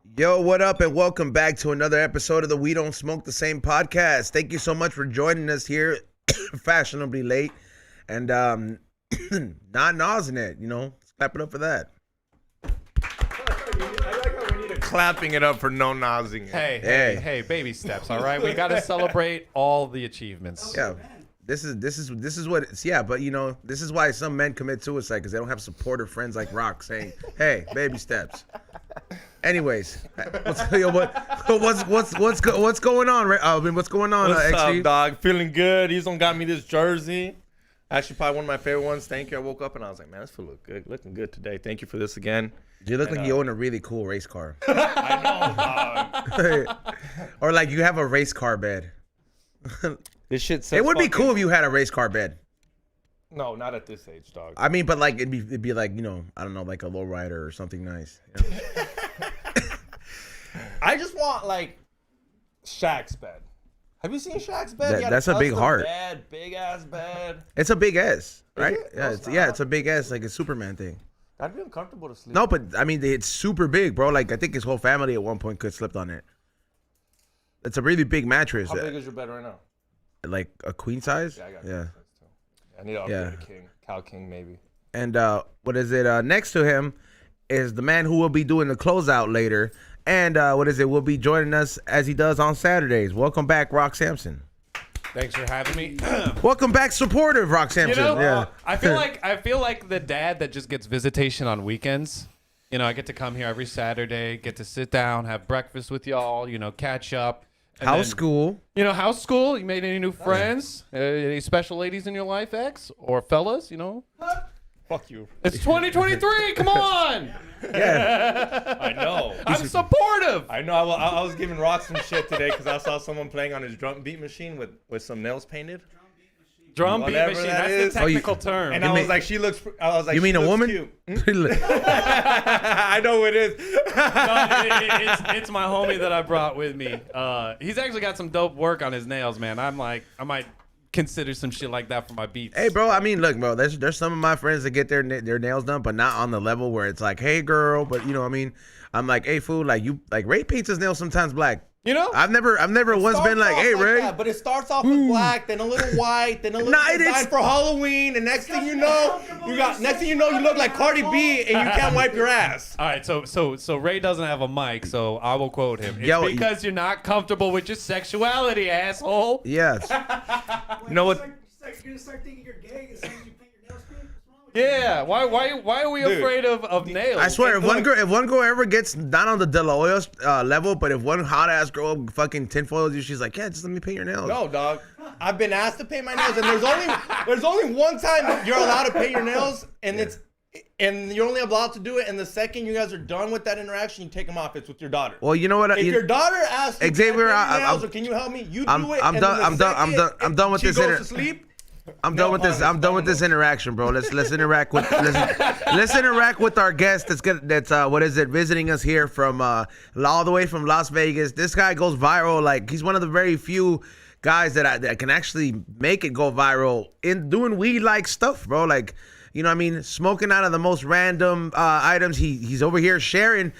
Yo, what up, and welcome back to another episode of the We Don't Smoke the Same podcast. Thank you so much for joining us here, fashionably late, and not nosing it. Let's clap it up for that. Clapping it up for no nosing it. Hey, baby steps, all right? We got to celebrate all the achievements. Yeah, this is what it's, yeah, but this is why some men commit suicide, because they don't have supportive friends like Rock saying, "Hey, baby steps." Anyways, what's going on? What's going on? What's XG? up, dog? Feeling good. He's got me this jersey. Actually, probably one of my favorite ones. Thank you. I woke up and I was like, man, this foot look good. Looking good today. Thank you for this again. You look like you own a really cool race car. I know, dog. Or like you have a race car bed. This shit says It would be cool if you had a race car bed. No, not at this age, dog. I mean, but like it'd be like, I don't know, like a lowrider or something nice. I just want like Shaq's bed. Have you seen Shaq's bed? That's a big heart. Bed, big ass bed. It's a big S, right? It? It's a big S, like a Superman thing. That'd be uncomfortable to sleep. No, but I mean, it's super big, bro. Like I think his whole family at one point could slept on it. It's a really big mattress. How big is your bed right now? Like a queen size? Yeah, I got yeah. queen size too. I need to upgrade a king. Cow king, maybe. And what is it? Next to him is the man who will be doing the closeout later. And will be joining us as he does on Saturdays. Welcome back, Rock Samson. Thanks for having me. Welcome back, supportive Rock Samson. Yeah. I feel like the dad that just gets visitation on weekends. I get to come here every Saturday, get to sit down, have breakfast with y'all, catch up. House school. House school. You made any new friends? Any special ladies in your life, X? Or fellas, Fuck you. It's 2023. Come on. Yeah. I know. I'm supportive. I know. I was giving Rock some shit today because I saw someone playing on his drum beat machine with some nails painted. Drum beat Whatever machine. that That's is. the technical term. And I was like, she looks. I was like, You mean she a looks woman? Cute. I know it is. No, it's my homie that I brought with me. He's actually got some dope work on his nails, man. I'm like, I might consider some shit like that for my beats. Hey, bro. I mean, look, bro. There's some of my friends that get their nails done, but not on the level where it's like, hey, girl. But what I mean, I'm like, hey, fool. Like Ray paints his nails sometimes black. I've never once been like, hey, Ray. That, but it starts off with black, then a little white, then a little design for Halloween, and next thing you know, you look like Cardi B, and you can't wipe your ass. All right, so Ray doesn't have a mic, so I will quote him. It's Yo, because you're not comfortable with your sexuality, asshole. Yes. You know what? You're gonna start thinking you're gay as soon as you paint your nails green? What's wrong with Yeah, why are we afraid of nails? I swear, if one girl ever gets not on the De La Hoya level, but if one hot ass girl fucking tinfoils you, she's like, yeah, just let me paint your nails. No, dog. I've been asked to paint my nails, and there's only one time you're allowed to paint your nails, and you're only allowed to do it. And the second you guys are done with that interaction, you take them off. It's with your daughter. Well, you know what? If your daughter asks you, Xavier, can I paint your nails, or can you help me? You do it. I'm done with she this. goes to sleep. I'm done with this. I'm done with this interaction, bro. Let's interact with let's interact with our guest visiting us here from all the way from Las Vegas. This guy goes viral. Like, he's one of the very few guys that can actually make it go viral in doing weed like stuff, bro. Like, smoking out of the most random items. He's over here sharing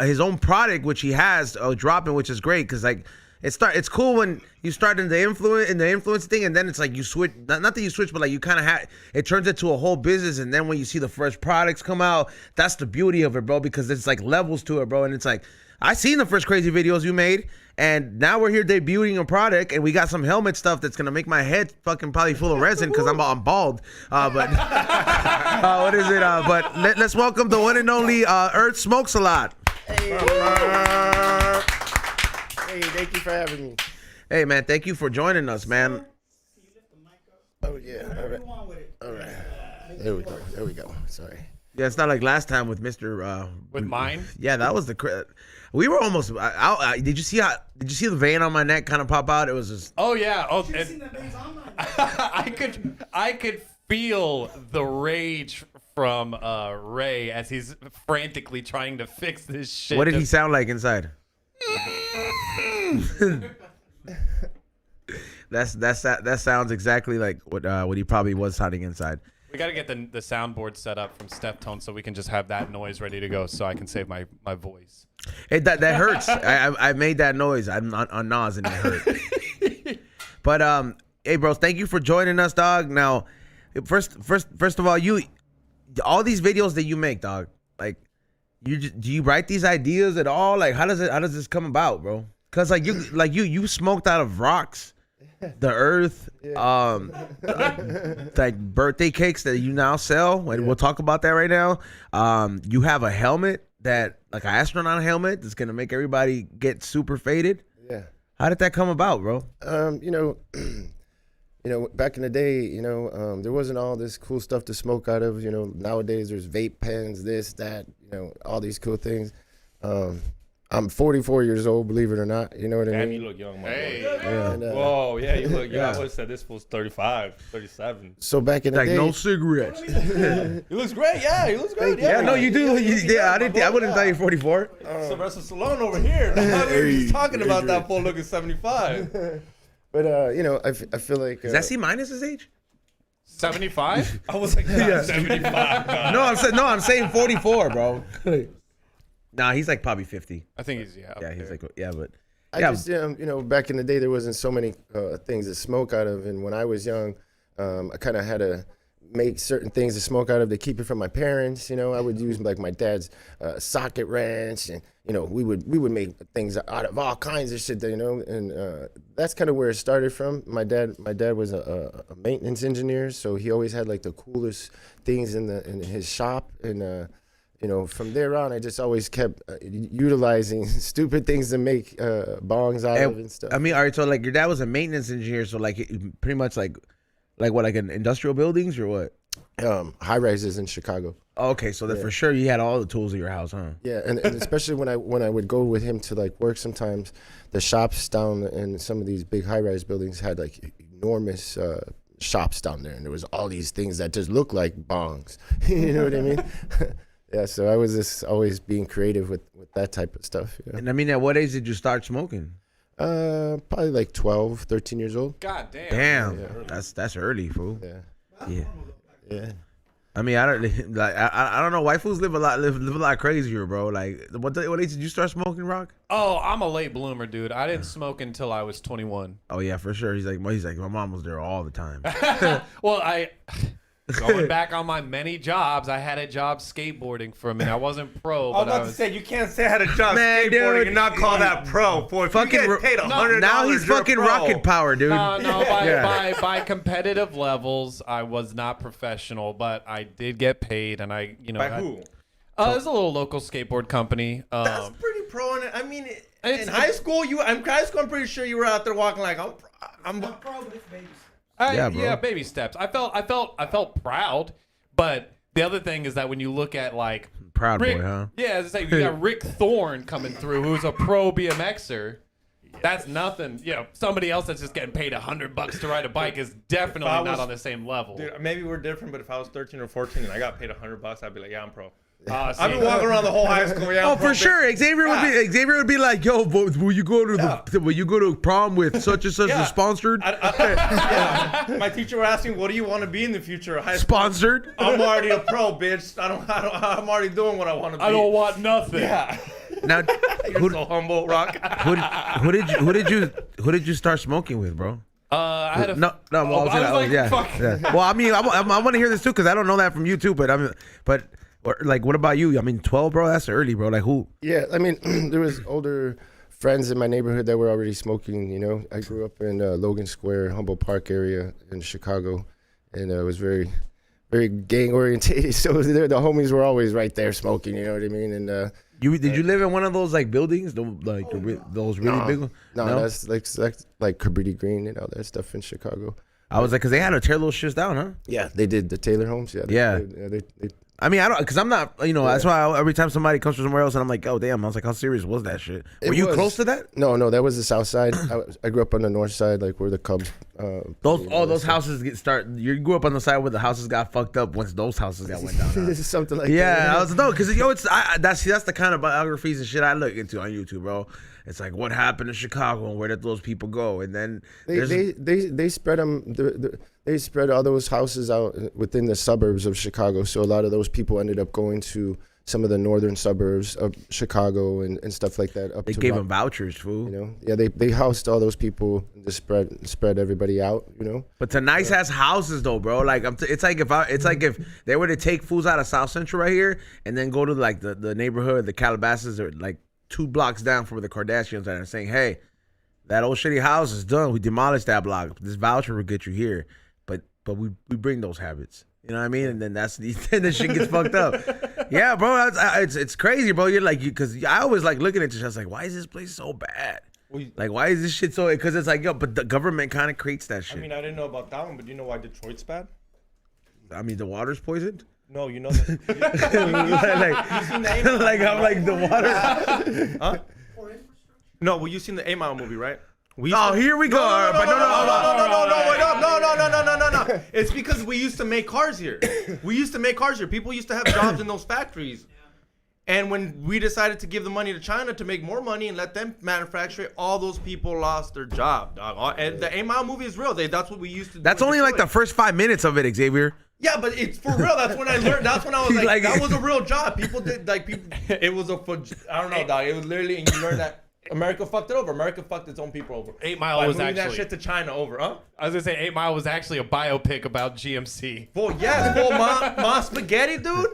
his own product, which he has dropping, which is great because like. It's cool when you start in the influence thing, and then it's like you switch. Not that you switch, but like you kind of it turns into a whole business. And then when you see the first products come out, that's the beauty of it, bro. Because it's like levels to it, bro. And it's like I seen the first crazy videos you made, and now we're here debuting a product, and we got some helmet stuff that's gonna make my head fucking probably full of resin because I'm bald. But what is it? But let's welcome the one and only Earth Smokes a Lot. Hey, thank you for having me. Hey, man, thank you for joining us, man. Can you lift the mic up? Oh, yeah. All Whatever right. you want with it. All right. There we go. Sorry. Yeah, it's not like last time with Mr. With mine? Yeah, that was we were almost. Did you see the vein on my neck kind of pop out? It was just. Oh yeah. Oh, You've seen the veins on mine. I could feel the rage from Ray as he's frantically trying to fix this shit. What did he sound like inside? That sounds exactly like what he probably was sounding inside. We got to get the soundboard set up from Steph Tone so we can just have that noise ready to go so I can save my voice. Hey, that hurts. I made that noise. I'm on Nas and it hurt. But hey, bro, thank you for joining us, dog. Now, first of all, all these videos that you make, dog, like, do you write these ideas at all? Like, how does this come about, bro? Cause you smoked out of rocks, the earth, like birthday cakes that you now sell, and we'll talk about that right now. You have a helmet that, like an astronaut helmet, that's gonna make everybody get super faded. Yeah. How did that come about, bro? Back in the day, there wasn't all this cool stuff to smoke out of. Nowadays there's vape pens, this, that, all these cool things. I'm 44 years old, believe it or not. You know what I mean? Damn, you look young, my Hey. boy. Yeah. And, Whoa, yeah, you look young. Yeah. I would have said this was 35, 37. so back in the Like day, no cigarettes. He looks great. Yeah, he looks great. Yeah, no, you do. Yeah, I wouldn't tell you 44. Sylvester Stallone over here. We were just talking about that fool looking 75. but I feel like Is that C minus his age? 75? I was like, yeah. 75. No, I'm saying 44, bro. Nah, he's like probably 50. I think he's up Yeah, he's there. like, yeah, but I yeah. just, back in the day, there wasn't so many things to smoke out of. And when I was young, I kind of had to make certain things to smoke out of to keep it from my parents. I would use like my dad's socket wrench, and we would make things out of all kinds of shit. And that's kind of where it started from. My dad was a maintenance engineer, so he always had like the coolest things in his shop. And from there on, I just always kept utilizing stupid things to make bongs out of and stuff. I mean, all right, so like your dad was a maintenance engineer, so like pretty much like what, like in industrial buildings or what? High rises in Chicago. Okay, so that for sure you had all the tools in your house, huh? Yeah, and especially when I would go with him to like work, sometimes the shops down in some of these big high rise buildings had like enormous shops down there, and there was all these things that just looked like bongs. You know what I mean? Yeah, so I was just always being creative with that type of stuff. And I mean, at what age did you start smoking? Probably like 12, 13 years old. God damn. Damn, that's early, fool. Yeah. Yeah. I mean, I don't know. White fools live a lot crazier, bro. Like, what age did you start smoking, Rock? Oh, I'm a late bloomer, dude. I didn't smoke until I was 21. Oh yeah, for sure. He's like my mom was there all the time. Well, going back on my many jobs, I had a job skateboarding for a minute. I wasn't pro, I was but about to say, you can't say I had a job Man, skateboarding dude. and not call that pro. Boy, if Fucking you get paid $100, now he's you're a fucking pro. rocket power, dude. No, Yeah. by competitive levels, I was not professional, but I did get paid, and By who? There's a little local skateboard company. That's pretty pro. And I mean, It's- in high school, I'm pretty sure you were out there walking like I'm. Not pro, but it's babies. Yeah, bro. Yeah, baby steps. I felt proud, but the other thing is that when you look at like Proud Rick, boy, huh? Yeah, as I say, you got Rick Thorne coming through, who's a pro BMXer. That's nothing. Somebody else that's just getting paid $100 to ride a bike is definitely If I not was- on the same level. Dude, maybe we're different, but if I was 13 or 14 and I got paid $100, I'd be like, yeah, I'm pro. See, I've been walking around the whole high school. Yeah, Oh, I'm pro, for bitch. sure. Xavier would be like, yo, will you go to will you go to prom with such and such Yeah. sponsored? Yeah. My teacher would ask me, what do you want to be in the future? High school. Sponsored? I'm already a pro, bitch. I'm already doing what I want to be. I don't want nothing. Yeah. Now, You're so humble, Rock. who did you start smoking with, bro? I had a No. I was like, yeah, fuck. yeah. Well, I mean, I want to hear this too because I don't know that from you too. But like, what about you? I mean, 12, bro. That's early, bro. Like, who? Yeah, I mean, there was older friends in my neighborhood that were already smoking. I grew up in Logan Square, Humboldt Park area in Chicago, and it was very, very gang orientated. So the homies were always right there smoking. You know what I mean? And Did you live in one of those like buildings, those really big ones? no, that's like Cabrini Green and all that stuff in Chicago. I was like, because they had to tear those shits down, huh? Yeah, they did the Taylor homes. Yeah, Yeah. they I mean, I don't, because I'm not, that's why every time somebody comes from somewhere else and I'm like, oh, damn, I was like, how serious was that shit? Were you was. close to that? No, that was the south side. I grew up on the north side, like where the Cubs. Those houses you grew up on the side where the houses got fucked up once those houses got went down. Huh? Something like Yeah, that. I was because that's the kind of biographies and shit I look into on YouTube, bro. It's like what happened in Chicago and where did those people go, and then they spread them. They spread all those houses out within the suburbs of Chicago. So a lot of those people ended up going to some of the northern suburbs of Chicago and stuff like that. Up They to gave Rock- them vouchers, fool. You know, yeah, they housed all those people and just spread everybody out. You know, But to nice ass houses though, bro. Like it's like if they were to take fools out of South Central right here and then go to like the neighborhood, the Calabasas, or like 2 blocks down from where the Kardashians are, and saying, hey, that old shitty house is done. We demolished that block. This voucher will get you here. But we bring those habits. You know what I mean? And then then the shit gets fucked up. Yeah, bro. It's crazy, bro. You're like, because I always like looking at you. I was like, why is this place so bad? Like, why is this shit so? Because it's like, yo, but the government kind of creates that shit. I mean, I didn't know about that one, but do you know why Detroit's bad? I mean, the water's poisoned. No, you know that. like I'm like the water. Huh? No, well, you seen the 8 Mile movie, right? Oh, here we go. No, wait up. No. It's because we used to make cars here. People used to have jobs in those factories. And when we decided to give the money to China to make more money and let them manufacture it, all those people lost their job, dog. And the 8 Mile movie is real. That's what we used to do. That's only like the first 5 minutes of it, Xavier. Yeah, but it's for real. That's when I learned. That's when I was like, that was a real job. People did it was I don't know, dog. It was literally, and you learn that America fucked it over. America fucked its own people over. 8 Mile was moving that actually shit to China over, huh? I was gonna say 8 Mile was actually a biopic about GMC. Well, yes, ma spaghetti, dude.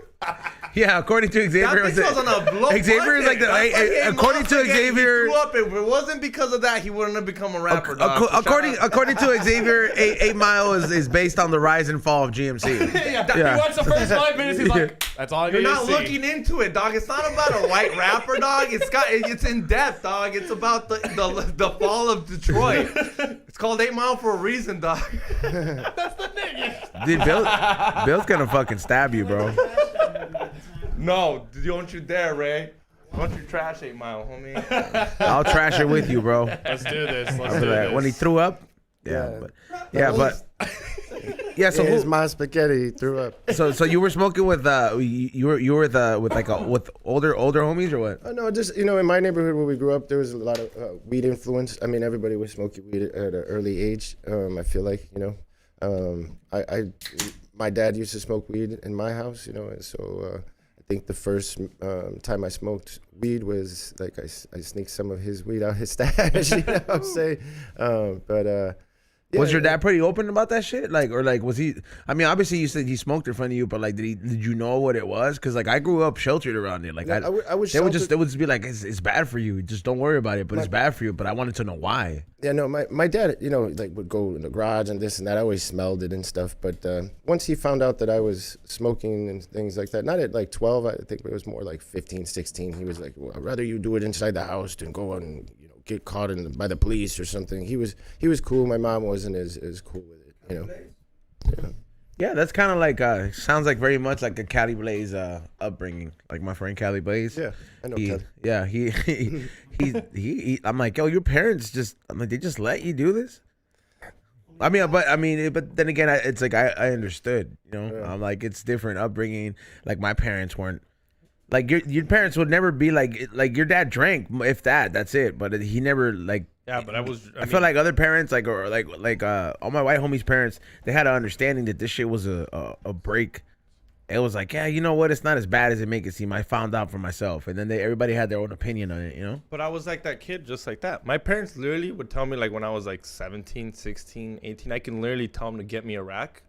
Yeah, according to Xavier, That bitch was on a blow. Xavier is like according to Xavier. He grew up. If it wasn't because of that, he wouldn't have become a rapper. Dog. According to Xavier, 8 Mile is based on the rise and fall of GMC. He watched the first 5 minutes. He's like, "That's all I need You're to not see." looking into it, dog. It's not about a white rapper, dog. It's in depth, dog. It's about the fall of Detroit. It's called 8 Mile for a reason, dog. That's the thing. Dude, Bill's gonna fucking stab you, bro. No, don't you dare, Ray. Don't you trash 8 Mile, homie. I'll trash it with you, bro. Let's do this. I'll be like, when he threw up. Yeah. So it's my spaghetti. He threw up. So you were smoking with you were with older homies or what? Oh, no, just, in my neighborhood where we grew up, there was a lot of weed influence. I mean, everybody was smoking weed at an early age. I feel like, my dad used to smoke weed in my house, and so I think the first time I smoked weed was like I sneaked some of his weed out his stash, you know what I'm saying? Yeah, was your dad pretty open about that shit? Was he? I mean, obviously you said he smoked in front of you, but like, did you know what it was? Because like I grew up sheltered around it. Like I was they would sheltered. just be like, it's bad for you. Just don't worry about it. But it's bad for you. But I wanted to know why. Yeah, no, my dad, would go in the garage and this and that. I always smelled it and stuff. But once he found out that I was smoking and things like that, not at like 12, I think it was more like 15, 16. He was like, well, I'd rather you do it inside the house than go and get caught by the police or something. He was cool. My mom wasn't as cool with it, Yeah. Yeah, that's kind of like sounds like very much like a Cali Blaze upbringing. Like my friend Cali Blaze. Yeah, I know. He, Cali. yeah, he I'm like, yo, your parents they just let you do this? But then again, it's like I understood, Yeah. I'm like, it's different upbringing. Like my parents weren't. Like your parents would never be like your dad drank, if that's it. But he never like. Yeah, but I feel like other parents like all my white homies' parents, they had an understanding that this shit was a break. It was like, yeah, you know what? It's not as bad as it make it seem. I found out for myself, and then everybody had their own opinion on it, But I was like that kid, just like that. My parents literally would tell me, like, when I was like 17, 16, 18, I can literally tell them to get me a rack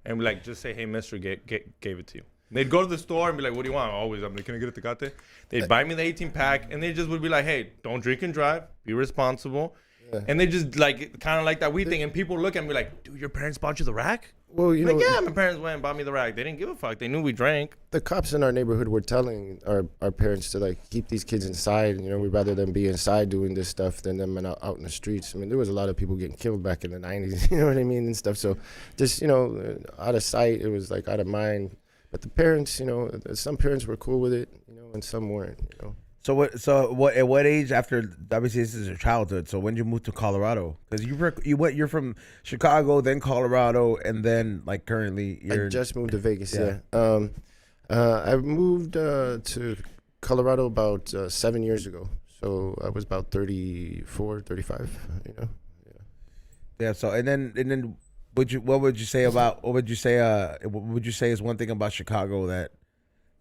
and be like, just say, hey, mister, gave it to you. They'd go to the store and be like, what do you want? Always, I'm like, can I get it Tecate? They'd buy me the 18 pack, and they just would be like, hey, don't drink and drive. Be responsible. Yeah. And they just like kind of like that weed thing. And people look at me like, dude, your parents bought you the rack? Well, like, yeah, my parents went and bought me the rack. They didn't give a fuck. They knew we drank. The cops in our neighborhood were telling our parents to like keep these kids inside. We'd rather them be inside doing this stuff than them out in the streets. I mean, there was a lot of people getting killed back in the 90s, you know what I mean, and stuff. So just, out of sight, it was like out of mind. But the parents, some parents were cool with it, and some weren't, So at what age after, obviously this is your childhood, so when did you move to Colorado? Because you're from Chicago, then Colorado, and then like currently you're... I just moved to Vegas, yeah. I moved to Colorado about 7 years ago. So I was about 34, 35, Yeah, so and then what would you say is one thing about Chicago that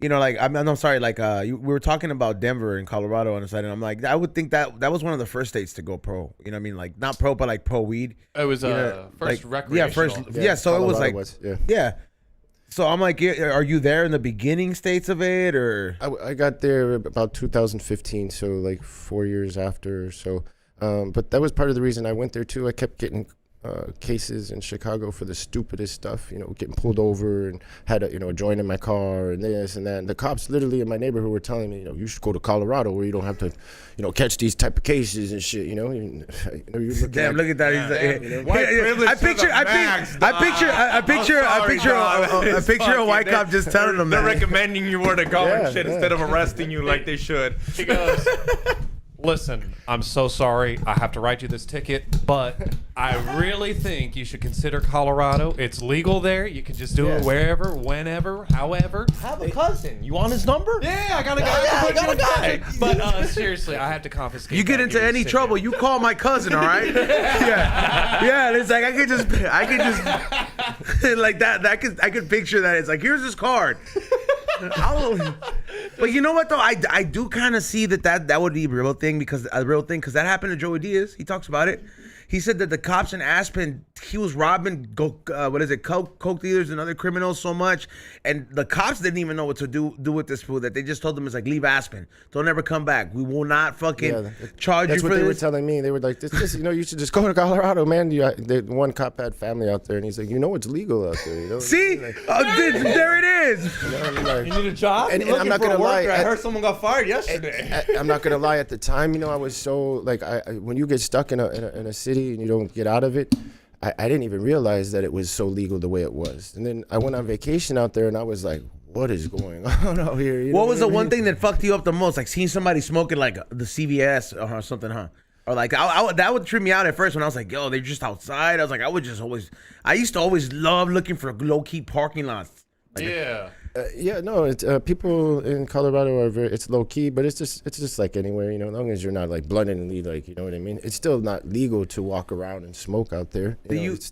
you know, like I'm sorry, like we were talking about Denver and Colorado on the side, and I'm like, I would think that was one of the first states to go pro. You know what I mean? Like not pro, but like pro weed. It was first recreational. Yeah, so Colorado it was like yeah. So I'm like, are you there in the beginning states of it, or? I got there about 2015, so like 4 years after. So, but that was part of the reason I went there too. I kept getting cases in Chicago for the stupidest stuff, you know, getting pulled over and had a joint in my car and this and that. And the cops literally in my neighborhood were telling me, you should go to Colorado where you don't have to, catch these type of cases and shit. You're Damn, look at that. I picture a white cop just telling them they're that. recommending you where to go and shit instead of arresting you like they should. He goes, listen, I'm so sorry. I have to write you this ticket, but I really think you should consider Colorado. It's legal there. You can just do it wherever, whenever, however. Have a cousin. You want his number? Yeah, I got a guy. I got a guy. But seriously, I have to confiscate. You get into any trouble, you call my cousin, all right? yeah. And it's like I could just like that. I could picture that. It's like, here's his card. But you know what though, I do kind of see that would be a real thing because that happened to Joey Diaz. He talks about it. He said that the cops in Aspen, he was robbing coke dealers and other criminals so much, and the cops didn't even know what to do with this food. That they just told them, it's like, leave Aspen, don't ever come back. We will not fucking charge you for this. That's what they were telling me. They were like, this, you should just go to Colorado, man. One cop had family out there, and he's like, it's legal out there. See, there it is. You need a job? And I'm not gonna lie. I heard someone got fired yesterday. I'm not gonna lie. At the time, I was so like, when you get stuck in a city and you don't get out of it, I didn't even realize that it was so legal the way it was. And then I went on vacation out there and I was like, what is going on out here? What was the one thing that fucked you up the most? Like seeing somebody smoking like the CVS or something, huh? Or like that would trip me out at first when I was like, yo, they're just outside. I was like, I used to always love looking for low-key parking lots. Like, people in Colorado are it's low key, but it's just like anywhere, as long as you're not like blatantly, like, you know what I mean. It's still not legal to walk around and smoke out there. It's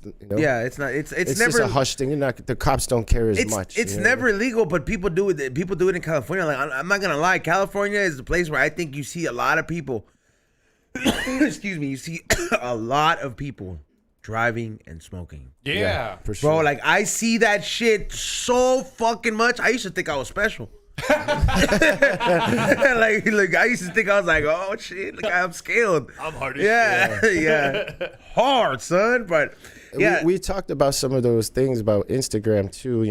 not. It's never just a hush thing. The cops don't care as much. It's never illegal, but people do it. People do it in California. Like I'm not gonna lie, California is the place where I think you see a lot of people. Excuse me. You see a lot of people driving and smoking. Yeah, for sure. Bro, like I see that shit so fucking much. I used to think I was special. like I used to think I was like, oh shit, look, I'm scaled. I'm hard as shit. Yeah. Hard, son. But yeah, we talked about some of those things about Instagram too.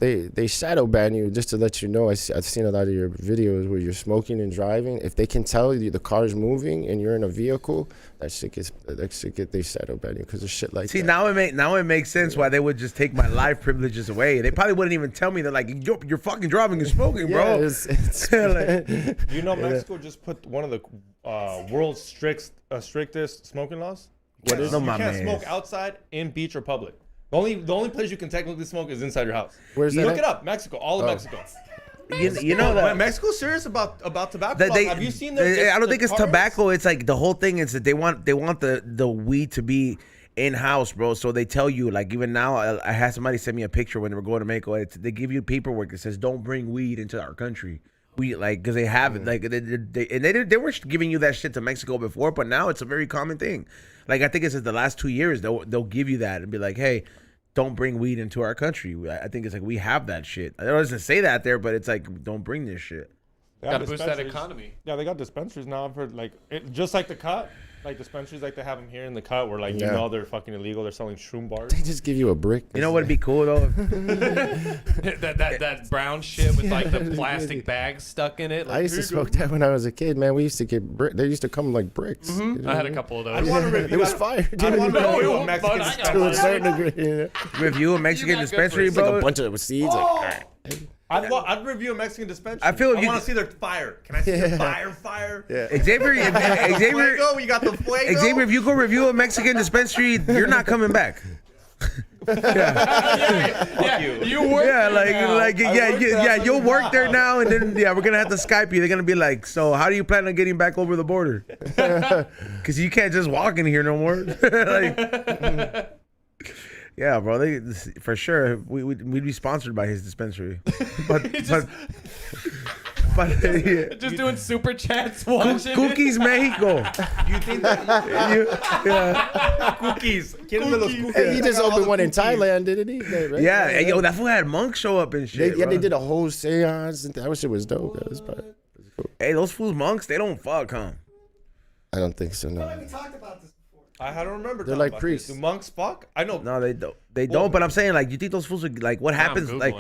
They shadow ban you just to let you know. I've seen a lot of your videos where you're smoking and driving. If they can tell you the car's moving and you're in a vehicle, they shadow ban you because of shit like that. See, now it makes sense why they would just take my life privileges away. They probably wouldn't even tell me. They're like, you're fucking driving and smoking, bro. Mexico just put one of the world's strictest smoking laws? You can't smoke outside, in beach, or public. The only place you can technically smoke is inside your house. Where's that? Look it up. Mexico. All of Mexico. You know that Mexico's serious about tobacco laws. Have you seen their I don't think it's tobacco. It's like the whole thing is that they want the weed to be in-house, bro. So they tell you, like, even now, I had somebody send me a picture when they were going to Mexico. They give you paperwork that says don't bring weed into our country. We like because they have it, like they were giving you that shit to Mexico before, but now it's a very common thing. Like I think it's the last 2 years they'll give you that and be like, hey, don't bring weed into our country. I think it's like we have that shit. I don't say that there, but it's like don't bring this shit. Gotta boost that economy. Yeah, they got dispensaries now for just like the cut. Like dispensaries like they have them here in the cut where they're fucking illegal. They're selling shroom bars. They just give you a brick. You know what'd be cool though? that brown shit with like the plastic bags stuck in it. Like, I used to smoke that when I was a kid, man. We used to get they used to come like bricks. I had a couple of those. It was fire. I want to review a Mexican To a certain degree. Review a Mexican dispensary, bro. Like a bunch of seeds. I'd review a Mexican dispensary. I feel I want to see their fire. Can I see their fire? Yeah. Xavier, Fuego, you got the fuego. Xavier, if you go review a Mexican dispensary, you're not coming back. You work. You'll work there now, and then we're gonna have to Skype you. They're gonna be like, so how do you plan on getting back over the border? Because you can't just walk in here no more. Yeah, bro. For sure. We'd be sponsored by his dispensary. But yeah. Just doing super chats, watching Cookies Mexico. You think that cookies? Hey, he just opened one in Thailand, didn't he? Right? Yeah, and yo, that fool had monks show up and shit. They did a whole seance, and that shit was dope. That was cool. Hey, those fools monks, they don't fuck, huh? I don't think so. No. We talked about this before. I don't remember. They're talking like about priests. this. Do monks fuck? I know. No, they don't. They don't. But I'm saying, like, you think those fools are like, what happens? Like,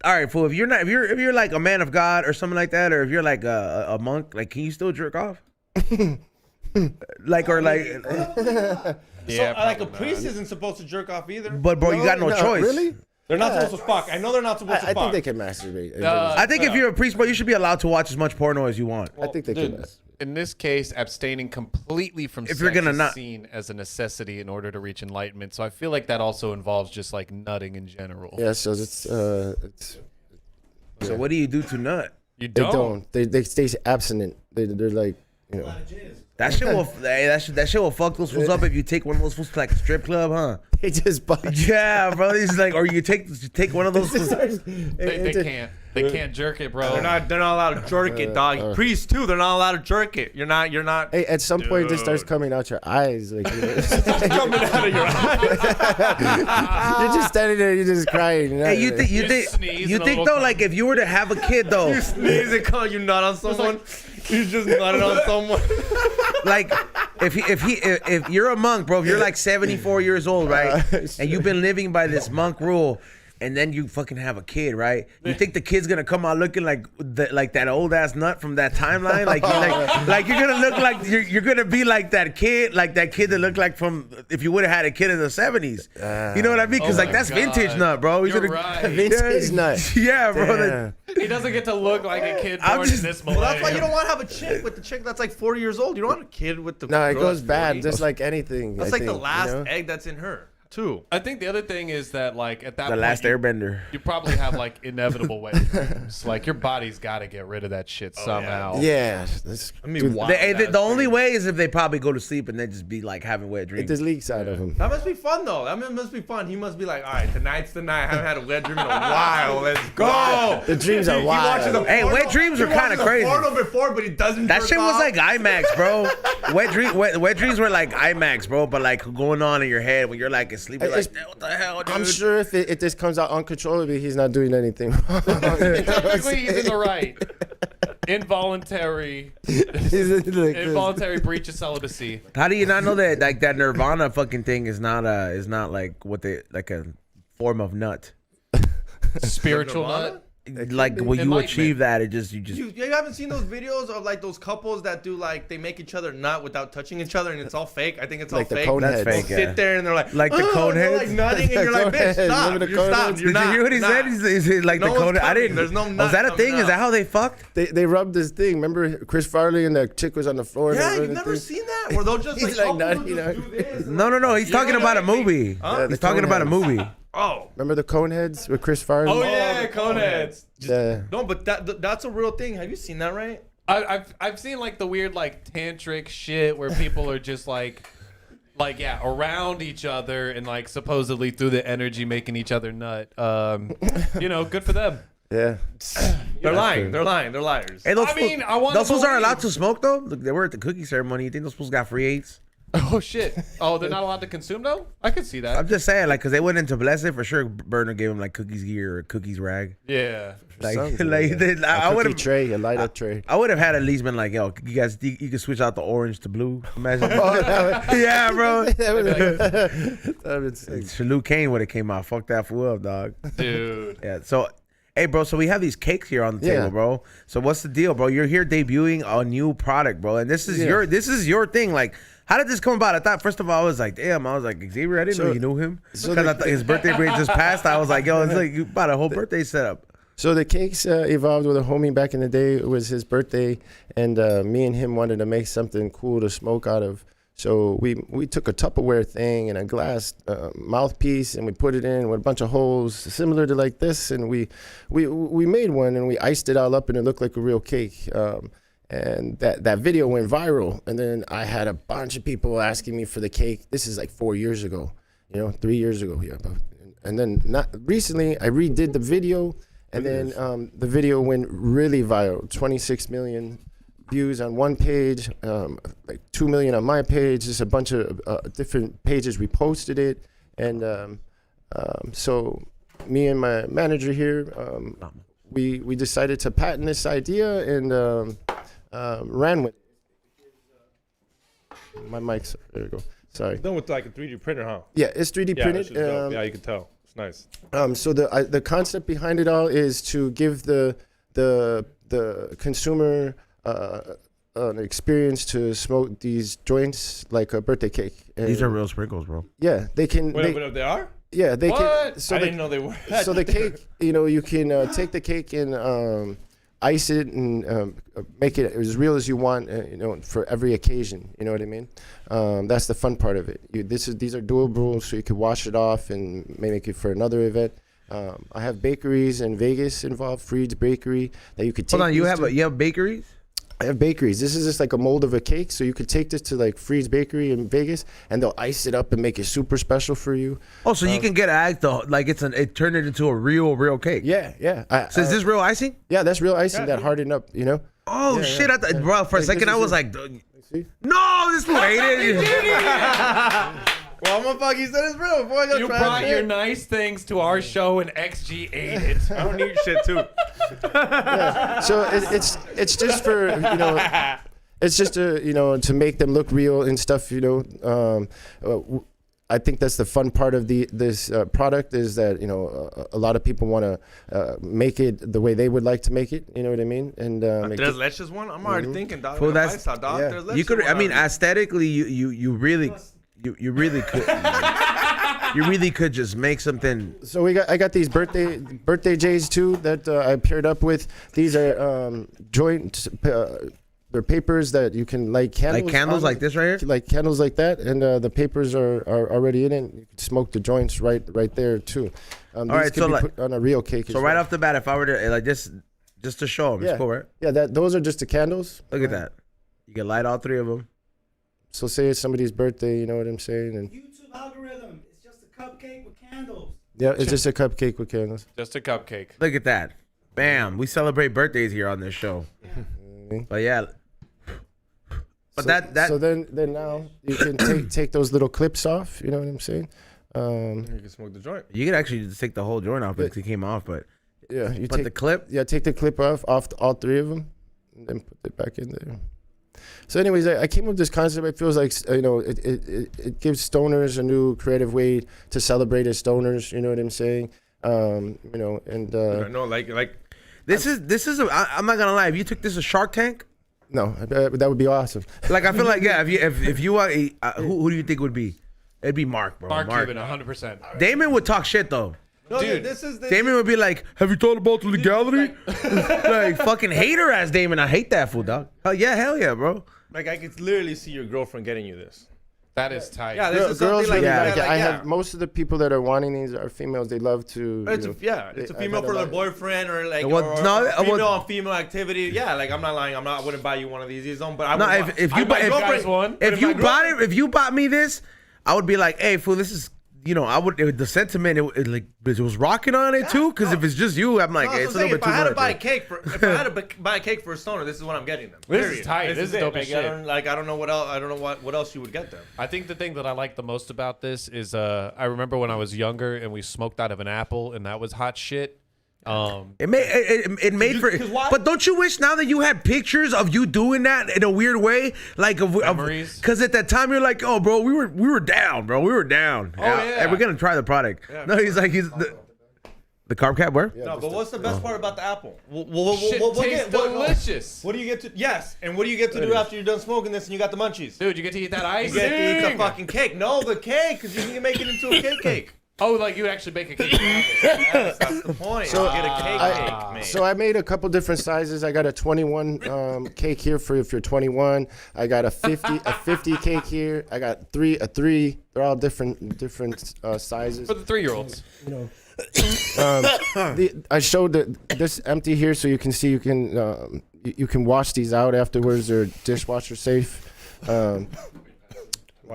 all right, fool. If you're like a man of God or something like that, or if you're like a monk, like, can you still jerk off? Like, or like. Yeah, like a priest isn't supposed to jerk off either. But bro, you got no choice. Really? They're not supposed to fuck. I know they're not supposed to I fuck. think they can masturbate. I think if you're a priest, bro, you should be allowed to watch as much porno as you want. I think they can masturbate. In this case, abstaining completely from If sex you're gonna is not- seen as a necessity in order to reach enlightenment. So I feel like that also involves just like nutting in general. Yeah, so it's So what do you do to nut? You they don't. don't. They stay abstinent. They're like, you know, That shit will that shit will fuck those fools up if you take one of those fools to like a strip club, huh? they just bust. Yeah, bro. He's like, or you take one of those fools. They can't jerk it, bro. They're not allowed to jerk it, dog. Priests too. They're not allowed to jerk it. You're not. Hey, at some point, this starts coming out your eyes. Like, you know, coming out of your eyes. you're just standing there, you're just crying. Hey, you sneeze think and a little though, like if you were to have a kid though, You sneeze and call you nut on someone. You just nutted on someone. like if you're a monk, bro, if you're like 74 years old, right, and you've been living by this monk rule, and then you fucking have a kid, right? You think the kid's gonna come out looking like that old ass nut from that timeline? Like you're gonna look like you're gonna be like that kid that looked like from if you would have had a kid in the 70s. You know what I mean? Because like that's vintage nut, bro. You're right. Vintage nut. Yeah, bro. Damn. He doesn't get to look like a kid I'm born just- in this Well, that's why you millennium. don't want to have a chick with the chick that's like 40 years old. You don't want a kid with the. No, it girl goes that's bad, 40. just like anything. That's I like the think, last you know? egg that's in her too. I think the other thing is that like at that The point, last Airbender. you probably have like inevitable wet dreams. Like your body's got to get rid of that shit somehow. Yeah, that's, I mean, dude, wow. The only way is if they probably go to sleep and then just be like having wet it dreams. just leaks out of him. That must be fun though. Must be fun. He must be like, all right, tonight's the night. I haven't had a wet dream in a while. Let's go. The dreams are He wild. watches a Hey, porno- wet dreams he are kinda watches a crazy. Porno before, but he doesn't. That jerk shit was off. like IMAX, bro. Wet dreams were like IMAX, bro. But like going on in your head when you're like asleep, you're like, It's- what the hell, dude? I'm sure if this comes out uncontrollably, he's not doing anything wrong. Technically, he's in the right. Involuntary breach of celibacy. How do you not know that like that Nirvana fucking thing is not like what they like a form of nut? Spiritual Nirvana? nut. Like when you Enlightenment. achieve that, it just you haven't seen those videos of like those couples that do like they make each other nut without touching each other and it's all fake. I think it's all Like the fake. cone That's heads. fake. They'll sit there and they're like Like the cone they're heads? like nutting, and you're like, Cone bitch, heads. stop. Remember the You're cone stop. heads? You're Did not. you hear what he You're said? not. He's like No the one's cone. I coming. didn't. There's no Was nut that a coming thing? Is out. that how they fucked? They rubbed this thing. Remember Chris Farley and the chick was on the floor. and Yeah, they you've rubbed never the thing? seen that? Where they'll just He's like, like nutty, couples you will know? just do this. No. He's talking about a movie. Huh? He's talking about a movie. Oh. Remember the cone heads with Chris Farley? Oh yeah, coneheads. Yeah. No, but that's a real thing. Have you seen that, right? I've seen like the weird like tantric shit where people are just like yeah around each other and like supposedly through the energy making each other nut. Good for them. Yeah. They're lying. They're lying. They're liars. Hey, those I mean, I wanna those fools aren't believe. allowed to smoke though. Look, they were at the cookie ceremony. You think those fools got free eights? Oh shit. Oh, they're not allowed to consume though. I could see that. I'm just saying, like, cause they went into Blessed for sure. Burner gave him like cookies gear or cookies rag. Yeah. Like, Something, like yeah. I A would cookie have. tray, a light up tray. I would have had at least been like, yo, you guys, you can switch out the orange to blue. Imagine. Oh, that Yeah, bro. would sick. Shalou Kane would have came out. Fuck that fool up, dog. Dude. Yeah. So, hey, bro. So we have these cakes here on the Yeah. table, bro. So what's the deal, bro? You're here debuting a new product, bro, and this is your thing. Like, how did this come about? I thought first of all, I was like, damn. I was like, Xavier, I didn't know you knew him because I thought his birthday break just passed. I was like, yo, it's like you bought a whole birthday setup. So the cakes evolved with a homie back in the day. It was his birthday, and me and him wanted to make something cool to smoke out of. So we took a Tupperware thing and a glass mouthpiece, and we put it in with a bunch of holes similar to like this, and we made one, and we iced it all up, and it looked like a real cake. And that video went viral, and then I had a bunch of people asking me for the cake. This is like 4 years ago. 3 years ago. Yeah, and then not recently, I redid the video, and then the video went really viral. 26 million views on one page, like 2 million on my page. Just a bunch of different pages reposted it, and so me and my manager here, we decided to patent this idea and ran with it. My mic's there you go. Sorry. Done with like a 3D printer, huh? Yeah, it's 3D Yeah, printed. that's just dope. Yeah, you can tell. It's nice. So the concept behind it all is to give the consumer an experience to smoke these joints like a birthday cake. And These are real sprinkles, bro. yeah, they can. Wait, but they are? Yeah, they can. What? So I the, didn't know they were. so the cake, you can take the cake and ice it and make it as real as you want, for every occasion. You know what I mean? That's the fun part of it. These are doable, so you can wash it off and make it for another event. I have bakeries in Vegas involved, Freed's Bakery, that you could take. Hold on, you these have to. you have bakeries? I have bakeries. This is just like a mold of a cake, so you could take this to like Freed's Bakery in Vegas, and they'll ice it up and make it super special for you. Oh, so you can get like it turned it into a real cake. Yeah, yeah. So is this real icing? Yeah, that's real icing that hardened up. Oh Yeah, shit! yeah. I thought, bro, for a Like, second this I is was a- like, See? no, this fool ate it. Well, motherfucker, you said it's real. Boy, I gotta You try brought it. your nice things to our show and XG ate it. I don't need shit too. So it's just for it's just to make them look real and stuff. I think that's the fun part of this product is that a lot of people want to make it the way they would like to make it. You know what I mean? And There's leches one. I'm already thinking, dog. Well, That's that's- dog. yeah. There's You leches could, one I mean, already. aesthetically, you really could. You really could just make something. so I got these birthday J's too that I paired up with. These are joint. They're papers that you can light candles. Like candles on, like this right here? Like candles like that, and the papers are already in it. You can smoke the joints right there too. These right, can so be like- put on a real cake. So as right well. off the bat, if I were to like just to show them, Yeah. it's cool, right? Yeah, those are just the candles. Look at that. You can light all three of them. So say it's somebody's birthday, you know what I'm saying? And YouTube algorithm. It's just a cupcake with candles. yeah, it's just a cupcake with candles. Just a cupcake. Look at that. Bam. We celebrate birthdays here on this show. But yeah. But that So then now you can take those little clips off. You know what I'm saying? You can smoke the joint. you could actually just take the whole joint off if it came off, but Yeah, you the clip. take the clip off all three of them, and then put it back in there. So, anyways, I came up with this concept. It feels like it gives stoners a new creative way to celebrate as stoners. You know what I'm saying? No, like This is I'm not gonna lie. If you took this to Shark Tank, no, that would be awesome. like I feel like yeah, if you who do you think would be? It'd be Mark, bro. Mark Cuban, 100%. Damon would talk shit though. no, Dude, this is the Damon would be like, "Have you thought about the legality?" Like fucking hater ass Damon. I hate that fool, dog. Hell yeah, bro. like I could literally see your girlfriend getting you this. That is tight. Yeah, this is Girls something like really yeah, like it. like, I yeah. have most of the people that are wanting these are females. They love to. It's a female for their boyfriend or like Well, or no, female well- on female activity. Yeah, like I'm not lying. I wouldn't buy you one of these either. But I would No, buy- if I'd you buy buy- your if- girlfriend one, but If you my bought girlfriend- it, if you bought me this, I would be like, "Hey, fool, this is." I would the sentiment it was rocking on it too. Because if it's just you, I'm like, No, hey, that's it's a what I'm little saying. bit If I too had to much. buy a cake for, if I had to buy a cake for a stoner, this is what I'm getting them. This is Period. tight. This is it. dope as Like, shit. I don't know what else. I don't know what else you would get them. I think the thing that I like the most about this is I remember when I was younger and we smoked out of an apple and that was hot shit. It made for, 'cause why? but don't you wish now that you had pictures of you doing that in a weird way, like Memories? Because at that time you're like, oh, bro, we were down, bro, we were down. yeah. And we're gonna try the product. No, he's like the carb cap where? No, but what's the best part about the apple? Shit tastes delicious. What do you get to? Yes, and what do you get to do after you're done smoking this and you got the munchies? Dude, you get to eat that ice. You get to eat the fucking cake. No, the cake, because you can make it into a cake. Oh, like you would actually bake a cake. Yes, that's the point. So get a cake, man. So I made a couple different sizes. I got a 21 cake here for if you're 21. I got a 50 cake here. I got a 3. They're all different sizes. For the 3-year-olds. I showed this empty here so you can see you can wash these out afterwards. They're dishwasher safe.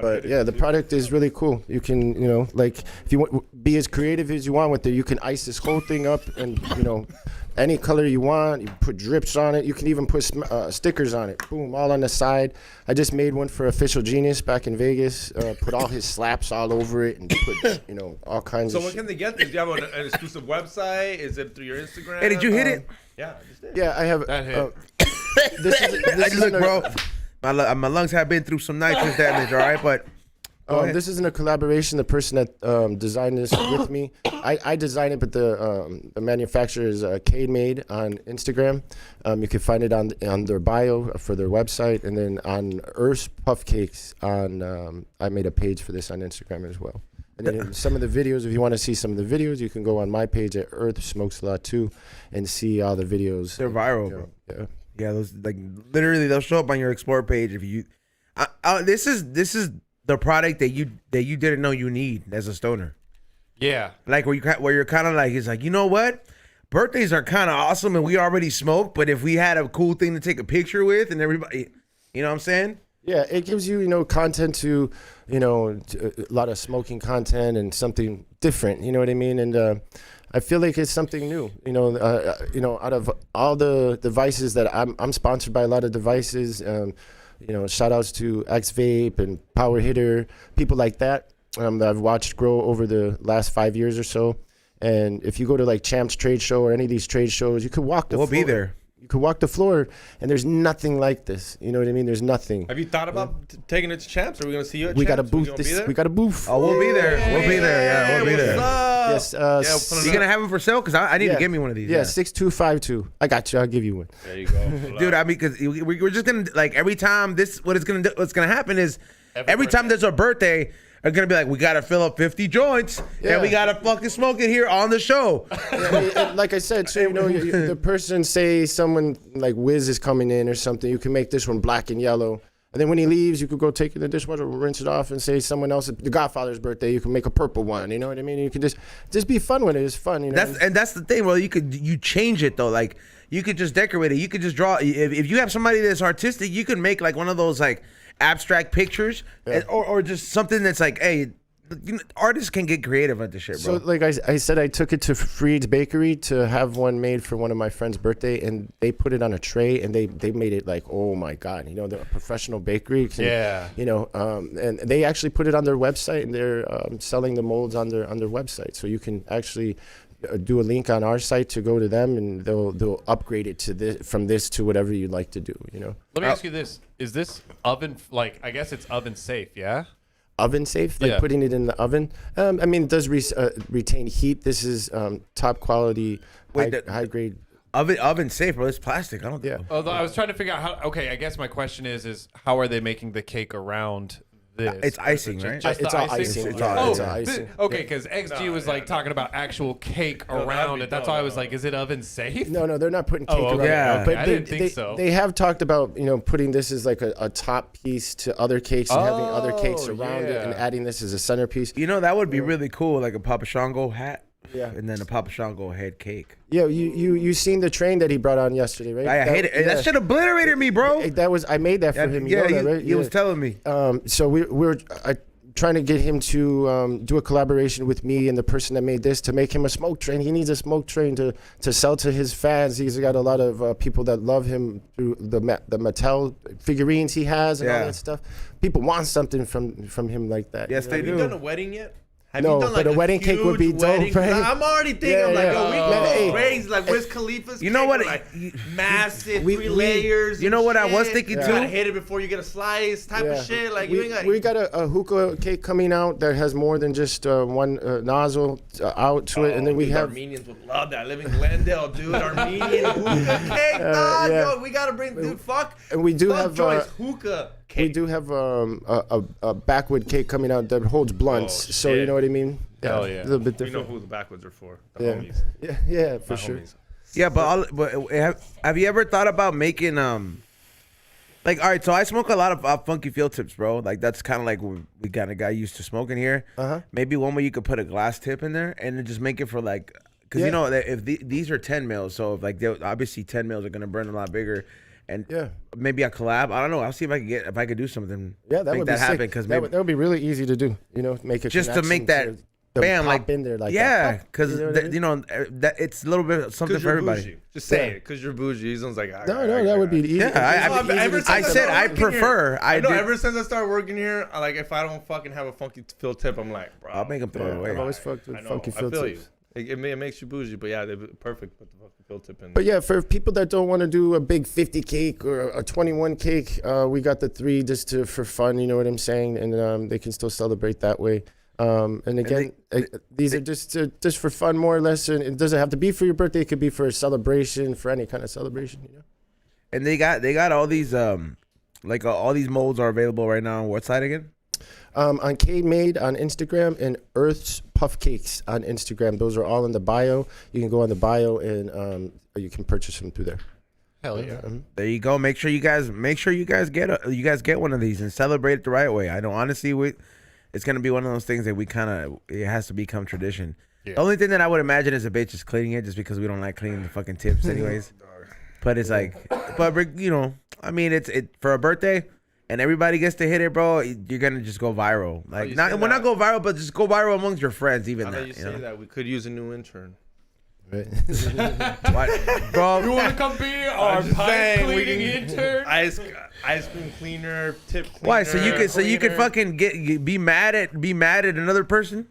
But yeah, the product is really cool. You can, you know, like if you want be as creative as you want with it, you can ice this whole thing up and, you know, any color you want. You put drips on it. You can even put stickers on it. Boom, all on the side. I just made one for Official Genius back in Vegas. Put all his slaps all over it and put, you know, all kinds So of when shit. can they get this? Do you have an exclusive website? Is it through your Instagram? Hey, did you hit it? Yeah, I just did. Yeah, I have. That hit. This is Look, bro, my lungs have been through some nitrous damage. All right, but go ahead. this isn't a collaboration. The person that designed this with me, I designed it, but the manufacturer is Cade Made on Instagram. You can find it on their bio for their website, and then on Earth's Puffcakes on. I made a page for this on Instagram as well. And then some of the videos, if you want to see some of the videos, you can go on my page at Earth Smokes a Lot Too, and see all the videos. They're viral, You know, bro. yeah. Yeah, those like literally they'll show up on your explore page if you. This is the product that you didn't know you need as a stoner. Yeah. Like where you're kind of like, it's like, you know what? Birthdays are kind of awesome and we already smoked, but if we had a cool thing to take a picture with and everybody, you know what I'm saying? Yeah, it gives you, you know, content to, you know, a lot of smoking content and something different. You know what I mean? And I feel like it's something new. You know, out of all the devices that I'm sponsored by a lot of devices. You know, shout outs to X Vape and Power Hitter, people like that that I've watched grow over the last 5 years or so. And if you go to like Champs Trade Show or any of these trade shows, you could walk the We'll floor. be there. You could walk the floor, and there's nothing like this. You know what I mean? There's nothing. Have you thought about taking it to Champs? Are we gonna see you at We Champs? got a booth. We got a booth. Oh, we'll be there. We'll be there. Yeah, we'll be there. Yes. Yeah, You gonna have them for sale? Cause I need to get me one of these. Yeah, 6252. I got you. I'll give you one. There you go. Dude, I mean, cause we're just gonna like every time what's gonna happen is every time there's a birthday, are gonna be like, we gotta fill up 50 joints and we gotta fucking smoke it here on the show. And like I said, so you know, the person, say someone like Wiz is coming in or something, you can make this one black and yellow. And then when he leaves, you could go take it in the dishwasher, rinse it off, and say someone else, the Godfather's birthday, you can make a purple one. You know what I mean? You can just be fun with it. It's fun. You know. That's the thing. Well, you change it though. Like you could just decorate it. You could just draw. If you have somebody that's artistic, you could make like one of those like abstract pictures, or just something that's like, hey, artists can get creative at this shit, bro. So like I said, I took it to Freed's Bakery to have one made for one of my friend's birthday, and they put it on a tray, and they made it like, oh my God, you know, they're a professional bakery. Yeah. You know, and they actually put it on their website, and they're selling the molds on their website, so you can actually do a link on our site to go to them, and they'll upgrade it to this, from this to whatever you'd like to do. You know. Let me ask you this: is this oven like? I guess it's oven safe, yeah? Oven safe, like Yeah. putting it in the oven. I mean, it does retain heat. This is top quality, high grade. Oven safe, bro. It's plastic. I don't. Yeah. Although I was trying to figure out how. Okay, I guess my question is how are they making the cake around this? It's icing, right? Just It's the all icing. icing. It's all- Oh, it's all icing. okay, because XG was like talking about actual cake around it. That's why I was like, is it oven safe? No, they're not putting cake Oh, around okay. it. Yeah. But I they, didn't think they, so. They have talked about, you know, putting this as like a top piece to other cakes and having other cakes around it and yeah. adding this as a centerpiece. You know that would be really cool, like a Papa Shango hat. Yeah. And then a Papa Shango head cake. Yeah, you seen the train that he brought on yesterday, right? I hate it. Yeah. That shit obliterated me, bro. That was, I made that for him. You know that, right? he was telling me. So we're trying to get him to do a collaboration with me and the person that made this to make him a smoke train. He needs a smoke train to sell to his fans. He's got a lot of people that love him through the Mattel figurines he has and all Yeah. that stuff. People want something from him like that. Yes, you they know? Have do. you done a wedding yet? Have No, you done but a wedding cake would be huge dope, wedding? right? I'm already thinking, Yeah, like, yeah. yo, we Hey. can crazy, like Wiz Khalifa's You know cake what? with, like, massive We- 3 we- layers. You know and what I was shit. thinking You too? gotta hit it before you get a slice type of shit. Like, you ain't got. we got a hookah cake coming out that has more than just one nozzle out to it, and then we Dude, have Armenians would love that. I live in Glendale, dude. Armenian hookah cake, dog. yeah. Yo, we gotta bring, dude. Fuck. and we do fuck have Joyce hookah cake. we do have a backwood cake coming out that holds blunts, Oh, so you shit. know what I mean. Hell yeah. A little bit We know different. who the backwoods are for. The Yeah. homies. Yeah, for My sure. homies. Yeah, but have you ever thought about making like, all right, so I smoke a lot of funky field tips, bro. Like that's kind of like we kind of got used to smoking here. Maybe one way you could put a glass tip in there and then just make it for like, because Yeah. you know if these are 10 mils, so if like obviously 10 mils are gonna burn a lot bigger. and Yeah. maybe a collab. I don't know. I'll see if I could do something. Yeah, that make would that be happen sick. because That would be really easy to do. You know, make a just to make that connection to bam, pop like in there, like yeah, that. because You know what I mean? that it's a little bit something for everybody. Bougie. Just say it, because you're bougie. He's like, No, that would be easy. Yeah, I said I working here- prefer. I know. did- Ever since I started working here, like if I don't fucking have a funky fill tip, I'm like, bro. I'll make him throw it away. I've always fucked I with know. funky I fill feel tips. you. It makes you bougie, but yeah, they're perfect. Put the fucking fill tip in. But yeah, for people that don't want to do a big 50 cake or a 21 cake, we got the 3 just for fun. You know what I'm saying? And they can still celebrate that way. And again, these are just for fun, more or less. And it doesn't have to be for your birthday. It could be for a celebration, for any kind of celebration. You know. And they got all these all these molds are available right now on what site again? On K-Made on Instagram and Earth's Puffcakes on Instagram. Those are all in the bio. You can go on the bio and you can purchase them through there. Hell yeah. There you go. Make sure you guys get one of these and celebrate it the right way. I know honestly it's gonna be one of those things that it has to become tradition. Yeah. The only thing that I would imagine is a bitch is cleaning it just because we don't like cleaning the fucking tips anyways. But it's like, you know, I mean, it's for a birthday. And everybody gets to hit it, bro. You're gonna just go viral. Like, you not say well, not that. go viral, but just go viral amongst your friends. Even How that, do you say that? We could use a new intern. Right. What? Bro. You want to come be our just pipe saying, we cleaning can- intern? Ice cream cleaner, tip cleaner. Why? So you could fucking be mad at another person?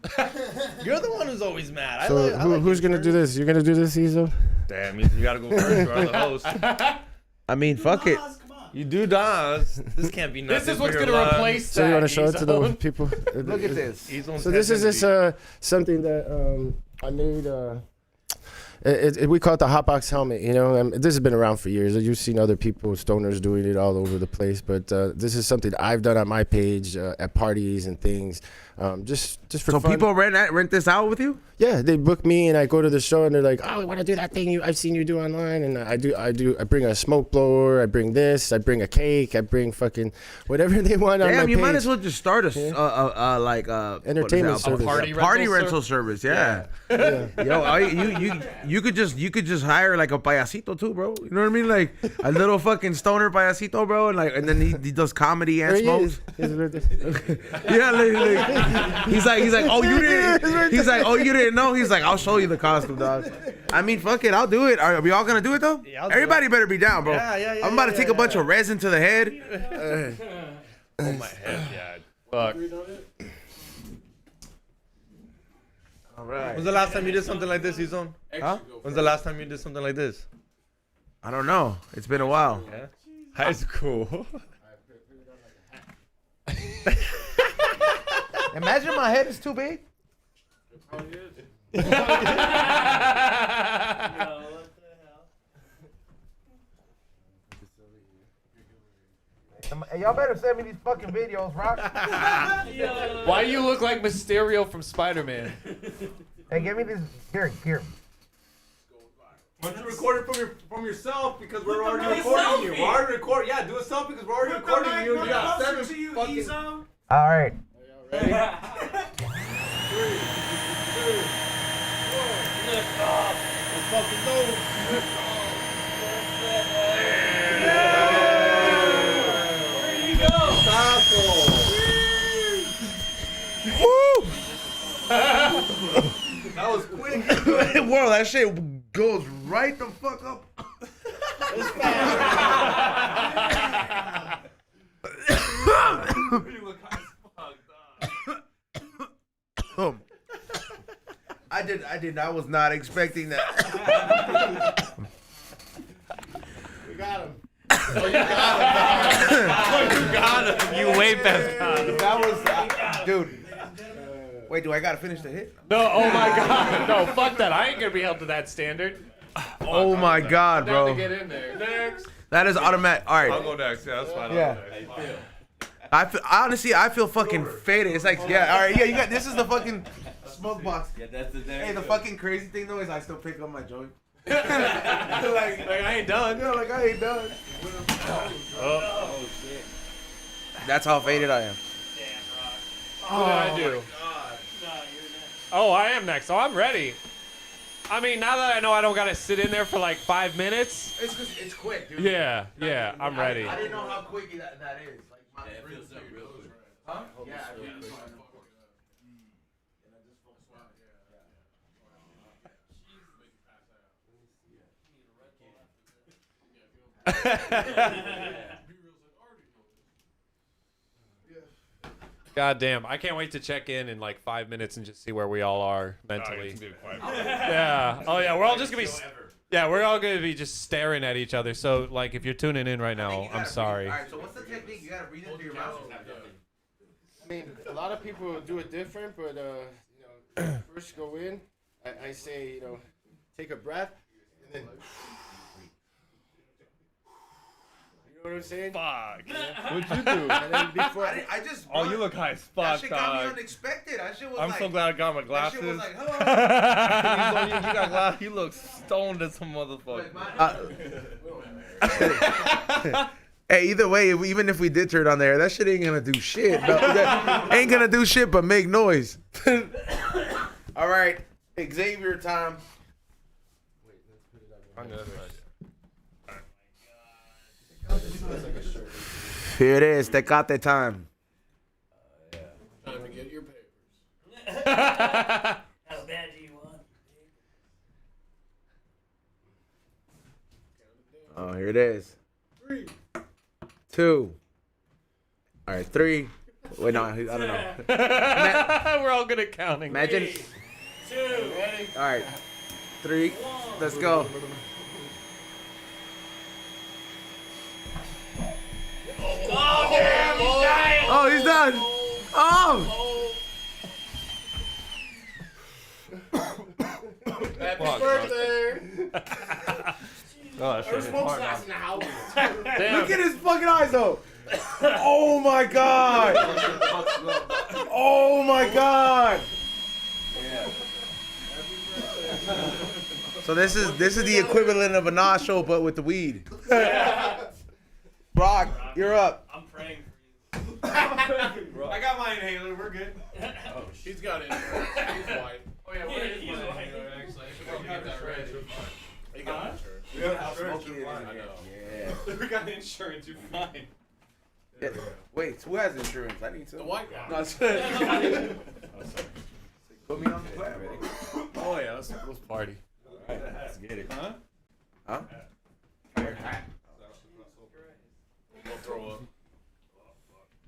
You're the one who's always mad. So who's gonna do this? You're gonna do this, Ezo? Damn, you gotta go first. You're the host. I mean, fuck it. Nas, come on. You do Nas. This can't be nothing. This is what's for your going to love. replace So you want to show it to the E-Zone. people? Look at this. He's on So this is just something that I made. We call it the hotbox helmet. You know, this has been around for years. You've seen other people, stoners, doing it all over the place. But this is something I've done on my page at parties and things, just for So fun. people rent this out with you? Yeah, they book me and I go to the show and they're like, "Oh, I want to do that thing I've seen you do online." And I bring a smoke blower, I bring this, I bring a cake, I bring fucking whatever they want on my Damn, you might page. as well just start Entertainment service. party rental service. Yeah. Yo, you could just hire like a payasito too, bro. You know what I mean? Like a little fucking stoner payasito, bro, and then he does comedy and There he smokes. is. Yeah, like, he's like, oh, you didn't. He's like, oh, you didn't know. He's like, I'll show you the costume, dog. I mean, fuck it, I'll do it. Are we all gonna do it though? Yeah, I'll do Everybody better be down, bro. Yeah, I'm about to take a bunch of resin to the head. Oh my head, yeah. Fuck. All right. When's the last time you did something like this, Izon? Huh? When's the last time you did something like this? I don't know. It's been a while. Yeah. High school. Imagine my head is too big. Y'all better send me these fucking videos, Rock. Why do you look like Mysterio from Spider-Man? Hey, give me this. Here. Why don't you record it from yourself because we're already nice recording you. selfie. We're already recording. Yeah, do a selfie because we're already recording you. You got Closer 7 to you, fucking. E-Zone. All right. Let's fucking go. There you go. Woo! That was quick. Whoa, that shit goes right the fuck up. I was not expecting that. We got him. You way past. That was, dude. Wait, do I gotta finish the hit? No, oh my god. No, fuck that. I ain't going to be held to that standard. Oh my god, Down to bro. get in there. Next. That is automatic. All I'll right. go next. Yeah, that's fine. Yeah. Honestly, I feel fucking faded. It's like, yeah, all right, yeah, you got, this is the fucking smoke box. Yeah, that's the thing. Hey, the fucking crazy thing though is I still pick up my joint. Like I ain't done. Yeah, like I ain't done. Oh shit. That's how faded I am. What did I do? Oh, I am next. Oh, I'm ready. I mean, now that I know I don't gotta sit in there for like 5 minutes. It's because it's quick, dude. Yeah, I'm ready. I didn't know how quick that is. Like, my Yeah, it feels up real quick. huh? Yeah. God damn, I can't wait to check in like 5 minutes and just see where we all are mentally. Yeah. Oh yeah, we're all just gonna be. Yeah, we're all gonna be just staring at each other. So like, if you're tuning in right now, I'm sorry. All right. So what's the technique? You gotta breathe into your mouth. I mean, a lot of people do it different, but you know, first go in. I say, you know, take a breath, and then. You know what I'm saying? Fuck. What'd you do? And then before, I just. Oh, you look high as That fuck, shit got me dog. unexpected. That shit was I'm like. so glad I got my That glasses. shit was like, hello. you got glasses. You look stoned as a motherfucker. Hey, either way, even if we did turn on there, that shit ain't gonna do shit. No, that ain't gonna do shit but make noise. All right, Xavier time. Here it is, Tecate time. Time to get your papers. How bad do you want? Oh, here it is. 3. 2. All right, 3. Wait, no, I don't know. We're all good at counting. Imagine. 2. All right, 3. Let's go. Oh, damn, he's dying. Oh, he's done. Oh. happy birthday! Oh, that shit hit hard. in the house. Look at his fucking eyes, though. Oh my god. Oh my god. So this is the equivalent of a nacho, but with the weed. Rock, you're up. I'm praying I got my inhaler. We're good. He's got it. He's white. Oh, yeah, where is my Anyway, actually, I should go get that red. He got insurance. Yeah. We got insurance. You're fine. Yeah. Wait, who has insurance? I need to. The white guy. No, it's good. Put me on the plan. Oh yeah, let's party. Let's get it. Huh? Huh? We'll throw up.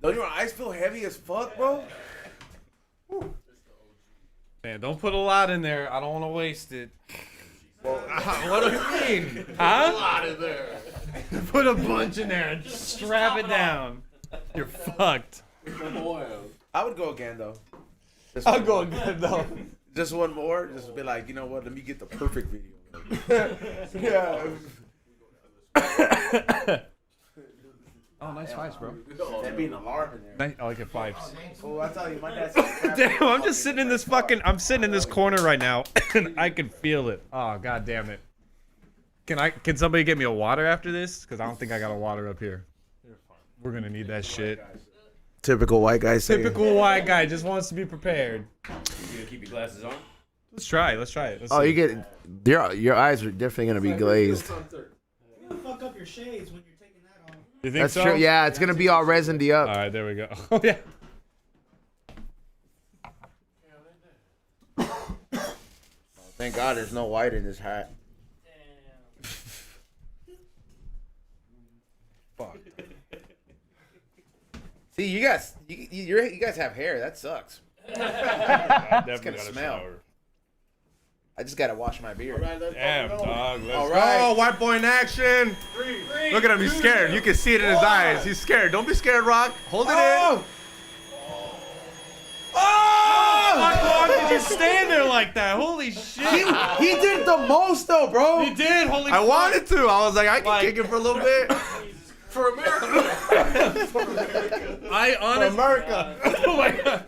Don't your eyes feel heavy as fuck, bro? Man, don't put a lot in there. I don't want to waste it. What do you mean? Huh? Out of there. Put a bunch in there and just strap it down. You're fucked. I would go again though. Just I'll one go more. again though. Just one more. Just be like, you know what? Let me get the perfect video. Yeah. Oh, nice fives, bro. That'd be an alarm in there. Nice. I like it fives. Oh, I tell you, my dad's. Damn, I'm just sitting in this fucking. I'm sitting in this corner right now, and I can feel it. Oh, god damn it. Can somebody get me a water after this? Because I don't think I got a water up here. We're gonna need that shit. Typical white guy saying. Typical white guy just wants to be prepared. You gonna keep your glasses on? Let's try it. Let's try it. Let's Oh, see. you get your eyes are definitely gonna be glazed. You're gonna fuck up your shades when you're taking that off. You think That's so? true. Yeah, it's gonna be all resinedy up. All right, there we go. Oh yeah. Thank God there's no white in this hat. Fuck. See, you guys have hair. That sucks. It's gonna smell. I just gotta wash my beard. Damn, dog. Let's All go. right. Oh, white boy in action. Look at him. He's scared. You can see it in his eyes. He's scared. Don't be scared, Rock. Hold it in. How long did you stand there like that? Holy shit. He did the most though, bro. He did. Holy I fuck. wanted to. I was like, I can Like- kick it for a little bit. For America. I honestly. America. Oh my god.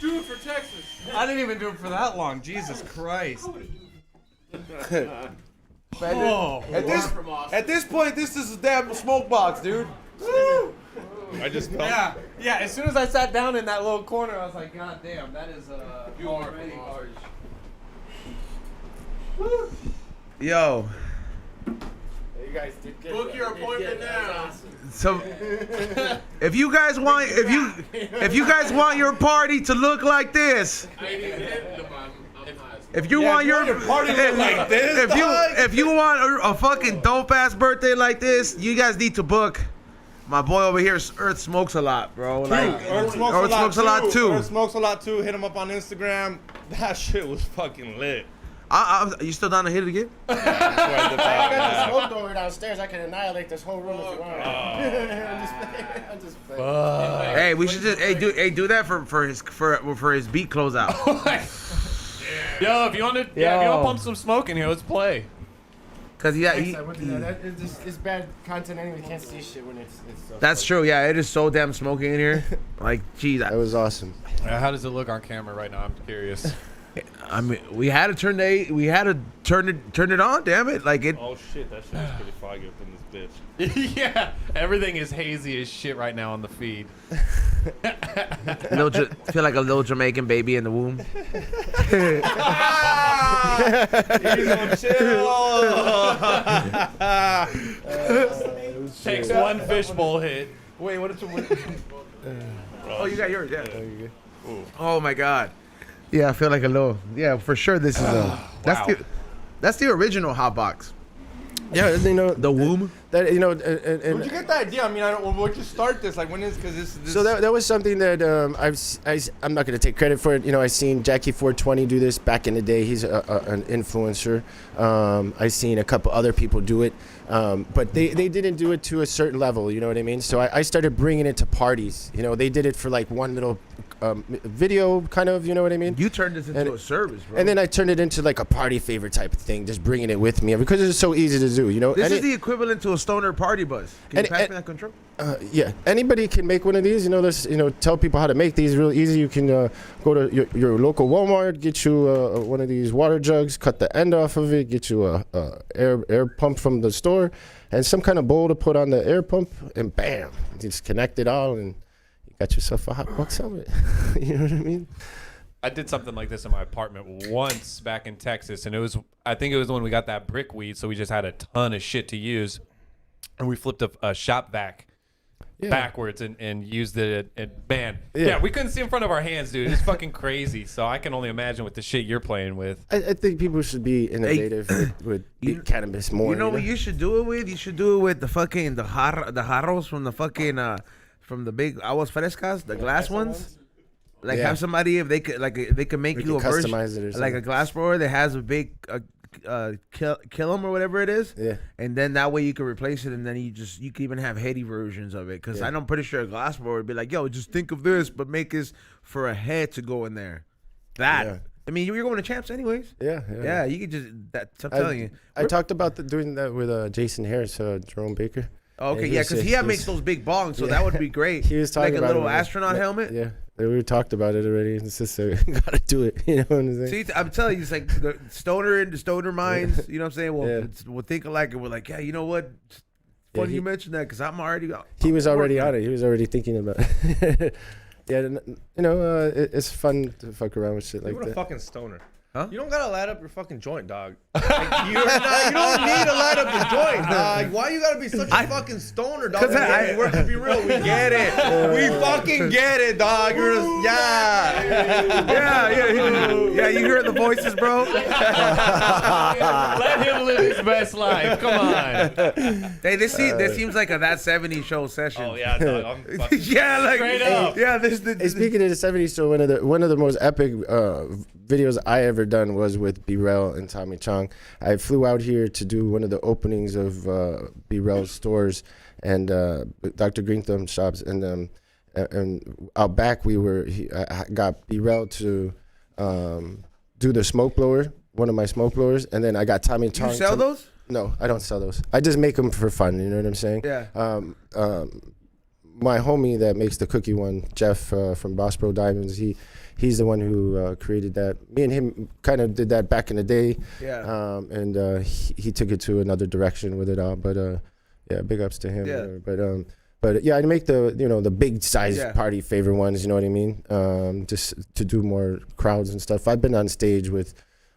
Do it for Texas. I didn't even do it for that long. Jesus Christ. Oh. At this point, this is a damn smoke box, dude. Woo. I just felt. Yeah. As soon as I sat down in that little corner, I was like, God damn, that is already large. Yo. You guys did good. Book your appointment now. So if you guys want your party to look like this, if you want your party to look like this, if you want a fucking dope ass birthday like this, you guys need to book. My boy over here, Earth Smokes a lot, bro. Like, Earth smokes a lot too. Earth smokes a lot too. Hit him up on Instagram. That shit was fucking lit. Are you still down to hit it again? I got the smoke door downstairs. I can annihilate this whole room if you want. I'm just playing. Hey, we should just do that for his beat closeout. Yo, if you want to pump some smoke in here, let's play. Cause It's bad content anyway. You can't see shit when it's so that's true. Yeah, it is so damn smoky in here. Like, geez, That was awesome. How does it look on camera right now? I'm curious. I mean, we had to turn it on. Damn it! Like it. Oh shit, that shit was pretty foggy up in this bitch. Yeah, everything is hazy as shit right now on the feed. Feel like a little Jamaican baby in the womb. Takes one fishbowl hit. Wait, what is it? Oh, you got yours. Yeah. Oh my God. Yeah, I feel like a little. Yeah, for sure. This is that's the original hot box. Yeah, The womb. that Where'd you get that idea? I mean, where'd you start this? Like, when is, because this. So that was something that I'm not going to take credit for it. I seen Jackie 420 do this back in the day. He's an influencer. I seen a couple other people do it, but they didn't do it to a certain level. You know what I mean? So I started bringing it to parties. They did it for like one little video, kind of. You know what I mean? You turned this into a service, bro. And then I turned it into like a party favor type of thing, just bringing it with me because it's so easy to do. This is the equivalent to a stoner party bus. Can you pass me that control? Yeah, anybody can make one of these. Tell people how to make these real easy. You can go to your local Walmart, get you one of these water jugs, cut the end off of it, get you a air pump from the store, and some kind of bowl to put on the air pump, and bam, just connect it all, and you got yourself a hot box helmet. You know what I mean? I did something like this in my apartment once back in Texas, and I think it was when we got that brick weed, so we just had a ton of shit to use, and we flipped a shop vac backwards and used it and man. Yeah, we couldn't see in front of our hands, dude. It's fucking crazy. So I can only imagine with the shit you're playing with. I think people should be innovative with cannabis more. You know what you should do it with? You should do it with the fucking the jarros from the fucking from the big aguas frescas, the glass ones. Like have somebody if they could make you a version customize it or like a glass blower that has a big kill 'em or whatever it is. Yeah. And then that way you can replace it, and then you can even have heady versions of it. Because I'm pretty sure a glass blower would be like, yo, just think of this, but make this for a head to go in there. I mean, you're going to Champs anyways. Yeah. You could just I'm telling you. I talked about doing that with Jason Harris, Jerome Baker. Okay, because he makes those big bongs, so that would be great. He was talking like about a little astronaut helmet. Yeah, we talked about it already. It's just gotta do it. You know what I'm saying? See, I'm telling you, it's like the stoner minds. You know what I'm saying? We'll think alike, and we're like, yeah, you know what? It's funny you mentioned that because I'm already. He was already on it. He was already thinking about it. It's fun to fuck around with shit like that. You're a fucking stoner. Huh? You don't gotta light up your fucking joint, dog. You don't need to light up your joint, dog. Why you gotta be such a fucking stoner, dog? We're to be real, we get it. We fucking get it, dog. Yeah. You heard the voices, bro. Let him live his best life. Come on. Hey, this seems like a That 70s Show session. Oh yeah, dog. I'm fucking Straight up. Yeah, Hey, speaking of the 70s show, one of the most epic videos I ever done was with B-Rel and Tommy Chong. I flew out here to do one of the openings of B-Rel's stores and Dr. Green Thumb shops, and out back I got B-Rel to do the smoke blower, one of my smoke blowers, and then I got Tommy Chong. You sell those? No, I don't sell those. I just make them for fun. You know what I'm saying? Yeah. My homie that makes the cookie one, Jeff from Boss Pro Diamonds, he's the one who created that. Me and him kind of did that back in the day. Yeah. And he took it to another direction with it all. But big ups to him. Yeah. But But yeah, I make the big size Yeah. party favorite ones. You know what I mean? Just to do more crowds and stuff. I've been on stage with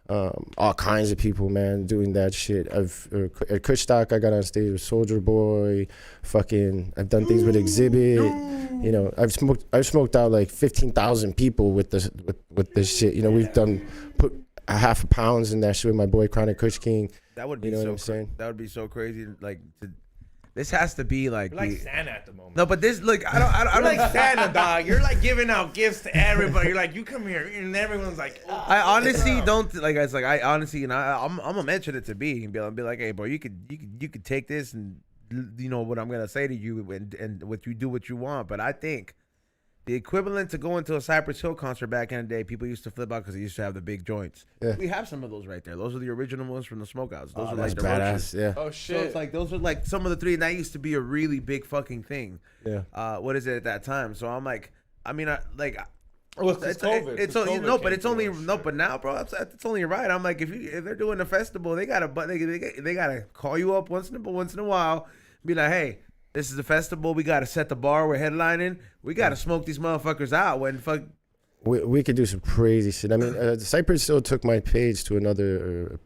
all kinds of people, man, doing that shit. At Kushstock, I got on stage with Soldier Boy. I've done things with Exhibit. You know, I've smoked out like 15,000 people with this shit. You know, we've put a half a pounds in that shit with my boy Chronic Kush King. That would be You know so what I'm saying? That would be so crazy. Like, this has to be like. You're like Santa at the moment. No, but this look, I You're like Santa, dog. You're like giving out gifts to everybody. You're like, you come here, and everyone's like, oh, I honestly don't like. It's like I honestly, and I'm gonna mention it to B and be like, hey, bro, you could take this and you know what I'm gonna say to you and what you do what you want. But I think the equivalent to going to a Cypress Hill concert back in the day, people used to flip out because they used to have the big joints. Yeah. We have some of those right there. Those are the original ones from the Smokeouts. Those are That's like the roaches. badass. Yeah. Oh So shit. it's like those are like some of the three, and that used to be a really big fucking thing. Yeah. What is it at that time? So I'm like, I mean, well, it's COVID. It's only no, but it's only no, but now, bro, it's only right. I'm like, if they're doing a festival, they gotta call you up once in a while, be like, hey, this is a festival. We gotta set the bar. We're headlining. We gotta smoke these motherfuckers out. When fuck. We could do some crazy shit. I mean, Cypress Hill took my page to another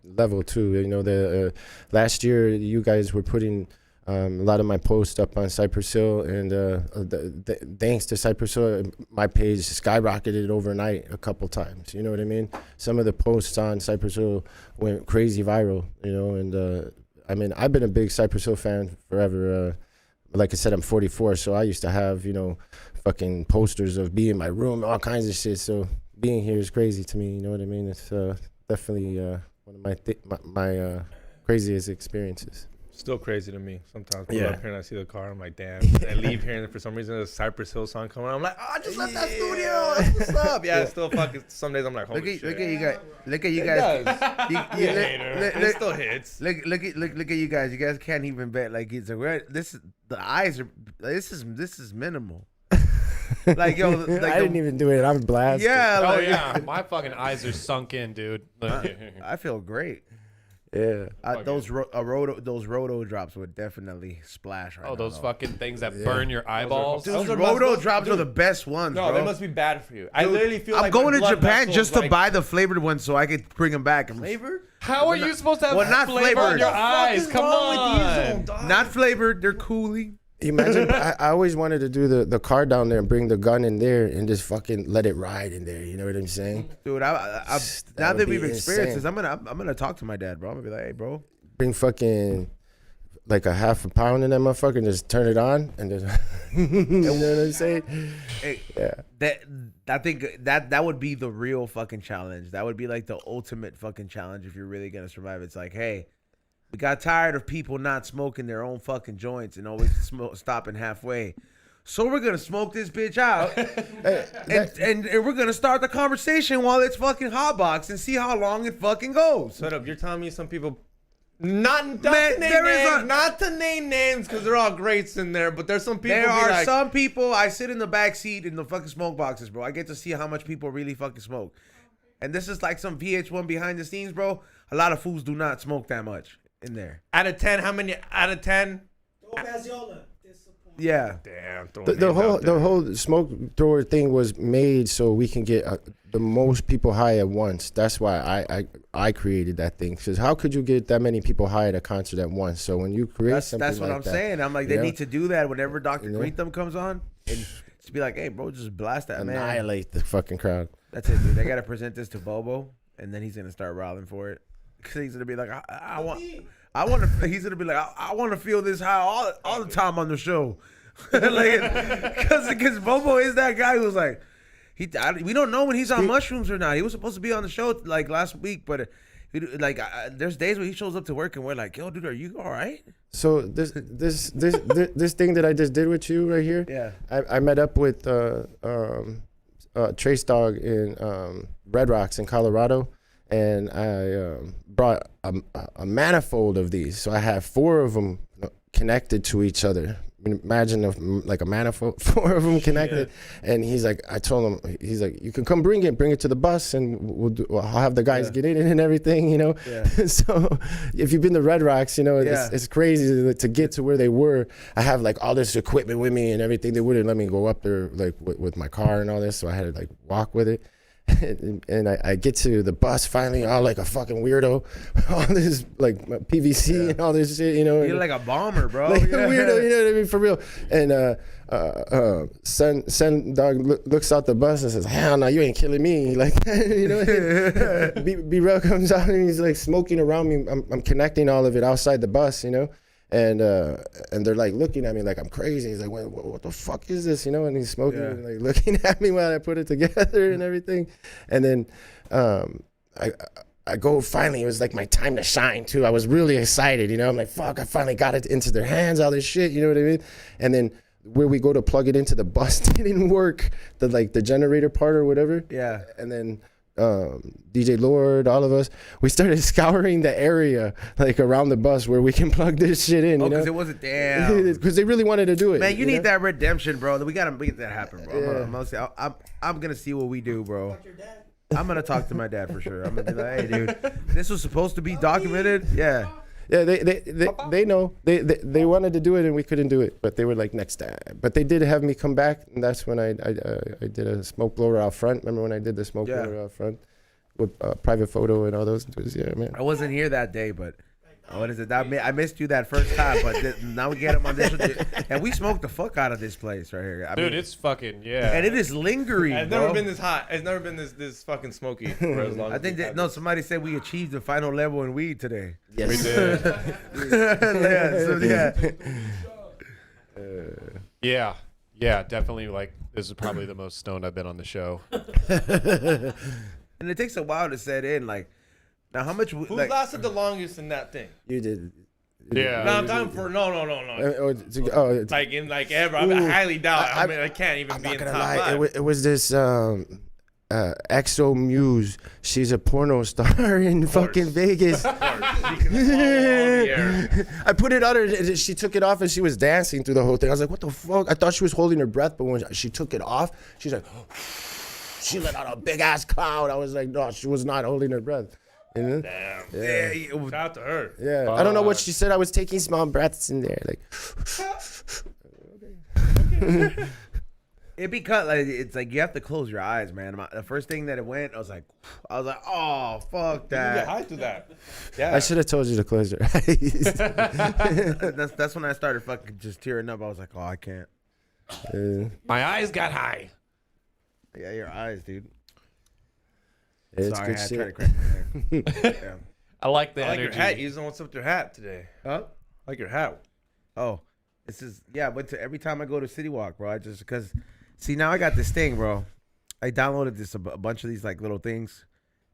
level too. You know, last year you guys were putting a lot of my posts up on Cypress Hill, and thanks to Cypress Hill, my page skyrocketed overnight a couple times. You know what I mean? Some of the posts on Cypress Hill went crazy viral. You know, and I mean, I've been a big Cypress Hill fan forever. Like I said, I'm 44, so I used to have, you know, fucking posters of me in my room, all kinds of shit. So being here is crazy to me. You know what I mean? It's definitely one of my craziest experiences. Still crazy to me. Sometimes I pull Yeah. up here and I see the car. I'm like, damn. I leave here and for some reason there's a Cypress Hill song coming on. I'm like, oh, I just left that studio. That's what's up. Yeah, it's still fucking. Some days I'm like, holy shit. Look at you guys. Look at you It guys. does. It still hits. Look at you guys. You guys can't even bet like it's a the eyes are this is minimal. Like yo, like I didn't even do it. I'm blasted. Yeah. Oh Like, yeah, my fucking eyes are sunk in, dude. I feel great. Yeah. Those roto drops would definitely splash right now. Oh, those though. fucking things that burn your eyeballs. Dude, Those are roto must- drops dude. are the best ones, No, bro. they must be bad for you. I Dude, literally feel I'm like going my to blood Japan vessels, just to like, buy the flavored ones so I could bring them back. flavor. How are you supposed to have well, not flavor on flavored. your What the eyes? Come on. Not flavored. They're coolie. Imagine, I always wanted to do the car down there and bring the gun in there and just fucking let it ride in there. You know what I'm saying? Dude, now would that be we've experienced insane. this, I'm gonna talk to my dad, bro. I'm gonna be like, hey, bro. Bring fucking like a half a pound in that motherfucker and just turn it on and just, you know what I'm saying? Hey, Yeah. that I think that would be the real fucking challenge. That would be like the ultimate fucking challenge if you're really gonna survive. It's like, hey, we got tired of people not smoking their own fucking joints and always stopping halfway. So we're gonna smoke this bitch out, and we're gonna start the conversation while it's fucking hotbox and see how long it fucking goes. Shut up. You're telling me some people. Not Man, to name there is names, a- not to name names because they're all greats in there, but there's some people. There be are like, some people. I sit in the back seat in the fucking smoke boxes, bro. I get to see how much people really fucking smoke, and this is like some VH1 behind the scenes, bro. A lot of fools do not smoke that much in there. out of 10. How many out of 10? Faziola, disappointing. Yeah. Damn. The whole smoke thrower thing was made so we can get the most people high at once. That's why I created that thing. Because how could you get that many people high at a concert at once? So when you create something That's what like I'm that, saying. I'm like, they you know, need to do that whenever Dr. You know? Greenthumb comes on, and to be like, hey, bro, just blast that man. annihilate the fucking crowd. That's it, dude. They gotta present this to Bobo, and then he's gonna start riling for it. Cause he's gonna be like, I want to. He's gonna be like, I want to feel this high all the time on the show, like, because Bobo is that guy who's like, we don't know when he's on mushrooms or not. He was supposed to be on the show like last week, but there's days where he shows up to work and we're like, yo, dude, are you all right? So this thing that I just did with you right here. Yeah. I met up with Trace Dog in Red Rocks in Colorado, and I brought a manifold of these. So I have 4 of them connected to each other, imagine like a manifold, 4 of them connected. And he's like, I told him, he's like, you can come bring it to the bus, and I'll have the guys get in it and everything, you know. Yeah. So if you've been to Red Rocks, you know, it's crazy to get to where they were. I have like all this equipment with me and everything. They wouldn't let me go up there like with my car and all this, so I had to like walk with it. And I get to the bus finally, all like a fucking weirdo, all this like PVC and all this shit, you know. You're like a bomber, bro. Like a weirdo, you know what I mean, for real. And son dog looks out the bus and says, "Hell no, you ain't killing me!" Like, you know. B-Rail comes out and he's like smoking around me. I'm connecting all of it outside the bus, you know. And they're like looking at me like I'm crazy. He's like, what the fuck is this? You know, and he's smoking and like looking at me while I put it together and everything. And then I go finally, it was like my time to shine too. I was really excited, you know. I'm like, fuck, I finally got it into their hands, all this shit, you know what I mean? And then where we go to plug it into the bus didn't work, the generator part or whatever. Yeah. And then DJ Lord, all of us, we started scouring the area like around the bus where we can plug this shit in. Because it wasn't damn. Because they really wanted to do it. Man, you need know? that redemption, bro. We gotta make that happen, bro. Yeah. I'm gonna see what we do, bro. Your dad. I'm gonna talk to my dad for sure. I'm gonna be like, hey, dude, this was supposed to be documented. Yeah. Yeah, they know they wanted to do it and we couldn't do it, but they were like next time. But they did have me come back, and that's when I did a smoke blower out front. Remember when I did the smoke blower out front with private photo and all those? Yeah, man. I wasn't here that day, but what is it? I missed you that first time, but now we get him on this, and we smoked the fuck out of this place right here. Dude, it's fucking and it is lingering. It's bro. never been this hot. It's never been this fucking smoky for as long. I think somebody said we achieved the final level in weed today. Yes. We did. Yeah, definitely. Like, this is probably the most stoned I've been on the show. And it takes a while to set in. Like, now how much? Who Like, lasted the longest in that thing? You did. Yeah. No, I'm talking for no. Like in like ever. I highly doubt. I mean, I can't even I'm be not in the gonna top lie. five. It was this Exo Muse. She's a porno star in fucking Vegas. She can swallow on the air. I put it on her. And she took it off and she was dancing through the whole thing. I was like, what the fuck? I thought she was holding her breath, but when she took it off, she's like, she let out a big ass cloud. I was like, no, she was not holding her breath. You know? Damn. Yeah. Shout out to her. Yeah. I don't know what she said. I was taking small breaths in there, like. it be cut like it's like you have to close your eyes, man. The first thing that it went, I was like, oh fuck You get that. high to that. Yeah. I should have told you to close your eyes. that's when I started fucking just tearing up. I was like, oh, I can't. My eyes got high. Yeah, your eyes, dude. It's Sorry, good I shit. tried to crack my neck. Yeah. I like the I like energy. your hat. You don't what's up with your hat today. Huh? I like your hat. Oh, this is but every time I go to City Walk, bro, I just because see now I got this thing, bro. I downloaded a bunch of these like little things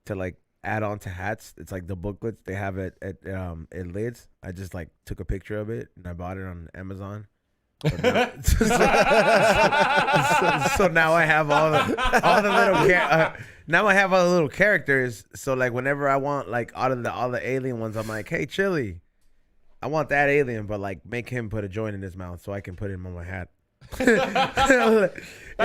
to like add on to hats. It's like the booklets they have at Lids. I just like took a picture of it and I bought it on Amazon. So now, so now I have all the little now I have all the little characters. So like whenever I want like all the alien ones, I'm like, hey, Chili, I want that alien, but like make him put a joint in his mouth so I can put him on my hat. That's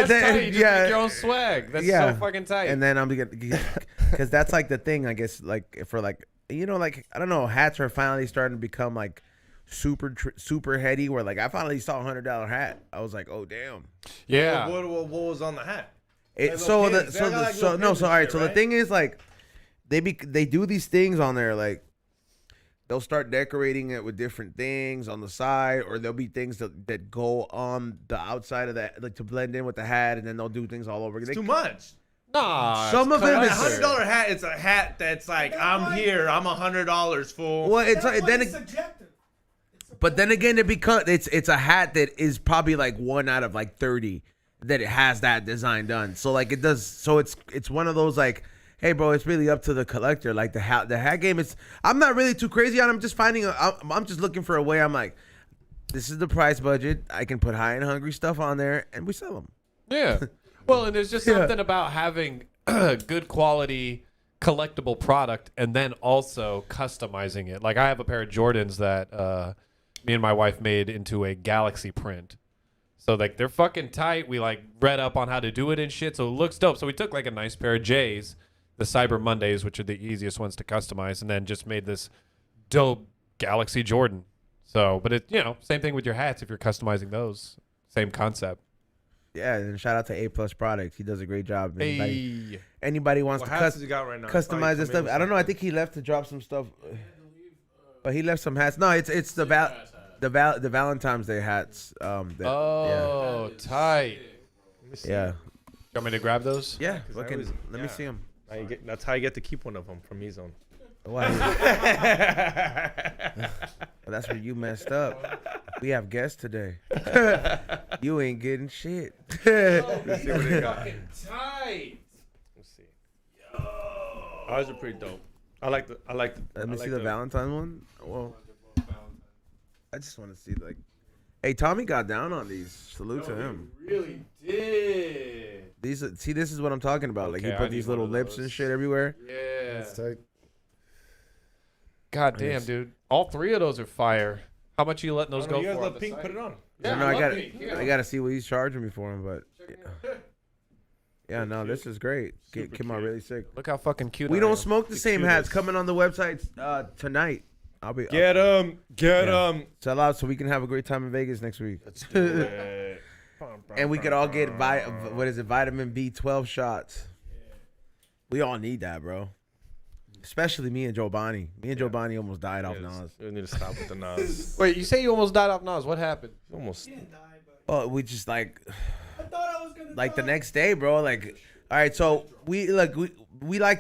tight. You just make your own swag. That's so fucking tight. And then I'm because that's like the thing, I guess, like for like like I don't know, hats are finally starting to become like super heady. Where like I finally saw $100 hat. I was like, oh damn. Yeah. What was on the hat? So all right. So the thing is like they do these things on there like. They'll start decorating it with different things on the side, or there'll be things that go on the outside of that, like to blend in with the hat, and then they'll do things all over. It's too much. Nah. Some of them A is $100 hat. It's a hat that's like I'm here. I'm $100 fool. well, it's then It's subjective. but then again, it's a hat that is probably like 1 out of like 30 that it has that design done. So like it does. So it's one of those like. Hey, bro, it's really up to the collector. Like the hat game is. I'm not really too crazy on it. I'm just I'm just looking for a way. I'm like, this is the price budget. I can put high and hungry stuff on there, and we sell them. Yeah. Well, and there's just something about having good quality collectible product and then also customizing it. Like I have a pair of Jordans that me and my wife made into a galaxy print. So like they're fucking tight. We like read up on how to do it and shit. So it looks dope. So we took like a nice pair of J's, the Cyber Mondays, which are the easiest ones to customize, and then just made this dope Galaxy Jordan. So, but it, same thing with your hats if you're customizing those. Same concept. Yeah, and shout out to A Plus Products. He does a great job. Anybody wants What to hats does he got right now? customize this stuff. I don't know. I think he left to drop some stuff, but he left some hats. No, it's the Valentine's Day hats. Tight. Yeah. You want me to grab those? Yeah. I Let always- me see them. That's how I get to keep one of them from E-Zone. That's where you messed up. We have guests today. You ain't getting shit. Let's see what they got. Tight. Let's see. Ours are pretty dope. I like the. Let me see the Valentine one. Well, I just want to see hey, Tommy got down on these. Salute to him. Really did. This is what I'm talking about. Like he Okay, I put need these one little of lips those. and shit everywhere. Yeah. It's tight. God damn, dude. All three of those are fire. How much are you letting those go You guys for? love on the pink? site? Put it on. Yeah, no, I I love got pink. Yeah. I got to see what he's charging me for him, but yeah, no, this is great. Came out really sick. Look how fucking cute. We I don't am. smoke the same hats. Coming on the website tonight. I'll be Get them. Get Yeah. them. sell out so we can have a great time in Vegas next week. And we could all get vitamin B12 shots. We all need that, bro. Especially me and Joe Bonnie. Me and Joe Bonnie almost died off Nas. We need to stop with the Nas. Wait, you say you almost died off Nas? What happened? Almost. He didn't die, but Oh, we just I thought I was gonna the die. next day, bro. All right, so we like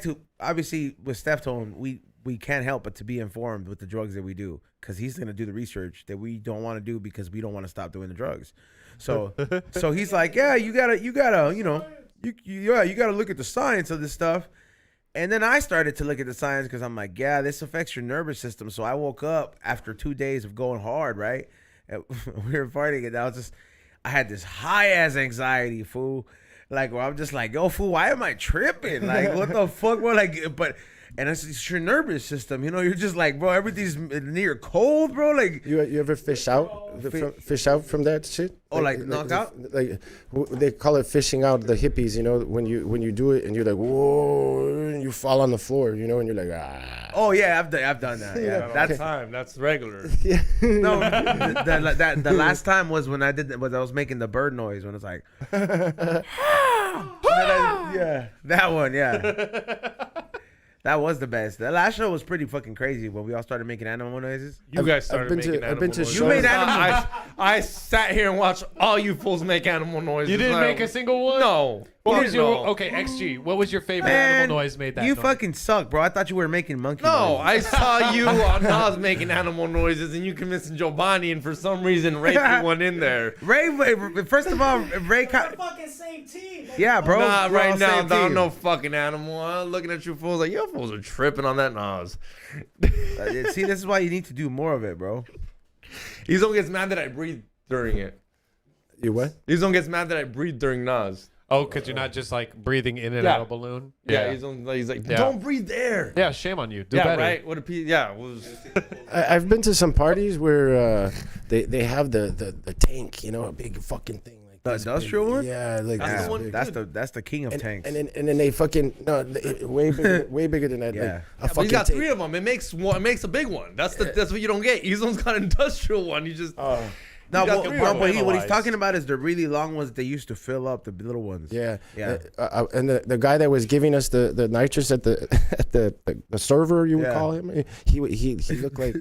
to obviously with Steftone, we can't help but to be informed with the drugs that we do because he's gonna do the research that we don't want to do because we don't want to stop doing the drugs. So he's like, yeah, you gotta you gotta look at the science of this stuff. And then I started to look at the science because I'm like, yeah, this affects your nervous system. So I woke up after 2 days of going hard, right? And we were partying, and I had this high ass anxiety, fool. Like, where I'm just like, yo, fool, why am I tripping? Like, what the fuck, bro? And it's your nervous system, you're just like, bro, everything's near cold, bro. Like, You ever fish out? Fish out from that shit? Oh, like knocked out? They call it fishing out the hippies, when you do it and you're like, whoa, and you fall on the floor, and you're like, ah. oh yeah, I've done that. Yeah, Not all the time. That's regular. no. The last time was when I was making the bird noise when it's like, yeah, that one, yeah. That was the best. The last show was pretty fucking crazy when we all started making animal noises. You guys started been making to- animal I've been to noises. shows- You made animal- I sat here and watched all you fools make animal noises. You didn't Like, make a single one? No. What was your No. okay, XG? What was your favorite Man, animal noise made that you noise? fucking suck, bro. I thought you were making monkey No, noises. I saw you on Nas making animal noises, and you convinced Giovanni, and for some reason Ray threw one in there. Ray, first of all, Ray. We're the fucking same team. Like, Yeah, bro. Nah, we're all right now, same dog, team. no fucking animal. I'm looking at you fools like, you fools are tripping on that Nas. See, this is why you need to do more of it, bro. He's gonna get mad that I breathe during it. You what? He's gonna get mad that I breathe during Nas. Oh, because you're not just like breathing in and Yeah. out of a balloon? Yeah, he's like, Yeah. don't breathe there. Yeah, shame on you. Do Yeah, better. right. What a piece. Yeah, it was. I've been to some parties where they have the tank, a big fucking thing like The this industrial big. one? Yeah, like That's this the one- big. That's the king of tanks. And then they fucking way bigger than that. Yeah. Like, a But fucking he's got tank. 3 of them. It makes a big one. That's what you don't get. Izo's got an industrial one. You just. No, You got what, the no, but what he's analyzed. talking about is the really long ones that they used to fill up the little ones. Yeah, Yeah. And the guy that was giving us the nitrous at the the server, you would Yeah. call him. He looked like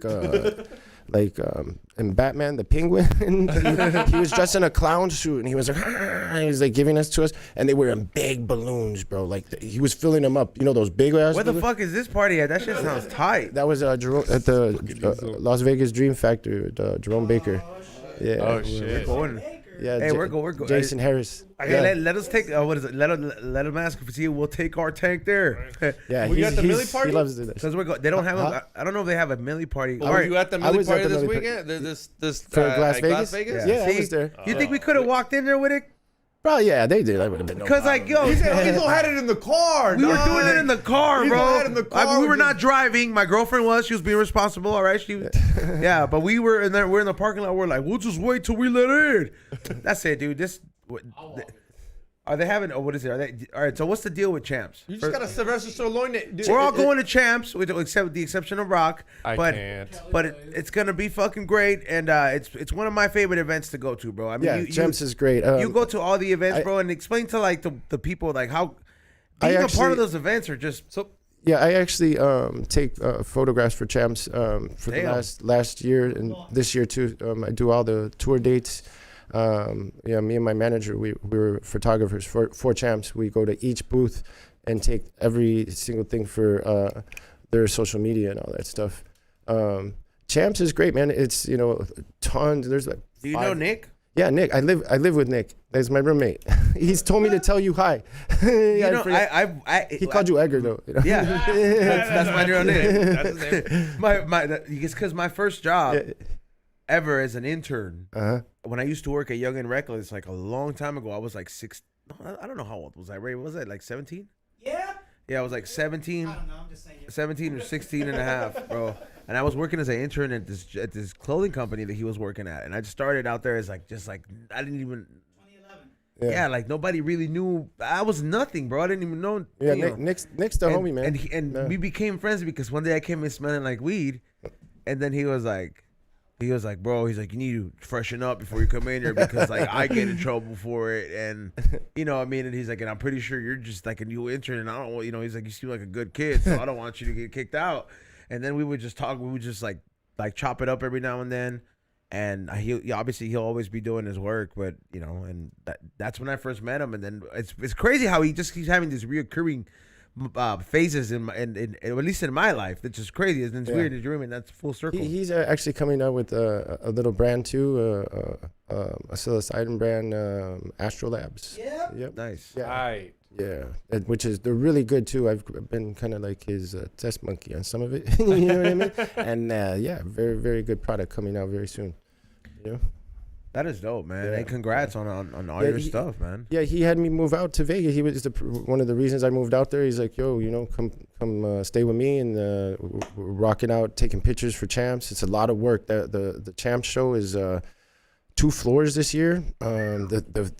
in Batman the Penguin. he was dressed in a clown suit and he was like, and he was like giving us to us, and they were in big balloons, bro. Like he was filling them up. Those big ass. Where the balloons? fuck is this party at? That shit sounds tight. That was at the Las Vegas Dream Factory with Jerome Baker. Yeah. Oh, shit. Going. Yeah. Hey, we're going. Jason Harris. Hey, let us take. What is it? Let him ask if we'll take our tank there. Yeah, Were you at the Millie party? He loves to do that. Because they don't have. I don't know if they have a millie party. Were you at the I Millie was at party the this Millie weekend? This For at Las Vegas? Vegas? Yeah, I See? was there. You think we could have walked in there with it? Bro, yeah, they did. That would have been no Cause problem. like yo, Hazel had it in the car. we were dog. doing it in the car, Hazel bro. had it in the car we were with not just- driving. My girlfriend was. She was being responsible. All right, yeah. But we were in there. We're in the parking lot. We're like, we'll just wait till we let in. That's it, dude. Are they having? Oh, what is it? Are they? All right. So what's the deal with Champs? You just got a Sylvester Stallone. Dude. We're all going to Champs, with the exception of Rock. I but can't. but it's gonna be fucking great, and it's one of my favorite events to go to, bro. I mean, Yeah, Champs is great. you go to all the events, bro, and explain to like the people like how being a part of those events are just so. Yeah, I actually take photographs for Champs for the last year and this year too. I do all the tour dates. Yeah, me and my manager, we were photographers for Champs. We go to each booth and take every single thing for their social media and all that stuff. Champs is great, man. It's tons. There's like. Do you know Nick? Yeah, Nick. I live with Nick. He's my roommate. He's told me to tell you hi. He called you Edgar though. Yeah, that's my real name. That's his name. Because my first job ever as an intern, when I used to work at Young and Reckless, like a long time ago, I was like I don't know how old was I, Ray? Was I like 17? Yeah. Yeah, I was like 17. I don't know. I'm just saying. 17 or 16 and a half, bro. And I was working as an intern at this clothing company that he was working at. And I just started out there as I didn't even 2011. yeah, like nobody really knew. I was nothing, bro. I didn't even know. Yeah, you know. Nick's the homie, man. And we became friends because one day I came in smelling like weed, and then he was like, bro, he's like, you need to freshen up before you come in here because like I get in trouble for it, and you know what I mean. And he's like, and I'm pretty sure you're just like a new intern, and I don't, he's like, you seem like a good kid, so I don't want you to get kicked out. And then we would just talk. We would just like chop it up every now and then. And he'll always be doing his work, but and that's when I first met him. And then it's crazy how he just keeps having these reoccurring phases in at least in my life. That's just crazy. It's weird in dreaming. That's full circle. He's actually coming out with a little brand too, a psilocybin brand, Astrolabs. Yeah. Yep. Nice. Yeah. Right. Yeah, which is they're really good too. I've been kind of like his test monkey on some of it. You know what I mean? And yeah, very very good product coming out very soon. That is dope, man. Yeah. Hey, congrats on all your stuff, man. Yeah, he had me move out to Vegas. He was one of the reasons I moved out there. He's like, yo, come stay with me, and we're rocking out, taking pictures for Champs. It's a lot of work. The Champs show is 2 floors this year. The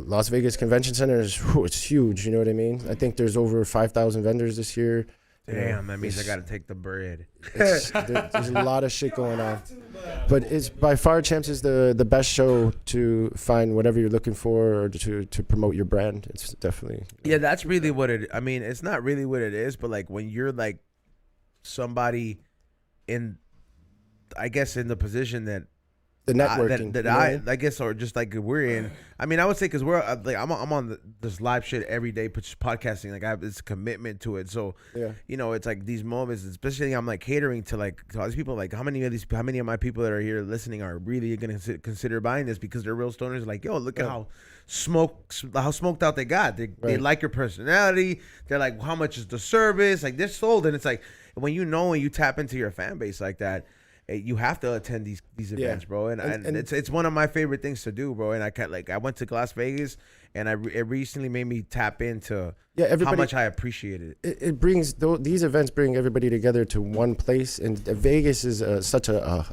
Las Vegas Convention Center it's huge. You know what I mean? I think there's over 5,000 vendors this year. Damn, that means I got to take the bread. There's a lot of shit going on. But it's by far Champs is the best show to find whatever you're looking for or to promote your brand. It's definitely. Yeah, that's really what it. I mean, it's not really what it is, but like when you're like somebody I guess in the position that The networking. I guess, or just like we're in. I mean, I would say because we're like I'm on this live shit every day, podcasting. Like I have this commitment to it. So Yeah. it's like these moments, especially I'm like catering to like to all these people. Like how many of my people that are here listening are really gonna consider buying this because they're real stoners? Like yo, look at how smoked out they got. They like your personality. They're like, how much is the service? Like they're sold, and it's like when you tap into your fan base like that. You have to attend these events, bro, and it's one of my favorite things to do, bro. And I went to Las Vegas, and it recently made me tap into how much I appreciated it. It brings these events bring everybody together to one place, and Vegas is such a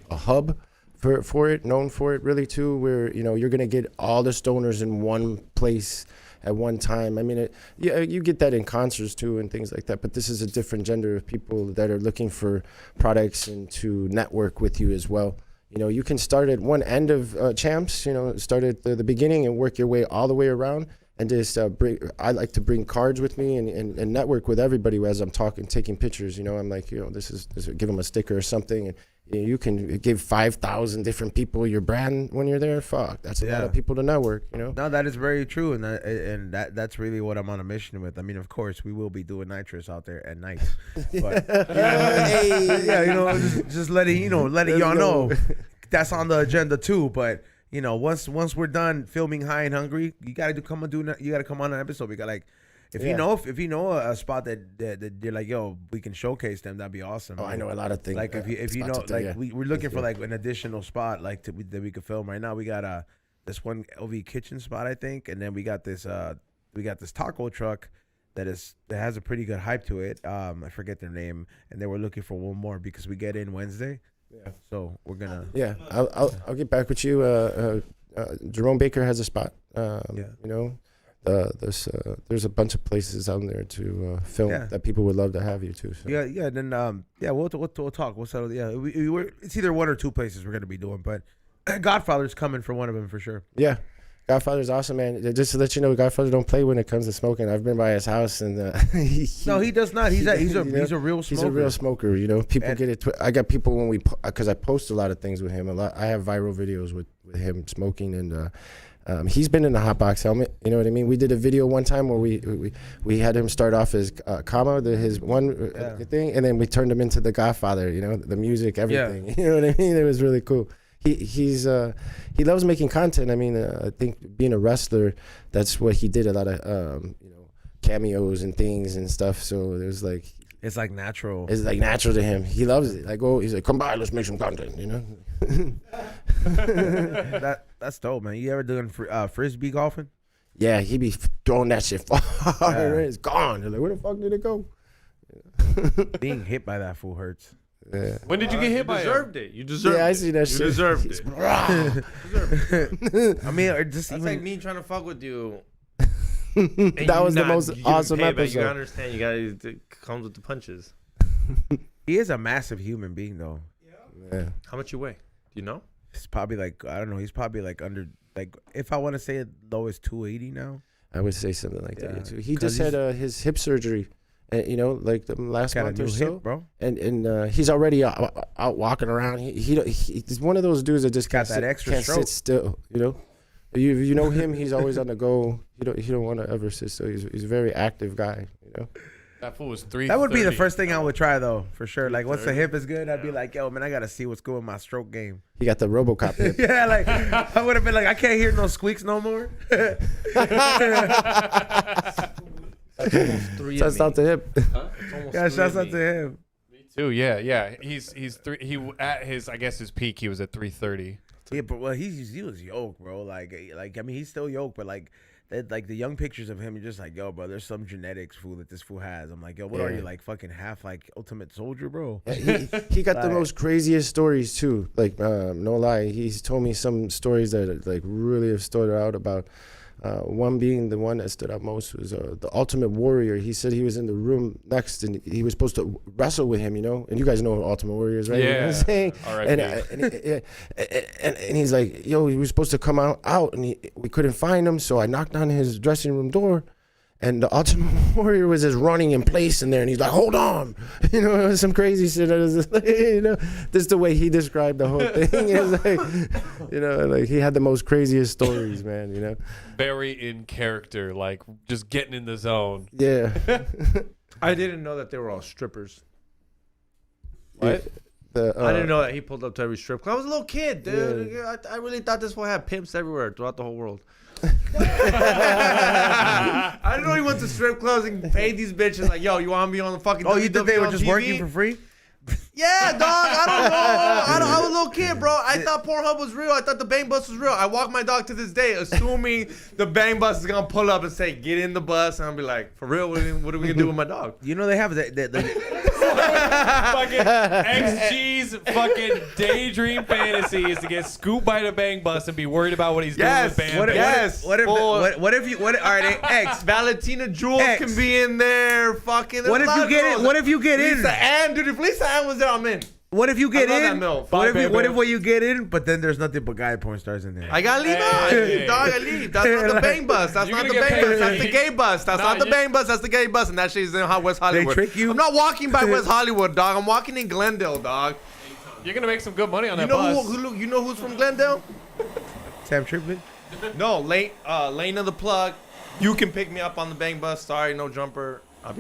hub for it, known for it really too, where you're gonna get all the stoners in one place at one time. I mean, you get that in concerts too and things like that, but this is a different gender of people that are looking for products and to network with you as well. You can start at one end of Champs, start at the beginning and work your way all the way around, and just I like to bring cards with me and network with everybody as I'm taking pictures. I'm like, this is give them a sticker or something, and you can give 5,000 different people your brand when you're there. Fuck, that's a lot of people to network. No, that is very true, and that's really what I'm on a mission with. I mean, of course, we will be doing nitrous out there at night, but just letting y'all know that's on the agenda too. But once we're done filming High and Hungry, you gotta come on an episode. We got like. If you know a spot that you're like, yo, we can showcase them, that'd be awesome. I know a lot of things. Like if you know, like we're looking for like an additional spot like that we could film right now. We got this one LV kitchen spot, I think, and then we got this taco truck that has a pretty good hype to it. I forget their name, and they were looking for one more because we get in Wednesday. Yeah. So we're gonna. Yeah, I'll get back with you. Jerome Baker has a spot. Yeah. You know, there's a bunch of places out there to film that people would love to have you to. So. Yeah. Then we'll talk. We'll settle. Yeah, it's either one or two places we're gonna be doing, but Godfather's coming for one of them for sure. Yeah. Godfather's awesome, man. Just to let you know, Godfather don't play when it comes to smoking. I've been by his house, and no, he does not. He's a real smoker. He's a real smoker. You know, people get it. I got people because I post a lot of things with him. I have viral videos with him smoking, and he's been in the hot box helmet. You know what I mean? We did a video one time where we had him start off as his one thing, and then we turned him into the Godfather. You know, the music, everything. Yeah. You know what I mean? It was really cool. He loves making content. I mean, I think being a wrestler, that's what he did. A lot of cameos and things and stuff. So there's like it's like natural. It's like natural to him. He loves it. Like he's like, come by, let's make some content. You know. That's dope, man. You ever doing frisbee golfing? Yeah, he be throwing that shit far. Yeah. It's gone. They're like, where the fuck did it go? Being hit by that fool hurts. Yeah. When did you get hit by it? You deserved it. Yeah, I see that shit. You deserved it. I mean, or just that's even like me trying to fuck with you. That was the most awesome episode. You understand? You gotta it comes with the punches. He is a massive human being, though. Yeah. How much you weigh? Do you know? It's probably like I don't know. He's probably like under if I want to say it, low is 280 now. I would say something like that too. He just had his hip surgery. You know, like the last month or so, hip, bro. And he's already out walking around. He's one of those dudes that just got that extra stroke. Sit still. You know, you know him. He's always on the go. He don't want to ever sit still. He's a very active guy. You know. That fool was 330. That would be the first thing I would try, though, for sure. Like, once the hip is good, I'd be like, yo, man, I got to see what's good with my stroke game. He got the RoboCop hip. Yeah, like, I would have been like, I can't hear no squeaks no more. Shouts out to him. Yeah, shouts out to him. Me too. Yeah. He's three. He at his his peak he was at 330. Yeah, but well, he was yoked, bro. Like I mean, he's still yoked, but like the young pictures of him, you're just like, yo, bro, there's some genetics fool that this fool has. I'm like, yo, what are you, like fucking half like Ultimate Soldier, bro? Yeah, he got the most craziest stories too. Like no lie, he's told me some stories that like really have stood out about. One being the one that stood out most was the Ultimate Warrior. He said he was in the room next and he was supposed to wrestle with him, you know? And you guys know Ultimate Warrior is, right? Yeah. You know what I'm saying? All right. And he's like, yo, he was supposed to come out and we couldn't find him. So I knocked on his dressing room door and the Ultimate Warrior was just running in place in there. And he's like, hold on. You know, it was some crazy shit. It was like, you know, just the way he described the whole thing. It was like, you know, like he had the most craziest stories, man, you know? Very in character, like just getting in the zone. Yeah. I didn't know that they were all strippers. What? I didn't know that he pulled up to every strip club. I was a little kid, dude. Yeah. I really thought this one had pimps everywhere throughout the whole world. I didn't know he went to strip clubs and paid these bitches like, yo, you want to be on the fucking you think they were just TV? working for free? Yeah, dog. I don't know. I was a little kid, bro. I thought Pornhub was real. I thought the Bang Bus was real. I walk my dog to this day, assuming the Bang Bus is gonna pull up and say, "Get in the bus," and I'll be like, "For real? What are we gonna do with my dog?" You know they have Fucking XG's fucking daydream fantasy is to get scooped by the Bang Bus and be worried about what he's doing with Bam. What if you all right, X Valentina Jules can be in there. Fucking. What if you get in? What if you get in? Lisa Ann, dude. If Lisa Ann was there, I'm in. What if you get I love in? that milf. What if when you get in, but then there's nothing but guy porn stars in there? I gotta leave out. Dog, I leave. That's not the Bang Bus. That's not the Bang Bus. That's the gay bus. That's not the Bang Bus. That's the gay bus. And that shit is in West Hollywood. They trick you? I'm not walking by West Hollywood, dog. I'm walking in Glendale, dog. You're gonna make some good money on that bus. You know who's from Glendale? Sam Triplett? No, Lane of the Plug. You can pick me up on the Bang Bus. Sorry, no jumper. I'll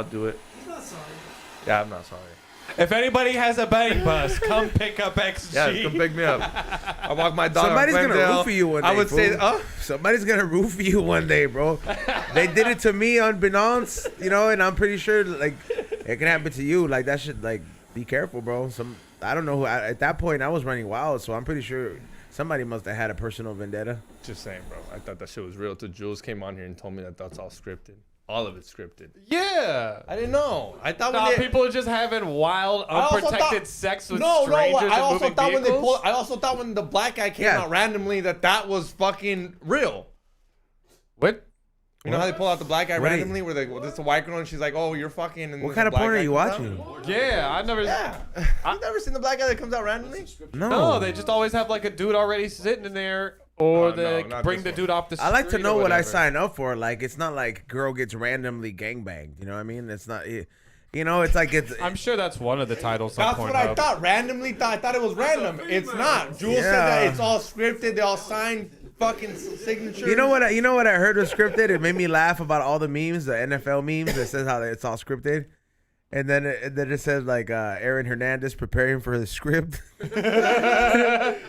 do it. He's not sorry. Yeah, I'm not sorry. If anybody has a Bang Bus, come pick up XG. Yeah, come pick me up. I walk my dog. Somebody's gonna root for you one day. I would say, somebody's gonna root for you one day, bro. They did it to me unbeknownst, you know, and I'm pretty sure like it can happen to you. Like that should like be careful, bro. I don't know who. At that point, I was running wild, so I'm pretty sure Somebody must have had a personal vendetta. Just saying, bro. I thought that shit was real till Jules came on here and told me that that's all scripted. All of it's scripted. Yeah. I didn't know. I thought Nah, when they, people are just having wild, I also unprotected thought- sex with no, strangers I and also moving thought when they vehicles. pulled. I also thought when the black guy came Yeah. out randomly that was fucking real. What? You know how they pull out the black guy What are you- randomly, where this is a white girl and she's like, "Oh, you're fucking." And What this kind of black porn are guy you comes watching? out. Yeah, I never. Yeah, I've never seen the black guy that comes out randomly. No. No, they just always have like a dude already sitting in there, or Oh, no, they not bring this the one. dude off the street. I like to know or what I whatever. sign up for. Like, it's not like girl gets randomly gangbanged. You know what I mean? It's not. You know, it's like it's. I'm sure that's one of the titles on That's what I Pornhub. thought. Randomly thought. I thought it was random. It's not. Jules said Yeah. that it's all scripted. They all signed fucking signatures. You know what? You know what I heard was scripted. It made me laugh about all the memes, the NFL memes that says how it's all scripted, and then it says like Aaron Hernandez preparing for the script. That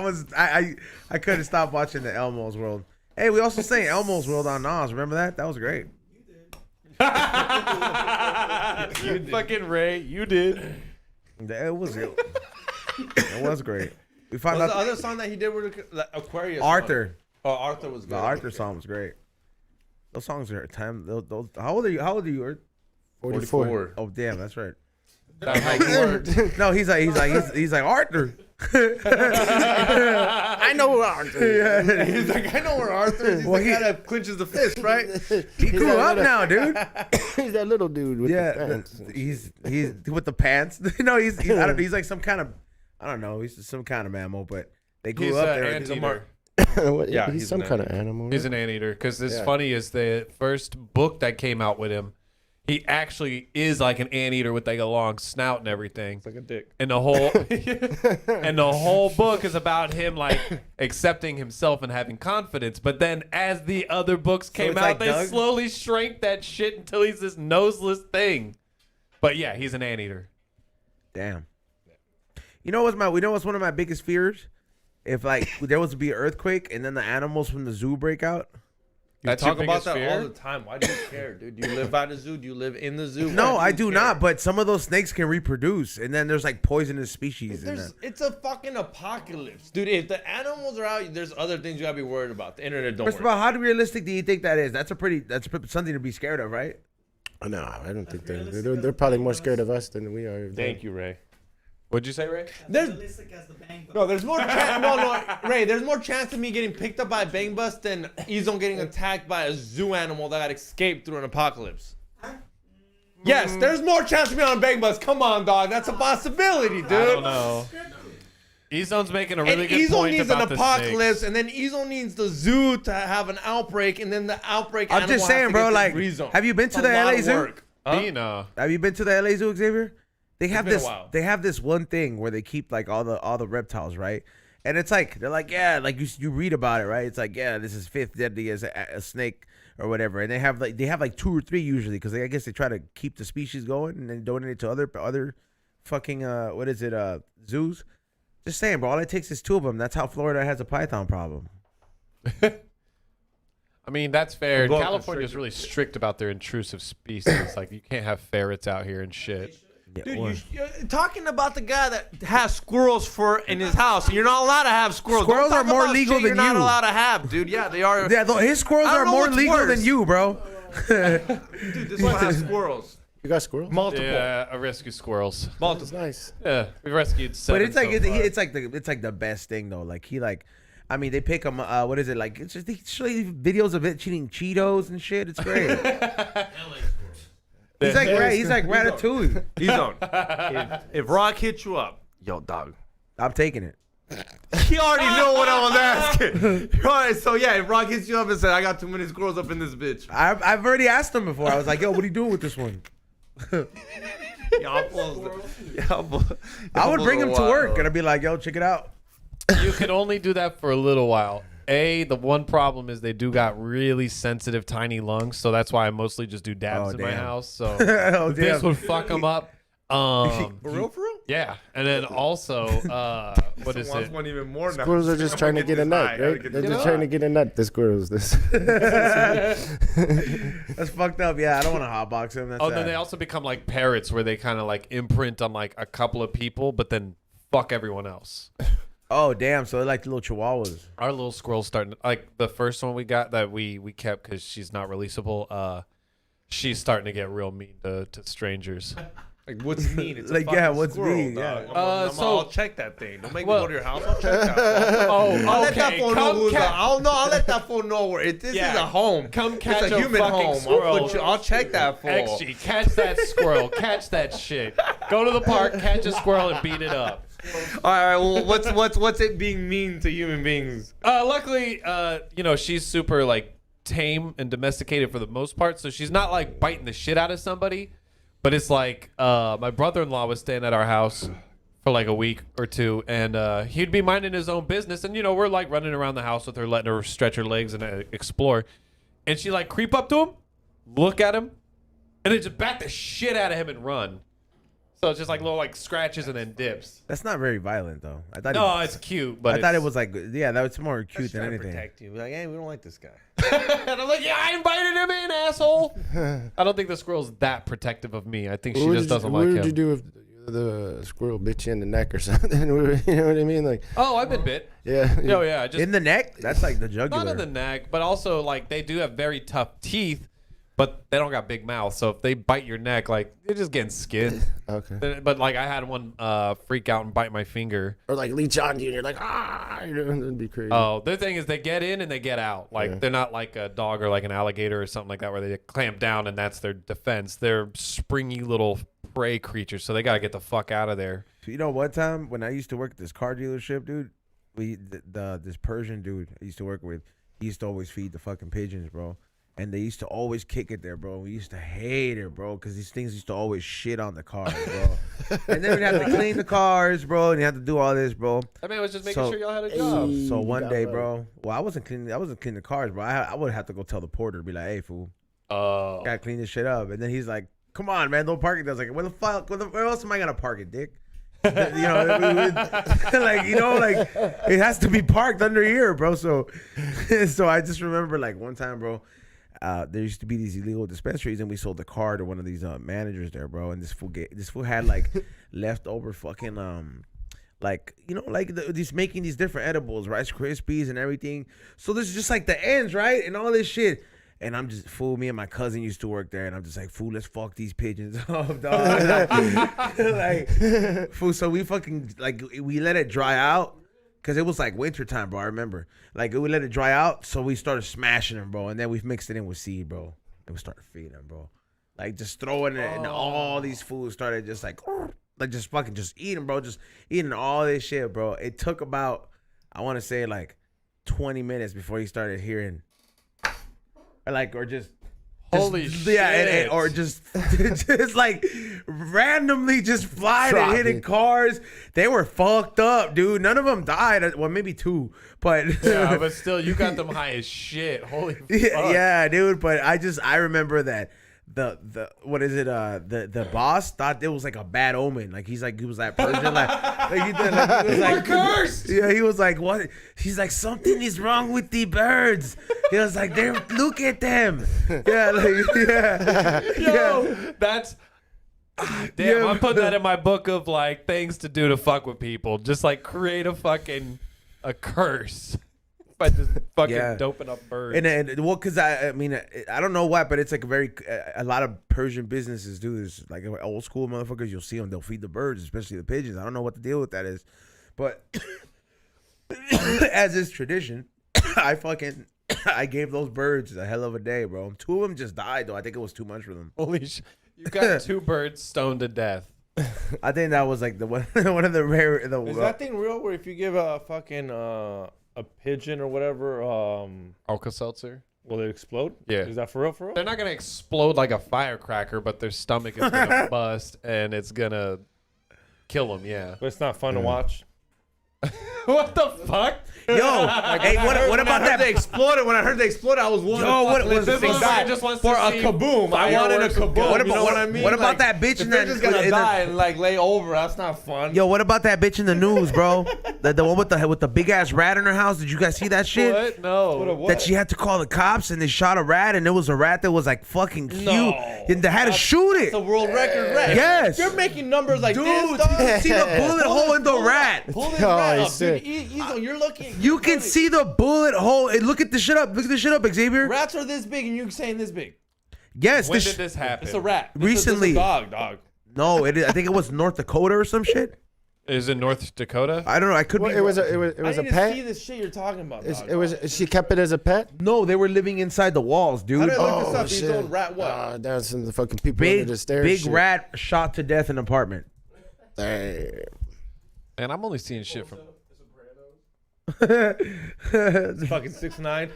was I couldn't stop watching the Elmo's World. Hey, we also sang Elmo's World on Nas. Remember that? That was great. You fucking Ray, you did. It was it was great. We found What's out the other song that he did with the Aquarius? one? Arthur. Oh, Arthur was good. The Arthur song was great. Those songs are time. Those, how old are you? How old are you? Art? 44. Oh damn, that's right. That's No, he's like Arthur. I know Arthur. He's like, I know where Arthur is. He's Well, the he- guy that clinches the fist, right? He grew that up little- now, dude. He's that little dude with Yeah, the pants. he's with the pants. No, he's I don't, he's like some kind of I don't know. He's some kind of mammal, but they grew He's up an there. anteater. What- Yeah, he's he's some an kind of animal. He's an anteater. Because it's Yeah. funny is the first book that came out with him, he actually is like an anteater with like a long snout and everything. It's like a dick. And the whole book is about him like accepting himself and having confidence. But then as the other books came it's out, like they Doug? slowly shrank that shit until he's this noseless thing. But yeah, he's an anteater. Damn. You know what's one of my biggest fears? If like there was to be an earthquake and then the animals from the zoo break out. You That's talk your about biggest that fear? all the time. Why do you care, dude? Do you live at a zoo? Do you live in the zoo? No, Why I do you do care? not. But some of those snakes can reproduce, and then there's like poisonous species. In that. It's a fucking apocalypse, dude. If the animals are out, there's other things you gotta be worried about. The internet don't First of work. all, how realistic do you think that is? That's something to be scared of, right? No, I don't think they're probably more scared of us than we are. Thank you, Ray. What'd you say, Ray? There's- realistic as the bang bus. No, there's more chance. No, Ray. There's more chance of me getting picked up by a bang bus than Ezone getting attacked by a zoo animal that got escaped through an apocalypse. Yes, there's more chance of me on a bang bus. Come on, dog. That's a possibility, dude. I don't know. Ezone's making a really And good Ezone point needs an about the apocalypse, snakes. and then Ezone needs the zoo to have an outbreak, and then the outbreak. I'm animal just has to saying, get bro. to Like, rezone. have you been to It's the a lot LA of Zoo? work. Huh? Dina. Have you been to the LA Zoo, Xavier? They have been a this. while. They have this one thing where they keep like all the reptiles, right? And it's like they're like, yeah, like you read about it, right? It's like, yeah, this is fifth deadliest a snake or whatever. And they have like 2 or 3 usually because I guess they try to keep the species going and then donate it to other fucking zoos. Just saying, bro. All it takes is 2 of them. That's how Florida has a python problem. I mean, that's fair. Well, California's really strict about their intrusive species. Like, you can't have ferrets out here and shit. Yeah, Dude, you're talking about the guy that has squirrels in his house, and you're not allowed to have squirrels. Squirrels Don't are talk more about legal shit than you're not you. allowed to have, dude. Yeah, they are. yeah, his squirrels I don't are know more what's legal worse. than you, bro. Dude, this one has squirrels. You got squirrels? Multiple. Yeah, I rescue squirrels. That's Multiple. nice. Yeah, we've rescued 7 But it's like so far. it's like the best thing though. Like he like, I mean they pick him. What is it like? It's just they show you videos of it eating Cheetos and shit. It's great. he's like he's like Ratatouille. He's on. If Rock hits you up, yo, dog. I'm taking it. He already know what I was asking. All right, so yeah, if Rock hits you up and said, I got too many squirrels up in this bitch. I've already asked him before. I was like, yo, what are you doing with this one? I would bring him to work and I'd be like, yo, check it out. You can only do that for a little while. The one problem is they do got really sensitive tiny lungs, so that's why I mostly just do dabs Oh, in my damn. house. So Oh, this damn. would fuck them up. For real? Yeah, and then also, what is Wants it? one even more now. Squirrels are just trying to get a nut, right? They're just trying to get a nut. The squirrels. This. That's fucked up. Yeah, I don't want to hotbox him. That's Oh, then sad. they also become like parrots, where they kind of like imprint on like a couple of people, but then fuck everyone else. Oh damn! So they're like little chihuahuas. Our little squirrel's starting. Like the first one we got that we kept because she's not releasable. She's starting to get real mean to strangers. Like, what's mean? It's Like, a yeah, fucking what's squirrel, mean? dog. Yeah. I'll check that thing. Don't make well- me go to your house. I'll check that. Oh, I'll let okay. that fool know Come who's ca- I'll let that fool know where this Yeah. is a home. Come catch it's a a human fucking home. squirrel. I'll check that fool. XG, catch that squirrel, catch that shit. Go to the park, catch a squirrel, and beat it up. All right. Well, what's it being mean to human beings? Luckily, she's super like tame and domesticated for the most part, so she's not like biting the shit out of somebody. But it's like my brother-in-law was staying at our house for like a week or two, and he'd be minding his own business, and we're like running around the house with her, letting her stretch her legs and explore, and she like creep up to him, look at him, and then just bat the shit out of him and run. So it's just like little like scratches and then dips. That's not very violent though. I thought. No, it's cute, but I thought it was like that was more cute Just than trying to anything. protect you. Like, hey, we don't like this guy. And I'm like, yeah, I invited him in, asshole. I don't think the squirrel's that protective of me. I think she just doesn't like What him. did you do if the squirrel bit you in the neck or something? You know what I mean? Like, Oh, I've been bit. yeah. Oh yeah, just In the neck? That's like the jugular. not in the neck, but also like they do have very tough teeth, but they don't got big mouths. So if they bite your neck, like they're just getting skinned. Okay. But like I had one freak out and bite my finger. Or like leech on you and you're like, that'd be crazy. Oh, the thing is they get in and they get out. Like they're not like a dog or like an alligator or something like that where they clamp down and that's their defense. They're springy little prey creatures, so they gotta get the fuck out of there. You know, one time when I used to work at this car dealership, dude, this Persian dude I used to work with, he used to always feed the fucking pigeons, bro. And they used to always kick it there, bro. We used to hate it, bro, because these things used to always shit on the cars, bro. And then we'd have to clean the cars, bro, and you have to do all this, bro. I mean, I was just making So- sure y'all had a job. So one day, bro, well, I wasn't cleaning the cars, bro. I would have to go tell the porter, be like, hey, fool, Oh. gotta clean this shit up. And then he's like, come on, man, don't park it. I was like, where the fuck, where else am I gonna park it, dick? Like, like it has to be parked under here, bro. So I just remember like one time, bro, there used to be these illegal dispensaries, and we sold the car to one of these managers there, bro. And this fool had like leftover fucking like these making these different edibles, Rice Krispies and everything. So this is just like the ends, right, and all this shit. And I'm just, fool, me and my cousin used to work there, and I'm just like, fool, let's fuck these pigeons up, dog. Like, fool, so we fucking, like, we let it dry out, because it was like winter time, bro, I remember. Like, we let it dry out, so we started smashing them, bro, and then we mixed it in with seed, bro, and we started feeding them, bro. Like, just throwing it, and all these fools started just like just fucking just eating, bro, just eating all this shit, bro. It took about, I want to say, like, 20 minutes before he started hearing, or just Holy shit. yeah, or just like randomly just flying and hitting cars. They were fucked up, dude. None of them died. Well, maybe two, but Yeah, but still, you got them high as shit. Holy fuck. yeah, dude. But I remember that the boss thought it was like a bad omen. Like he was that Persian, he was like, We're cursed. Yeah, he was like, what? He's like, something is wrong with the birds. He was like, look at them. Yeah, Yo, that's damn. Yeah. I'm putting that in my book of like things to do to fuck with people. Just like create a curse by just fucking doping up birds. And well, because I mean, I don't know why, but it's like a lot of Persian businesses do this. Like old school motherfuckers, you'll see them. They'll feed the birds, especially the pigeons. I don't know what the deal with that is, but as is tradition, I gave those birds a hell of a day, bro. 2 of them just died though. I think it was too much for them. Holy shit. You got 2 birds stoned to death. I think that was like one of the rare. Is that thing real? Where if you give a fucking a pigeon or whatever, Alka-Seltzer? will it explode? Yeah. Is that for real? For real? They're not gonna explode like a firecracker, but their stomach is gonna bust and it's gonna kill them. Yeah. But it's not fun to watch. What the fuck? Yo, hey, what about that? They exploded. When I heard they exploded, I was wondering. Yo, what was This this? motherfucker just wants for to a see kaboom? I wanted a fireworks kaboom. go. What You know about what I mean? what about Like, that bitch if in they're that? just gonna die and like lay over, that's not fun. Yo, what about that bitch in the news, bro? the one with the big ass rat in her house. Did you guys see that shit? What? No. That she had to call the cops and they shot a rat, and it was a rat that was like fucking cute. No. And they had to shoot it. It's a world record rat. Yes. You're making numbers like Dude, this, you dog. see the bullet hole in the rat. Pull this Oh, rat you up, dude. you're looking. You can see the bullet hole. Hey, look at the shit up. Look at the shit up, Xavier. Rats are this big, and you're saying this big. Yes. When did this happen? It's a rat. Recently. This is a dog. No, I think it was North Dakota or some shit. Is it North Dakota? I don't know. I could Well, be. it was wrong. a See pet. this shit you're talking about. Dog. It was. She kept it as a pet. No, they were living inside the walls, dude. How did I look this Oh up? He's shit! on rat what? Down some of the fucking people Big, under the stairs. big shit. rat shot to death in an apartment. Damn. And I'm only seeing shit from. Fucking 6ix9ine.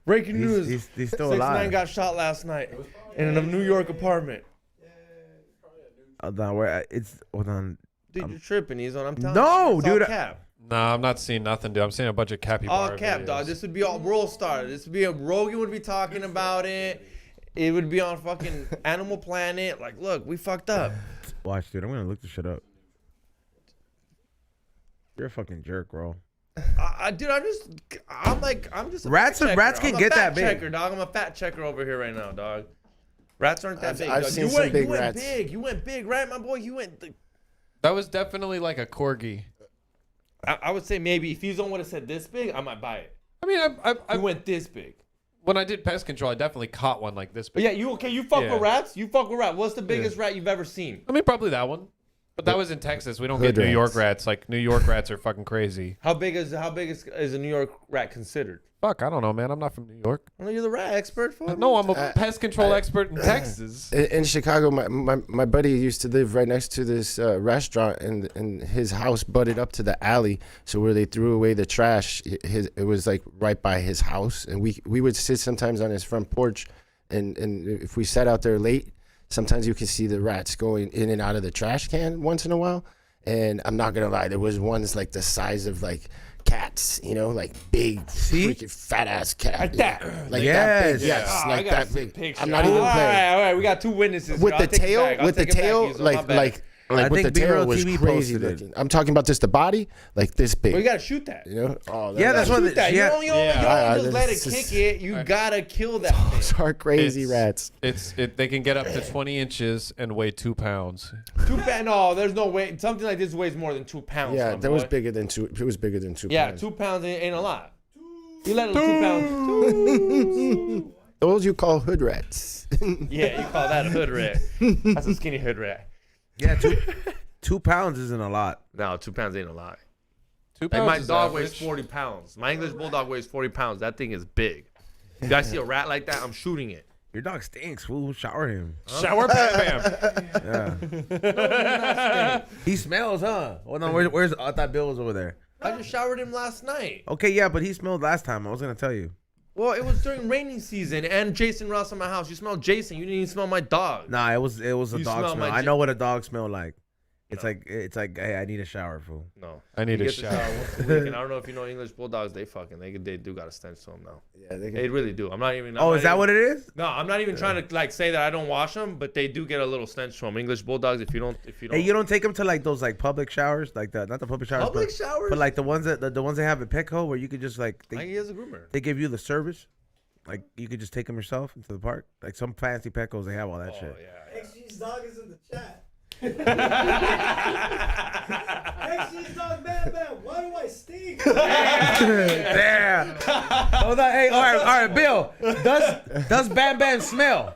Breaking news. He's still 6ix9ine alive. got shot last night in a New York apartment. Hold on, hold on. Dude, you're tripping. I'm telling No, you. It's all dude, cap. Nah, I'm not seeing nothing, dude. I'm seeing a bunch of capybara All cap, videos. dog. This would be all World Star. This would be Rogan would be talking about it. It would be on fucking Animal Planet. Like, look, we fucked up. Watch, dude. I'm gonna look this shit up. You're a fucking jerk, bro. Dude, I'm just. A Rats fact rats checker. can I'm a get that fact big. checker, dog. I'm a fat checker over here right now, dog. Rats aren't that big. I've dog. seen you some went, big you went rats. big. You went big, right, my boy? You went. That was definitely like a corgi. I would say maybe if Fuzone would have said this big, I might buy it. I mean, I You went this big. when I did pest control, I definitely caught one like this big. But yeah, you okay? You fuck Yeah. with rats? You fuck with rats? What's the biggest rat you've ever seen? I mean, probably that one. But that was in Texas. We don't Hood get New York rats. rats. Like New York rats are fucking crazy. How big is a New York rat considered? Fuck, I don't know, man. I'm not from New York. I know you're the rat expert for. No, I'm a pest control expert in Texas. In Chicago, my buddy used to live right next to this restaurant, and his house butted up to the alley. So where they threw away the trash, it was like right by his house, and we would sit sometimes on his front porch, and if we sat out there late, sometimes you can see the rats going in and out of the trash can once in a while. And I'm not gonna lie, there was ones like the size of like cats, like big, freaking fat ass cat, Like that. like Yes. that big, yes, Oh, I like gotta that see a big. picture. I'm not even all playing. All right, we got two witnesses. With here. the I'll take it tail, back. I'll with the take it back, tail, Fuzone. My bad. like I with the think tail B-Roll was TV crazy posted it. looking. I'm talking about just the body, like this big. Well, you gotta shoot that. Oh, Yeah, that's what. Shoot that. Yeah. You don't Yeah. just let it This is- kick it. You gotta kill that thing. Those are crazy rats. They can get up to 20 inches and weigh 2 pounds. 2 pounds? No, there's no way. Something like this weighs more than 2 pounds. Yeah, my that was boy. bigger than two. It was bigger than 2 Yeah, pounds. 2 pounds ain't a lot. You let it 2 pounds. Those you call hood rats. Yeah, you call that a hood rat. That's a skinny hood rat. Yeah, 2 pounds isn't a lot. No, 2 pounds ain't a lot. 2 Like pounds my is dog weighs average. 40 pounds. My English bulldog weighs 40 pounds. That thing is big. If I see a rat like that, I'm shooting it. Your dog stinks, fool. Shower him. Shower Bam Bam. Yeah. He smells, huh? Hold on, where's I thought Bill was over there. I just showered him last night. Okay, yeah, but he smelled last time. I was gonna tell you. Well, it was during raining season and Jason Ross in my house. You smelled Jason. You didn't even smell my dog. Nah, it was a You dog smell smell. my I know what a dog smell like. It's No. like hey, I need a shower, fool. No. I need You a get to shower. once a week, and I don't know if you know English bulldogs. They do got a stench to them now. Yeah, they They really do. I'm not even. Oh, is that what it is? No, I'm not even trying to like say that I don't wash them, but they do get a little stench to them. English bulldogs. If you don't. Hey, you don't take them to like those like public showers, like not the public showers, Public but, showers? but like the ones that the ones they have at Petco where you could just like Like he is a groomer. they give you the service, like you could just take them yourself into the park. Like some fancy Petcos, they have all that shit. Yeah. XG's dog is in the chat. XG's dog, Bam Bam. Why do I stink? Damn. Hold on. Hey, all right, Bill. Does Bam Bam smell?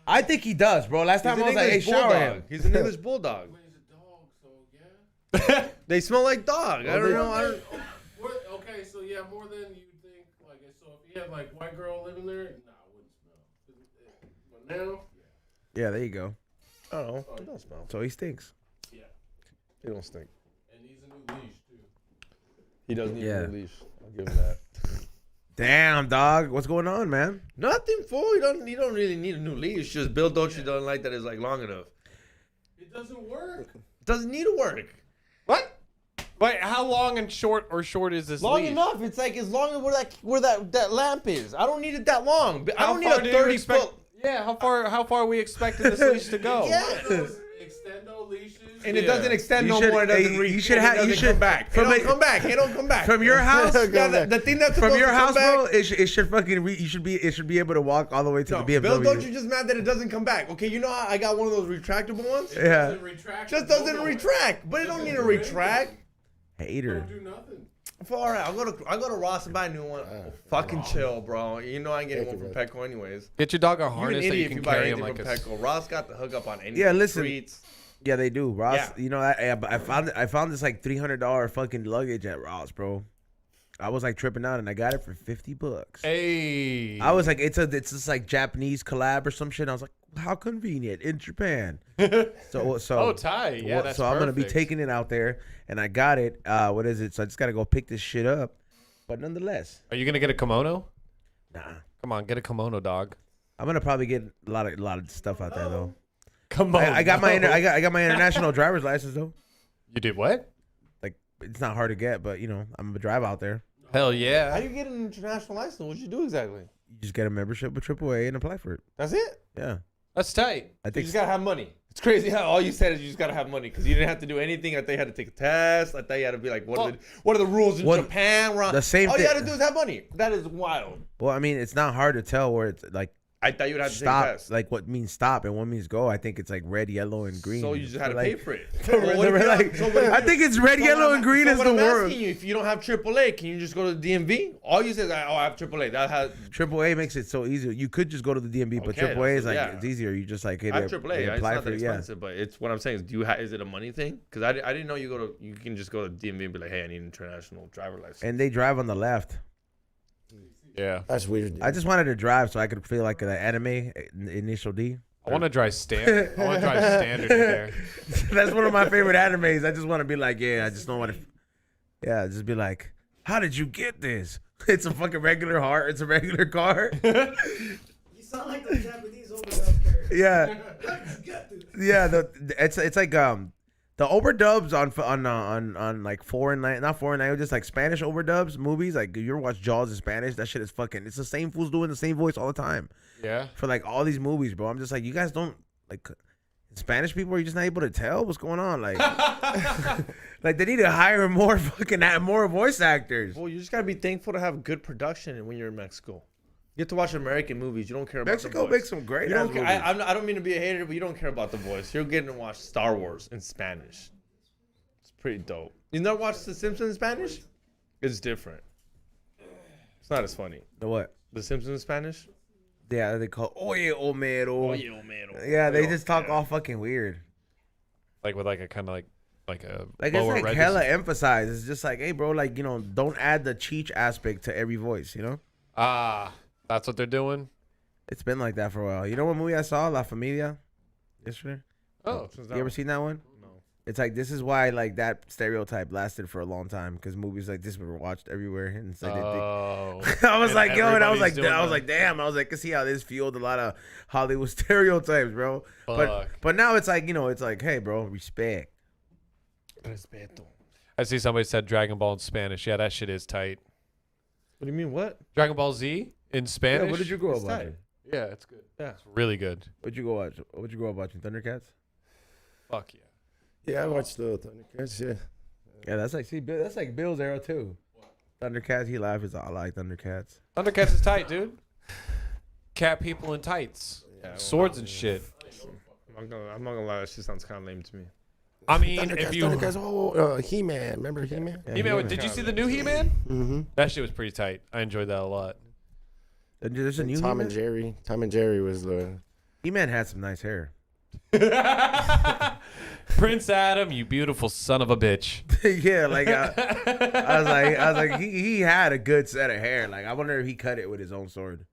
I think he does, bro. Last time I was like, hey, shower him. He's an English bulldog. They smell like dog. I don't know. Okay, so yeah, more than you think. Like, so if you had like white girl living there, nah, it wouldn't smell. But now, Yeah, there you go. I don't know. It don't smell. So he stinks. He don't stink. and he's a new leash too. He does need Yeah. a leash. I'll give him that. Damn, dog. What's going on, man? Nothing, fool. You don't really need a new leash. Just Bill Dolce don't like that it's like long enough. It doesn't work. It doesn't need to work. What? Wait, how long and short is this Long leash? enough. It's like as long as where that lamp is. I don't need it that long. I don't need far a do you 30 foot. Yeah, how far are we expecting this leash to go? Yeah. Those extendo leashes and it doesn't extend You no should- more. It doesn't you reach. should and have- It you doesn't should- come back. It from don't a- come back. It don't come back. From your house, Yeah, the thing that's from supposed your to come house, back, bro, it should fucking it should be able to walk all the way to No, the BMW. Bill, don't you just mad that it doesn't come back? Okay, you know how I got one of those retractable ones? Yeah, Just doesn't retract, but it don't need to retract. hater. Don't do nothing. All right, I'll go to Ross and buy a new one. Fucking chill, bro. You know I ain't getting Thank one you, from Petco anyways. Get your dog a You're an harness that idiot you if can you buy carry him anything like from a. Petco. Ross got the hookup on anything. Yeah, listen. Treats. Yeah, they do, Ross. Yeah. You know, I found this like $300 fucking luggage at Ross, bro. I was like tripping out, and I got it for $50. Hey. I was like, it's this like Japanese collab or some shit. I was like, how convenient in Japan. So Oh, tight. Yeah, that's so I'm gonna be perfect. taking it out there, and I got it. What is it? So I just gotta go pick this shit up. But nonetheless, Are you gonna get a kimono? nah. Come on, get a kimono, dog. I'm gonna probably get a lot of stuff out there though. Come on. I got my I got my international driver's license though. You did what? Like it's not hard to get, but you know I'm gonna drive out there. Hell How yeah. do you get an international license? What you do exactly? You just get a membership with AAA and apply for it. That's it? Yeah, That's tight. I You think. just gotta have money. It's crazy how all you said is you just gotta have money because you didn't have to do anything. I thought you had to take a test. I thought you had to be like, what are the rules in What- Japan? the same All you thing- had to do is have money. That is wild. Well, I mean, it's not hard to tell where it's like I thought you would have to stop, take a test. like what means stop and what means go. I think it's like red, yellow, and green. So you just had to like, pay for it. I think it's red, yellow, and green is what the I'm word. asking you, if you don't have AAA, can you just go to the DMV? All you say is, oh, I have AAA. That has AAA makes it so easy. You could just go to the DMV, but Okay, AAA is like yeah. it's easier. You just like hit I have it, AAA. It's apply not for that it. Yeah, expensive, but it's what I'm saying is, is it a money thing? Because I didn't know you can just go to DMV and be like, hey, I need an international driver license. and they drive on the left. Yeah. That's weird. I just wanted to drive so I could feel like the anime initial D. I want to drive standard. I want to drive standard in there. That's one of my favorite animes. I just want to be like, yeah, I just don't want to. Yeah, just be like, how did you get this? It's a fucking regular heart. It's a regular car. You sound like the Japanese overdub character. Yeah, How did you get this? yeah. It's like the overdubs on like not foreign languages, like Spanish overdubs movies. Like you ever watch Jaws in Spanish? That shit is fucking. It's the same fools doing the same voice all the time Yeah. for like all these movies, bro. I'm just like, you guys don't like Spanish people. Are you just not able to tell what's going on? Like, like they need to hire more voice actors. Well, you just gotta be thankful to have good production when you're in Mexico. You get to watch American movies. You don't care about Mexico the voice. makes some great You ass don't care, movies. I don't mean to be a hater, but you don't care about the voice. You're getting to watch Star Wars in Spanish. It's pretty dope. You never watched The Simpsons in Spanish? It's different. It's not as funny. The what? The Simpsons in Spanish? Yeah, they call Oye Homero. Oye, Homero. Yeah, they just talk Yeah. all fucking weird. Like with like a kind of like a Like it's lower like register. hella emphasized. It's just like, hey, bro, like you know, don't add the cheech aspect to every voice. You know, That's what they're doing. it's been like that for a while. You know what movie I saw, La Familia, yesterday? Oh, You ever seen that one? No. It's like this is why like that stereotype lasted for a long time because movies like this were watched everywhere. And it's like I was And like, yo, and I was like, everybody's doing damn. I was like, I see how this fueled a lot of Hollywood stereotypes, bro. Fuck. But now it's like, you know, it's like, hey, bro, respect. Respeto. I see somebody said Dragon Ball in Spanish. Yeah, that shit is tight. What do you mean, what? Dragon Ball Z in Spanish. Yeah, what did you grow up It's tight. watching? Yeah, it's good. Yeah. It's really good. What'd you go watch? What'd you grow up watching? Thundercats? Fuck yeah. Yeah, I watched the Thundercats. Yeah. Yeah, that's like that's like Bill's era too. Thundercats, he laughs. I like Thundercats. Thundercats is tight, dude. Cat people in tights, Yeah, swords and shit. I'm not gonna lie, that shit sounds kind of lame to me. I mean, Thundercats, if you Thundercats. Oh, He-Man. Remember He-Man? Yeah, He-Man, did you see the new He-Man? Mm-hmm. That shit was pretty tight. I enjoyed that a lot. There's a new Tom He-Man? and Jerry. Tom and Jerry was the. He-Man had some nice hair. Prince Adam, you beautiful son of a bitch. Yeah, like I was like, he had a good set of hair. Like I wonder if he cut it with his own sword.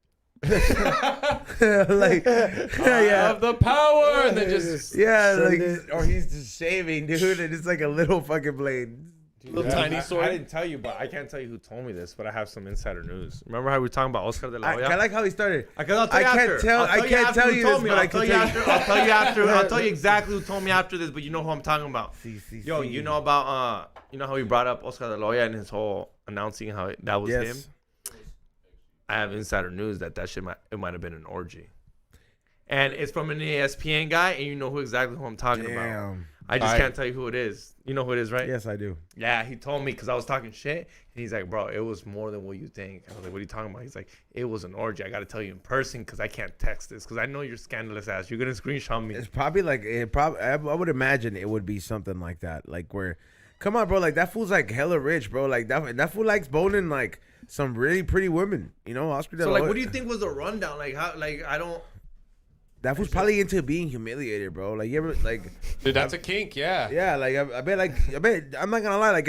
Like, I yeah, have the power, and then just yeah, Send like, it. or he's just shaving, dude, and it's like a little fucking blade. little tiny sword. I didn't tell you, but I can't tell you who told me this, but I have some insider news. Remember how we were talking about Oscar de la Hoya? I like how he started. I'll tell I you can't after. tell- I'll I can't after tell who you told this, me. but I I'll can tell you tell after. I'll tell you after. I'll tell you exactly who told me after this, but you know who I'm talking about. Yo, you know about you know how he brought up Oscar de la Hoya and his whole announcing how that was him. Yes. I have insider news that shit might have been an orgy, and it's from an ESPN guy, and you know exactly who I'm talking about. Damn. I just can't tell you who it is. You know who it is, right? Yes, I do. Yeah, he told me because I was talking shit. And he's like, bro, it was more than what you think. I was like, what are you talking about? He's like, it was an orgy. I got to tell you in person because I can't text this because I know you're scandalous ass. You're going to screenshot me. It's probably like, I would imagine it would be something like that. Like where, come on, bro. Like that fool's like hella rich, bro. Like that fool likes boning like some really pretty women. You know, Oscar de So la like, Hoya. what do you think was the rundown? Like how? Like I don't. That fool's probably into being humiliated, bro. Like you ever like, Dude, that's a kink, yeah. yeah. Like I bet. I'm not gonna lie. Like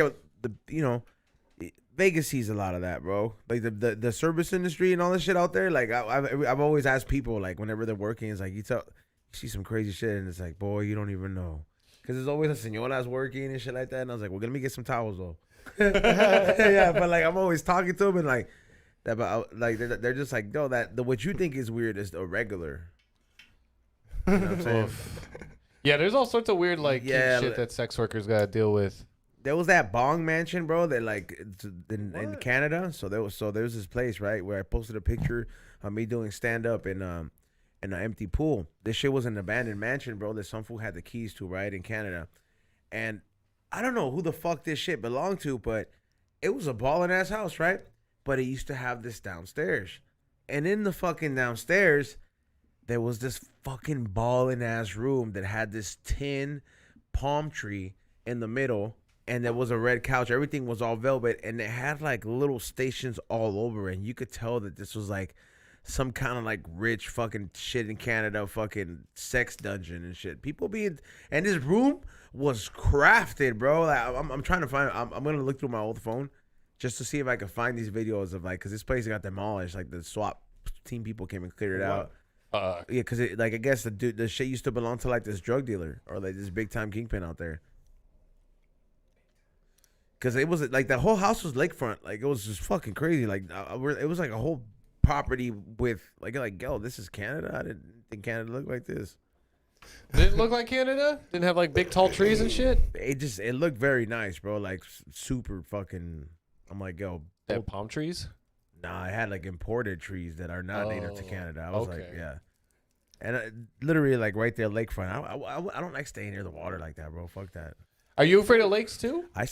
Vegas sees a lot of that, bro. Like the service industry and all this shit out there. Like I've always asked people like whenever they're working, it's like you see some crazy shit and it's like, boy, you don't even know, because there's always a señora's working and shit like that. And I was like, well, let me get some towels though. Yeah, but like I'm always talking to them and like that, but like they're just like, no, what you think is weird is irregular. You know what I'm saying? Yeah, there's all sorts of weird like kink shit that sex workers gotta deal with. There was that bong mansion, bro, that like in Canada. So there was this place, right, where I posted a picture of me doing stand up in an empty pool. This shit was an abandoned mansion, bro, that some fool had the keys to, right, in Canada. And I don't know who the fuck this shit belonged to, but it was a ballin' ass house, right? But it used to have this downstairs. And in the fucking downstairs, there was this fucking ballin' ass room that had this tin palm tree in the middle. And there was a red couch. Everything was all velvet. And it had like little stations all over. And you could tell that this was like some kind of like rich fucking shit in Canada, fucking sex dungeon and shit. And this room was crafted, bro. Like, I'm trying to find, I'm going to look through my old phone just to see if I can find these videos of like, because this place got demolished. Like the SWAT team people came and cleared it out. Yeah, because like I guess the shit used to belong to like this drug dealer or like this big time kingpin out there. Because it was like the whole house was lakefront. Like it was just fucking crazy. Like it was like a whole property with like yo, this is Canada. I didn't think Canada looked like this. Did it look like Canada? Didn't have like big tall trees and shit? It looked very nice, bro. Like super fucking. I'm like, yo. They have palm trees? Nah, it had like imported trees that are not native to Canada. I was like, okay. yeah. And literally like right there, lakefront. I don't like staying near the water like that, bro. Fuck that. Are you afraid of lakes too? I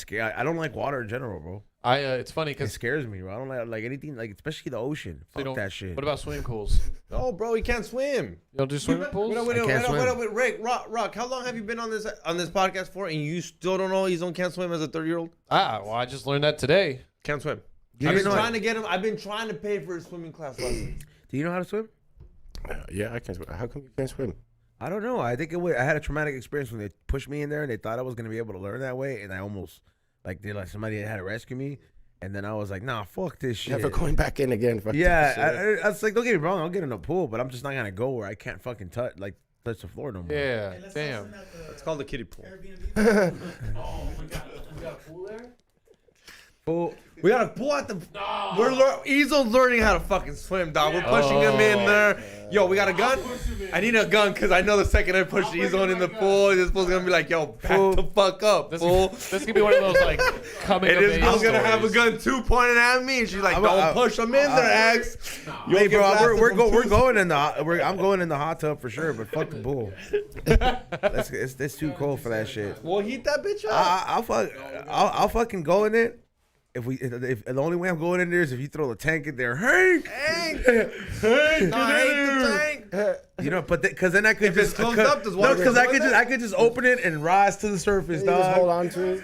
don't like water in general, bro. It's funny It because scares me, bro. I don't like anything, like especially the ocean. Fuck that shit. What about swimming pools? Oh, bro, he can't swim. You don't do swimming pools? Wait, Rick, Rock, how long have you been on this podcast for, and you still don't know he's on can't swim as a 30-year-old? Well, I just learned that today. Can't swim. I've been trying to get him. I've been trying to pay for his swimming class lessons. Do you know how to swim? Yeah, I can swim. How come you can't swim? I don't know. I think I had a traumatic experience when they pushed me in there and they thought I was gonna be able to learn that way, and I almost somebody had to rescue me, and then I was like, nah, fuck this shit. Never going back in again. Fuck Yeah, I was like, don't get me wrong, I'll get in a pool, but I'm just not gonna go where I can't fucking touch the floor no more. Yeah, Hey, let's damn. It's called the kiddie pool. Airbnb. Oh, we got a pool there? Pool. We got a pool at the. Ezo's learning how to fucking swim, dog. We're pushing him in there. Yo, we got a gun. I need a gun because I know the second I push Ezo in the pool, this fool's gonna be like, yo, back the fuck up, fool. This could be one of those like coming And of this age girl's gonna have a stories. gun too pointed at me, and she's like, "Don't push him in there, X." Hey, bro, we're going in the I'm going in the hot tub for sure, but fuck the pool. It's too cold for that shit. We'll heat that bitch up. I'll fucking go in it. If the only way I'm going in there is if you throw the tank in there, Hank, I hate the tank. you know, but because then I could If it's just closed up, does water because go I in could there? just open it and rise to the surface, You just hold dog. on to it.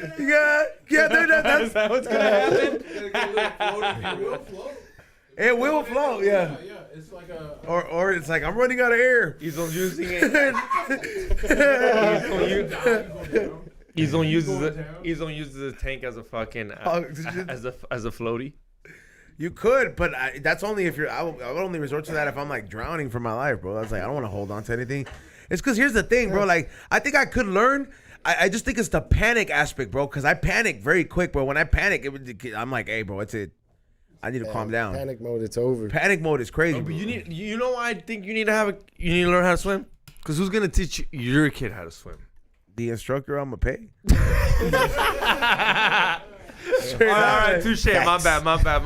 Yeah, dude, that's that what's gonna happen? It will float. it will float, yeah. Yeah, it's like a. Or it's like I'm running out of air. Ezo's using it. Ezo uses the tank as a fucking as a floaty. You could, but that's only if I would only resort to that if I'm like drowning for my life, bro. That's like I don't want to hold on to anything. It's because here's the thing, bro. Like I think I could learn. I just think it's the panic aspect, bro. Because I panic very quick, bro. When I panic, I'm like, hey, bro, I need to calm down. Panic mode, it's over. Panic mode is crazy. But bro. you know why I think you need to learn how to swim? Because who's gonna teach your kid how to swim? The instructor I'm gonna pay. All right, touche. My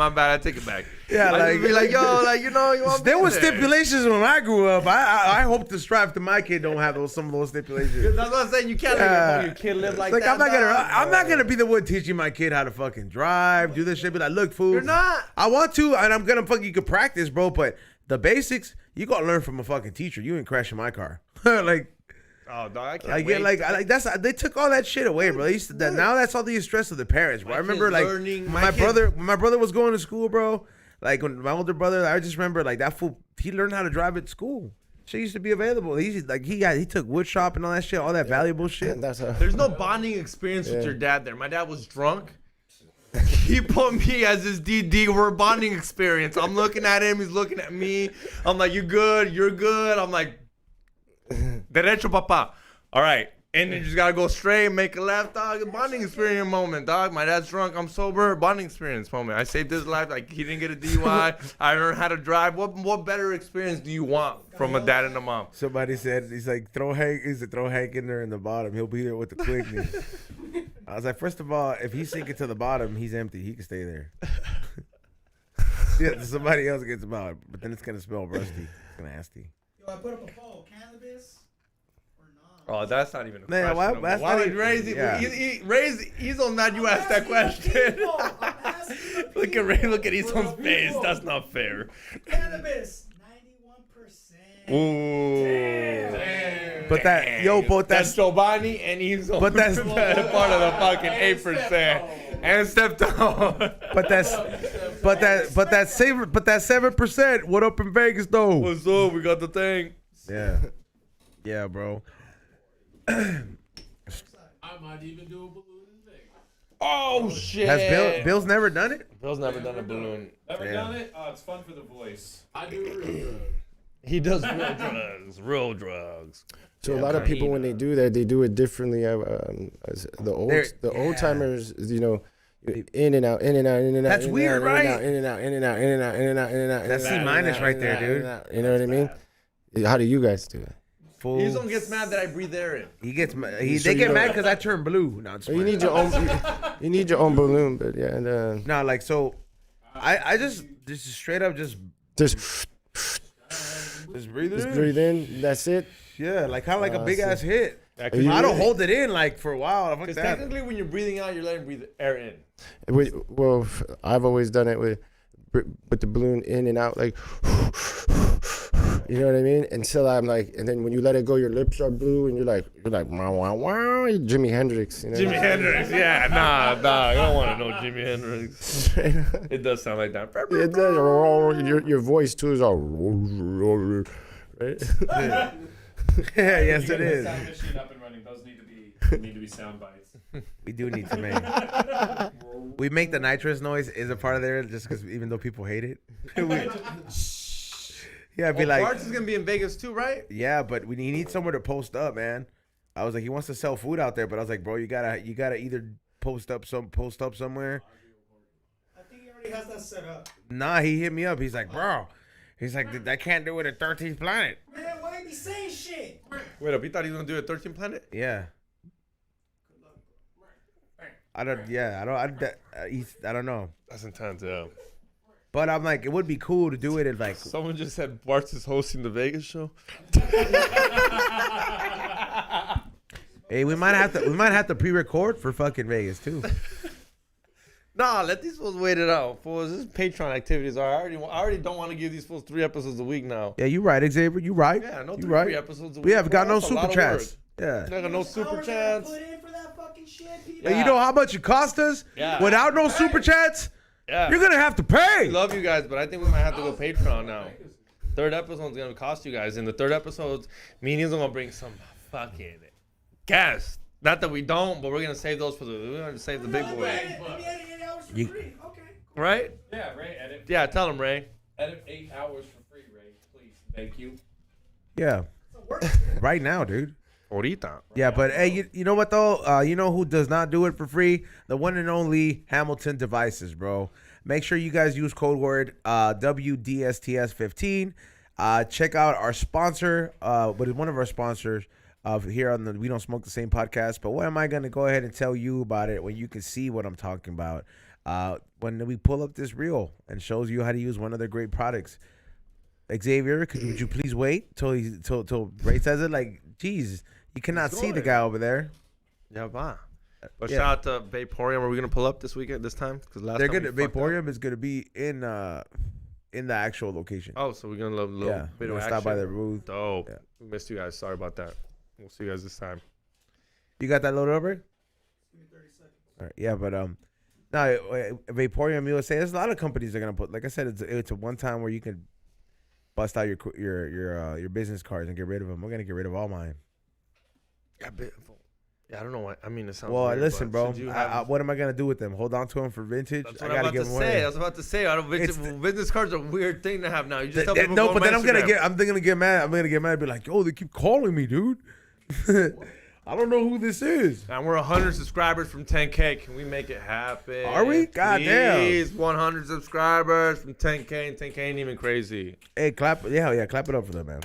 bad. I take it back. Yeah, I just be like, yo, like, you know, you want There me was there. stipulations when I grew up. I hope to strive to my kid don't have some of those stipulations. That's what I'm saying. You can't let your kid live like Like that. I'm not gonna be the one teaching my kid how to fucking drive, do this shit. Be like, look, fool. You're not. I want to, and I'm gonna fucking. You can practice, bro, but the basics you gotta learn from a fucking teacher. You ain't crashing my car. like, Oh, dog, I can't I wait. get like that's they took all that shit away, bro. They used to, now that's all the stress of the parents, bro. My I remember kid's like learning- my brother when my brother was going to school, bro. Like when my older brother, I just remember like that fool. He learned how to drive at school. Shit used to be available. He took wood shop and all that shit, all that valuable shit. And that's how. There's no bonding experience with your dad there. My dad was drunk. He put me as his DD. We're a bonding experience. I'm looking at him. He's looking at me. I'm like, you good? You're good. I'm like, derecho, papa. All right. And you just got to go straight, make a left, dog. A bonding experience moment, dog. My dad's drunk. I'm sober. Bonding experience moment. I saved his life. Like, he didn't get a DUI. I learned how to drive. What better experience do you want from a dad and a mom? Somebody said he's like throw Hank in there in the bottom. He'll be there with the quickness. I was like, first of all, if he's sinking to the bottom, he's empty. He can stay there. Yeah, somebody else gets him out, but then it's gonna smell rusty. It's nasty. Yo, I put up a poll. Cannabis or not? Oh, that's not even a Man, question. that's Why not would even- Razy? yeah. He's on that. You asked that question. I'm asking the Look at Ray. people. Look at his own For the face. people. That's not fair. Cannabis, 91%. Ooh. But that, That's Giovanni and he's on But that's- part of the fucking 8%. And stepped on. but that 7%. What up in Vegas though? What's up? We got the thing. Yeah, bro. I might even do a balloon in Vegas. Oh shit. Has Bill's never done it? Bill's never done a balloon. Ever done it? Oh, it's fun for the voice. I do real drugs. He does real drugs. Real drugs. So a lot of people, when they do that, they do it differently. As the old timers, you know, in and out, in and out, in and out. That's in and weird, out, right? In and out, in and out, in and out, in and out, in and out. That's C minus right there, dude. You know what I mean? How do you guys do it? Fool. He's gonna get mad that I breathe air in. He gets So they you get don't- mad because I turn blue. No, So you need your own. You need your own balloon, but yeah, and no, like so. I just straight up just just breathe it in. breathe in. That's it. Yeah, like kind of like a I big see. ass hit. Yeah, You I don't really- hold it in like for a while. Fuck Because that. technically, when you're breathing out, you're letting breathe air in. Well, I've always done it with the balloon in and out, like, you know what I mean? Until I'm like, and then when you let it go, your lips are blue, and you're like, wow, wow, wow, you're Jimi Hendrix. You know? Jimi Hendrix, yeah, nah, I don't want to know Jimi Hendrix. It does sound like that. It does. Your voice too is all, right? Yeah, yes it is. Sound machine up and running. Those need to be sound bites. We do need to make. We make the nitrous noise is a part of there just because even though people hate it. Yeah, be like, Bart's is gonna be in Vegas too, right? yeah, but we need somewhere to post up, man. I was like, he wants to sell food out there, but I was like, bro, you gotta either post up somewhere. I think he already has that set up. Nah, he hit me up. He's like, bro, I can't do it at 13th Planet. Man, why you be saying shit? Wait up, you thought he was gonna do it 13 Planet? Yeah. I don't know. That's intense, yeah. But I'm like, it would be cool to do it at like. Someone just said Bart's is hosting the Vegas show. Hey, we might have to pre-record for fucking Vegas too. Nah, let these fools wait it out. Fools, this is Patreon activities. I already don't want to give these fools 3 episodes a week now. Yeah, you right, Xavier. You right. Yeah, no you 3 right. episodes a week. We have got no That's a lot super of chats. work. Yeah. Not got no super Hours I chats. put in for that fucking shit, people. Hey, you know how much it cost us? Yeah. Without no super chats, Yeah. you're gonna have to pay. Love you guys, but I think we might have to go Patreon now. 3rd episode's gonna cost you guys. In the 3rd episode, me and he's gonna bring some fucking guests. Not that we don't, but we're gonna save those we're gonna save the big boys. Let me edit 8 hours for You- free. Okay. Right? Yeah, Ray, edit. Yeah, tell him, Ray. Edit 8 hours for free, Ray. Please. Thank you. Yeah. So work. Right now, dude. Ahorita. Yeah, but hey, you know what though? You know who does not do it for free? The one and only Hamilton Devices, bro. Make sure you guys use code word WDSTS15. Check out our sponsor, but it's one of our sponsors, here on the We Don't Smoke the Same podcast. But why am I going to go ahead and tell you about it when you can see what I'm talking about? When we pull up this reel and shows you how to use one of their great products. Xavier, would you please wait till Ray says it? Like, geez, you cannot see the guy over there. Yeah, bah. But Yeah. shout out to Vaporium. Are we gonna pull up this weekend? This time? Because last They're time gonna we fucked up. Vaporium is gonna be in the actual location. Oh, so we're gonna love a little Yeah, bit we're of gonna stop by action. their booth. Dope. Yeah. We missed you guys. Sorry about that. We'll see you guys this time. You got that loaded over? Give me 30 seconds. All right, yeah, but no, Vaporium USA. There's a lot of companies that are gonna put. Like I said, it's a one time where you can bust out your business cards and get rid of them. We're gonna get rid of all mine. Yeah, I don't know what. I mean, it sounds. Well, weird, listen, but bro. should you have- What am I gonna do with them? Hold on to them for vintage? That's I what I'm gotta about give to them say. away. I was about to say. I don't. Business cards are a weird thing to have now. You just tell Th- people. no, go but on then my I'm gonna Instagram. get mad. I'm gonna get mad and be like, yo, they keep calling me, dude. I don't know who this is. And we're 100 subscribers from 10K. Can we make it happen? Are we? God damn. Please, 100 subscribers from 10K, and 10K ain't even crazy. Hey, clap it up for them, man.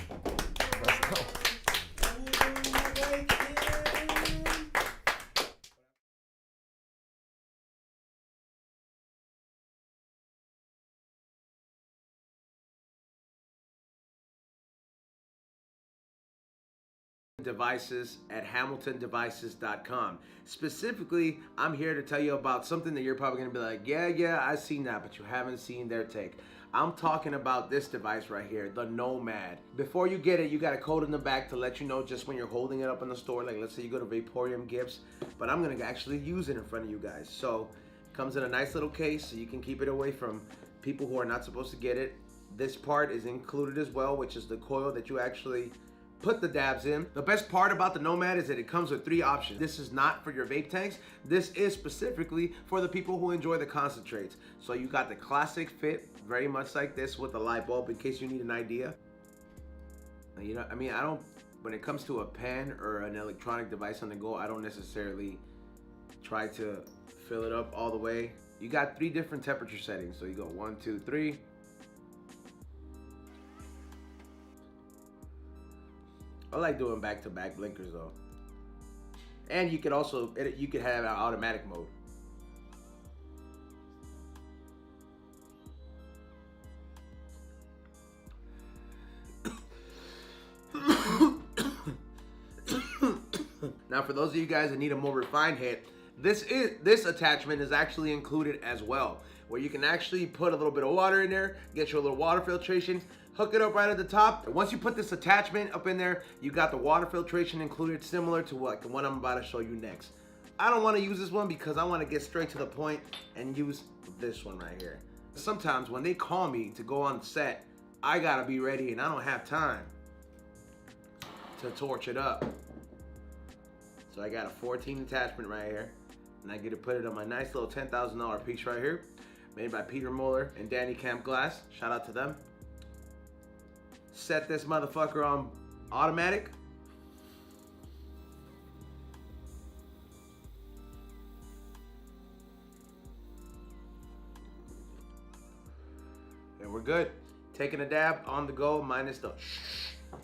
Devices at hamiltondevices.com. Specifically, I'm here to tell you about something that you're probably going to be like, yeah, I've seen that, but you haven't seen their take. I'm talking about this device right here, the Nomad. Before you get it, you got a code in the back to let you know just when you're holding it up in the store. Like, let's say you go to Vaporium Gifts, but I'm going to actually use it in front of you guys. So, it comes in a nice little case so you can keep it away from people who are not supposed to get it. This part is included as well, which is the coil that you actually put the dabs in. The best part about the Nomad is that it comes with 3 options. This is not for your vape tanks. This is specifically for the people who enjoy the concentrates. So you got the classic fit, very much like this with the light bulb in case you need an idea. You know, I mean, when it comes to a pen or an electronic device on the go, I don't necessarily try to fill it up all the way. You got 3 different temperature settings. So you go 1, 2, 3. I like doing back-to-back blinkers though. And you could also, you could have an automatic mode. Now for those of you guys that need a more refined hit, this attachment is actually included as well, where you can actually put a little bit of water in there, get your little water filtration, hook it up right at the top. Once you put this attachment up in there, you got the water filtration included, similar to what the one I'm about to show you next. I don't want to use this one because I want to get straight to the point and use this one right here. Sometimes when they call me to go on set, I gotta be ready and I don't have time to torch it up. So I got a 14 attachment right here, and I get to put it on my nice little $10,000 piece right here, made by Peter Muller and Danny Camp Glass. Shout out to them. Set this motherfucker on automatic. And we're good. Taking a dab on the go, minus the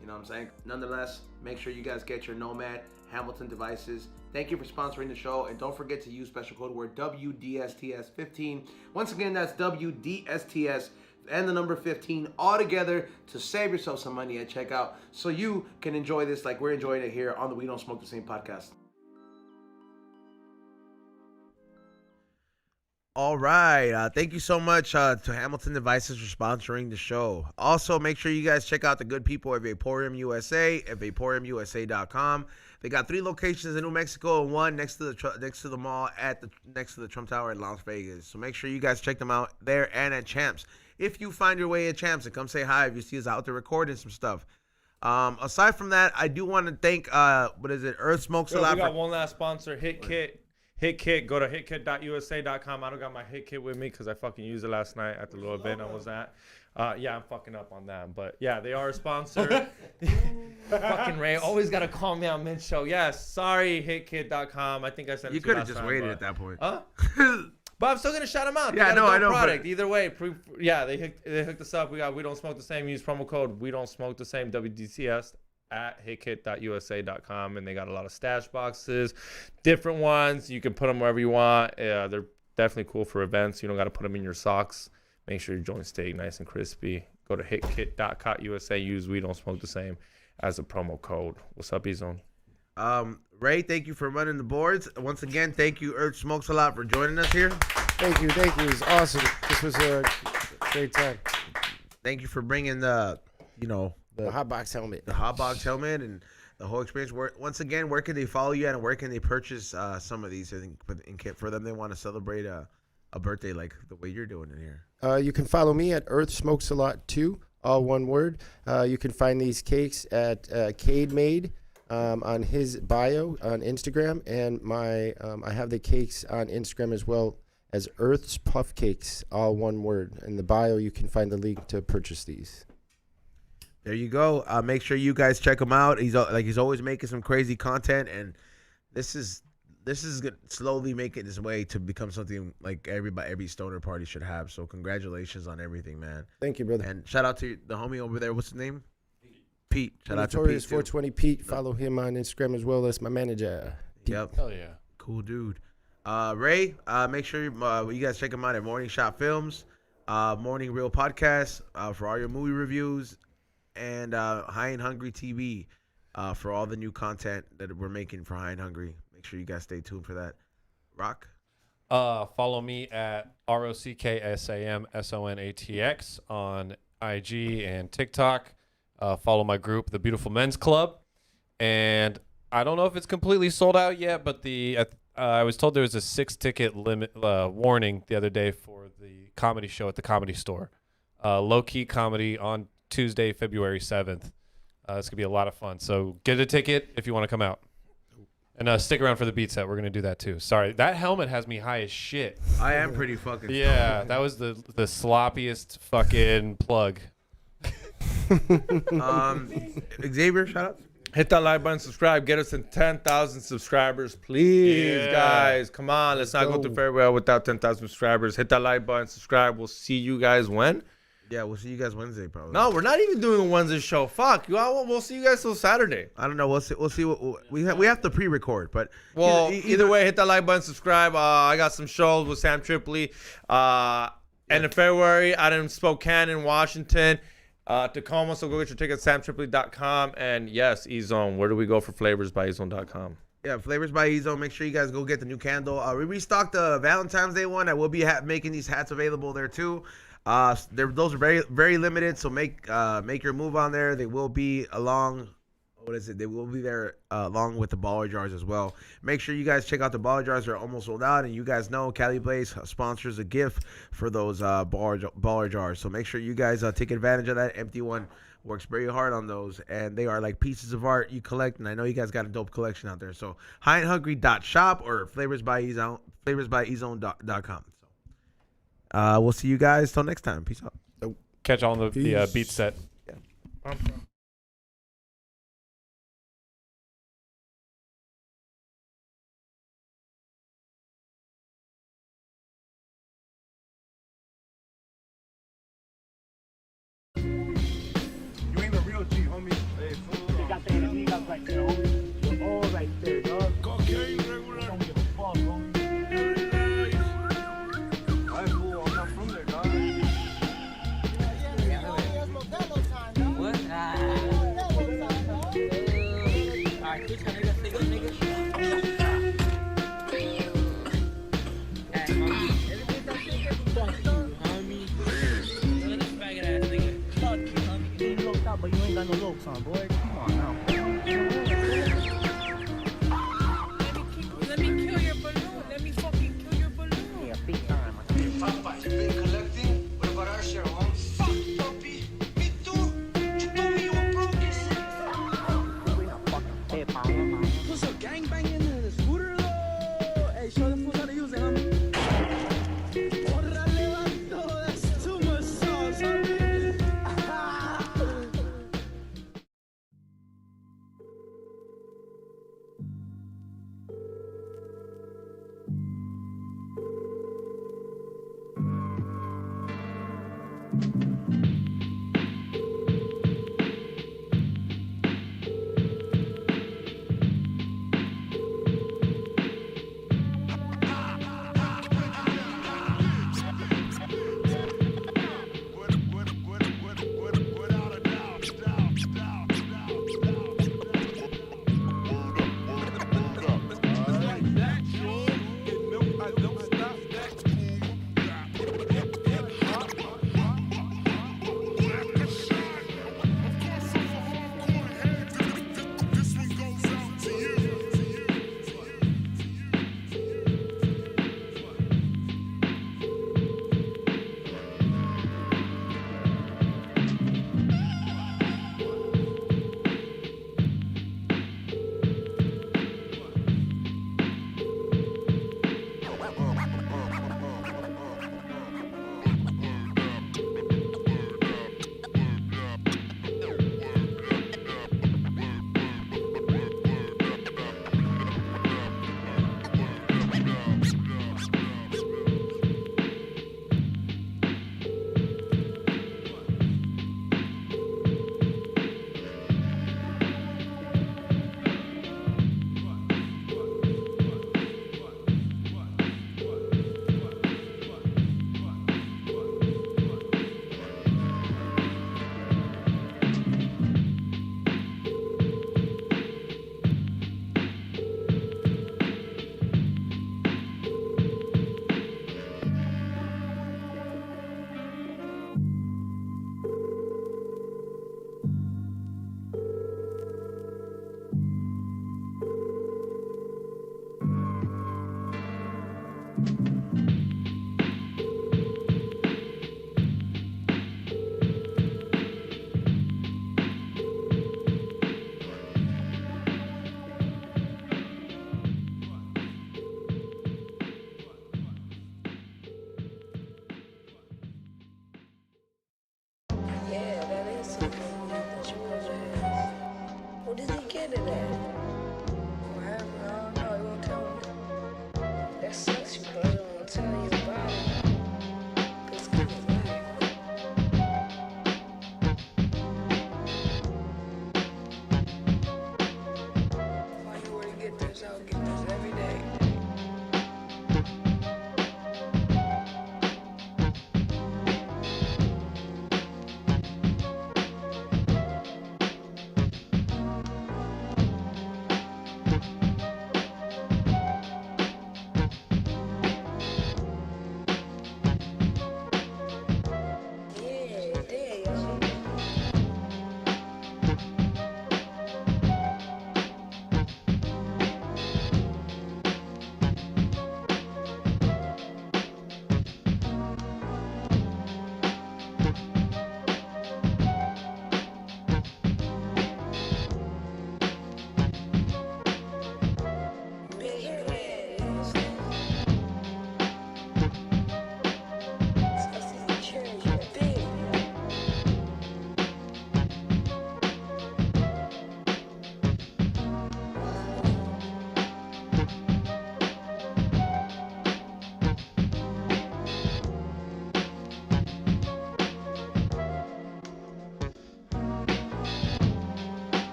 you know what I'm saying? Nonetheless, make sure you guys get your Nomad, Hamilton Devices. Thank you for sponsoring the show, and don't forget to use special code word WDSTS15. Once again, that's WDSTS and the number 15 all together to save yourself some money at checkout so you can enjoy this like we're enjoying it here on the We Don't Smoke the Same podcast. All right. Thank you so much to Hamilton Devices for sponsoring the show. Also, make sure you guys check out the good people at Vaporium USA at vaporiumusa.com. They got 3 locations in New Mexico and 1 next to the mall next to the Trump Tower in Las Vegas. So make sure you guys check them out there and at Champs. If you find your way at Champs, and come say hi if you see us out there recording some stuff. Aside from that, I do want to thank Earth Smokes a lot. We got one last sponsor, Hit Kit. Hit Kit, go to hitkit.usa.com. I don't got my Hit Kit with me because I fucking used it last night at the little event I was at. Yeah, I'm fucking up on that. But yeah, they are a sponsor. Fucking Ray, always got to call me on mid-show. Yes, sorry, hitkit.com. I think I said it. You could have just waited at that point. Huh? But I'm still gonna shout them out. Yeah, I know. Product. Either way, they hooked us up. We don't smoke the same. Use promo code We Don't Smoke the Same WDCS. at hitkit.usa.com, and they got a lot of stash boxes, different ones. You can put them wherever you want. They're definitely cool for events. You don't got to put them in your socks. Make sure your joints stay nice and crispy. Go to hitkit.co.usa. Use We Don't Smoke the Same as a promo code. What's up, E-Zone? Ray, thank you for running the boards. Once again, thank you, Earth Smokes a lot, for joining us here. Thank you. It was awesome. This was a great time. Thank you for bringing the hot box helmet. The hot box helmet and the whole experience. Once again, where can they follow you at, and where can they purchase some of these? I think for them, they want to celebrate a birthday like the way you're doing it here. You can follow me at Earth Smokes a Lot 2, all one word. You can find these cakes at Cade Made on his bio on Instagram, and I have the cakes on Instagram as well as Earth's Puffcakes, all one word. In the bio, you can find the link to purchase these. There you go. Make sure you guys check him out. He's always making some crazy content, and this is slowly making its way to become something like every stoner party should have. So congratulations on everything, man. Thank you, brother. And shout out to the homie over there. What's his name? Pete. Shout out to Notorious Pete. 420 Pete. Follow him on Instagram as well. That's my manager. Yep. Hell yeah. Cool dude. Ray, make sure you guys check him out at Morning Shot Films, Morning Real Podcast for all your movie reviews, and High and Hungry TV for all the new content that we're making for High and Hungry. Make sure you guys stay tuned for that. Rock? Follow me at ROCKSAMSONATX on IG and TikTok. Follow my group, The Beautiful Men's Club. And I don't know if it's completely sold out yet, but I was told there was a 6-ticket limit warning the other day for the comedy show at the Comedy Store. Low-key comedy on Tuesday, February 7th. It's going to be a lot of fun. So get a ticket if you want to come out. And stick around for the beat set. We're going to do that too. Sorry. That helmet has me high as shit. I am pretty fucking Yeah, that was the sloppiest fucking plug. Xavier, shout out. Hit that like button, subscribe. Get us to 10,000 subscribers, please, guys. Come on. Let's not go through February without 10,000 subscribers. Hit that like button, subscribe. We'll see you guys when? Yeah, we'll see you guys Wednesday probably. No, we're not even doing a Wednesday show. Fuck. We'll see you guys till Saturday. I don't know. We'll see what we have to pre-record, but either way, hit that like button, subscribe. I got some shows with Sam Tripoli. And in February, out in Spokane in Washington. Tacoma, so go get your tickets at samtripoli.com. And yes, E-Zone, where do we go for flavors by ezone.com? Yeah, Flavors by E-Zone. Make sure you guys go get the new candle. We restocked the Valentine's Day one. I will be making these hats available there too. Those are very, very limited, so make your move on there. They will be along. They will be there along with the baller jars as well. Make sure you guys check out the baller jars. They're almost sold out, and you guys know Cali Blaze sponsors a gift for those baller jars. So make sure you guys take advantage of that. Empty one works very hard on those, and they are like pieces of art you collect. And I know you guys got a dope collection out there. So highandhungry.shop or flavorsbyezone.com. We'll see you guys till next time. Peace out. Catch on the beat set. Yeah. You ain't a real G, homie. Hey, fool. You got the enemigos right there, homie. You're all right there, dog. Cocaine, regular. Don't give a fuck, homie. Alright, fool. I'm not from there, dog. What? Alright, bitch, nigga, say good, nigga. But you ain't got no looks on, boy. Come on now. Let me kill your balloon. Let me fucking kill your balloon. Yeah, big time. Papa, you been collecting? What about our share, Holmes? Fuck, puppy. Me too. You told me you were broke. We not fucking pay power, man. What's up, gangbanging in the scooter, though? Hey, show them fools how to use it, homie. Órale, vato, that's too much sauce, homie.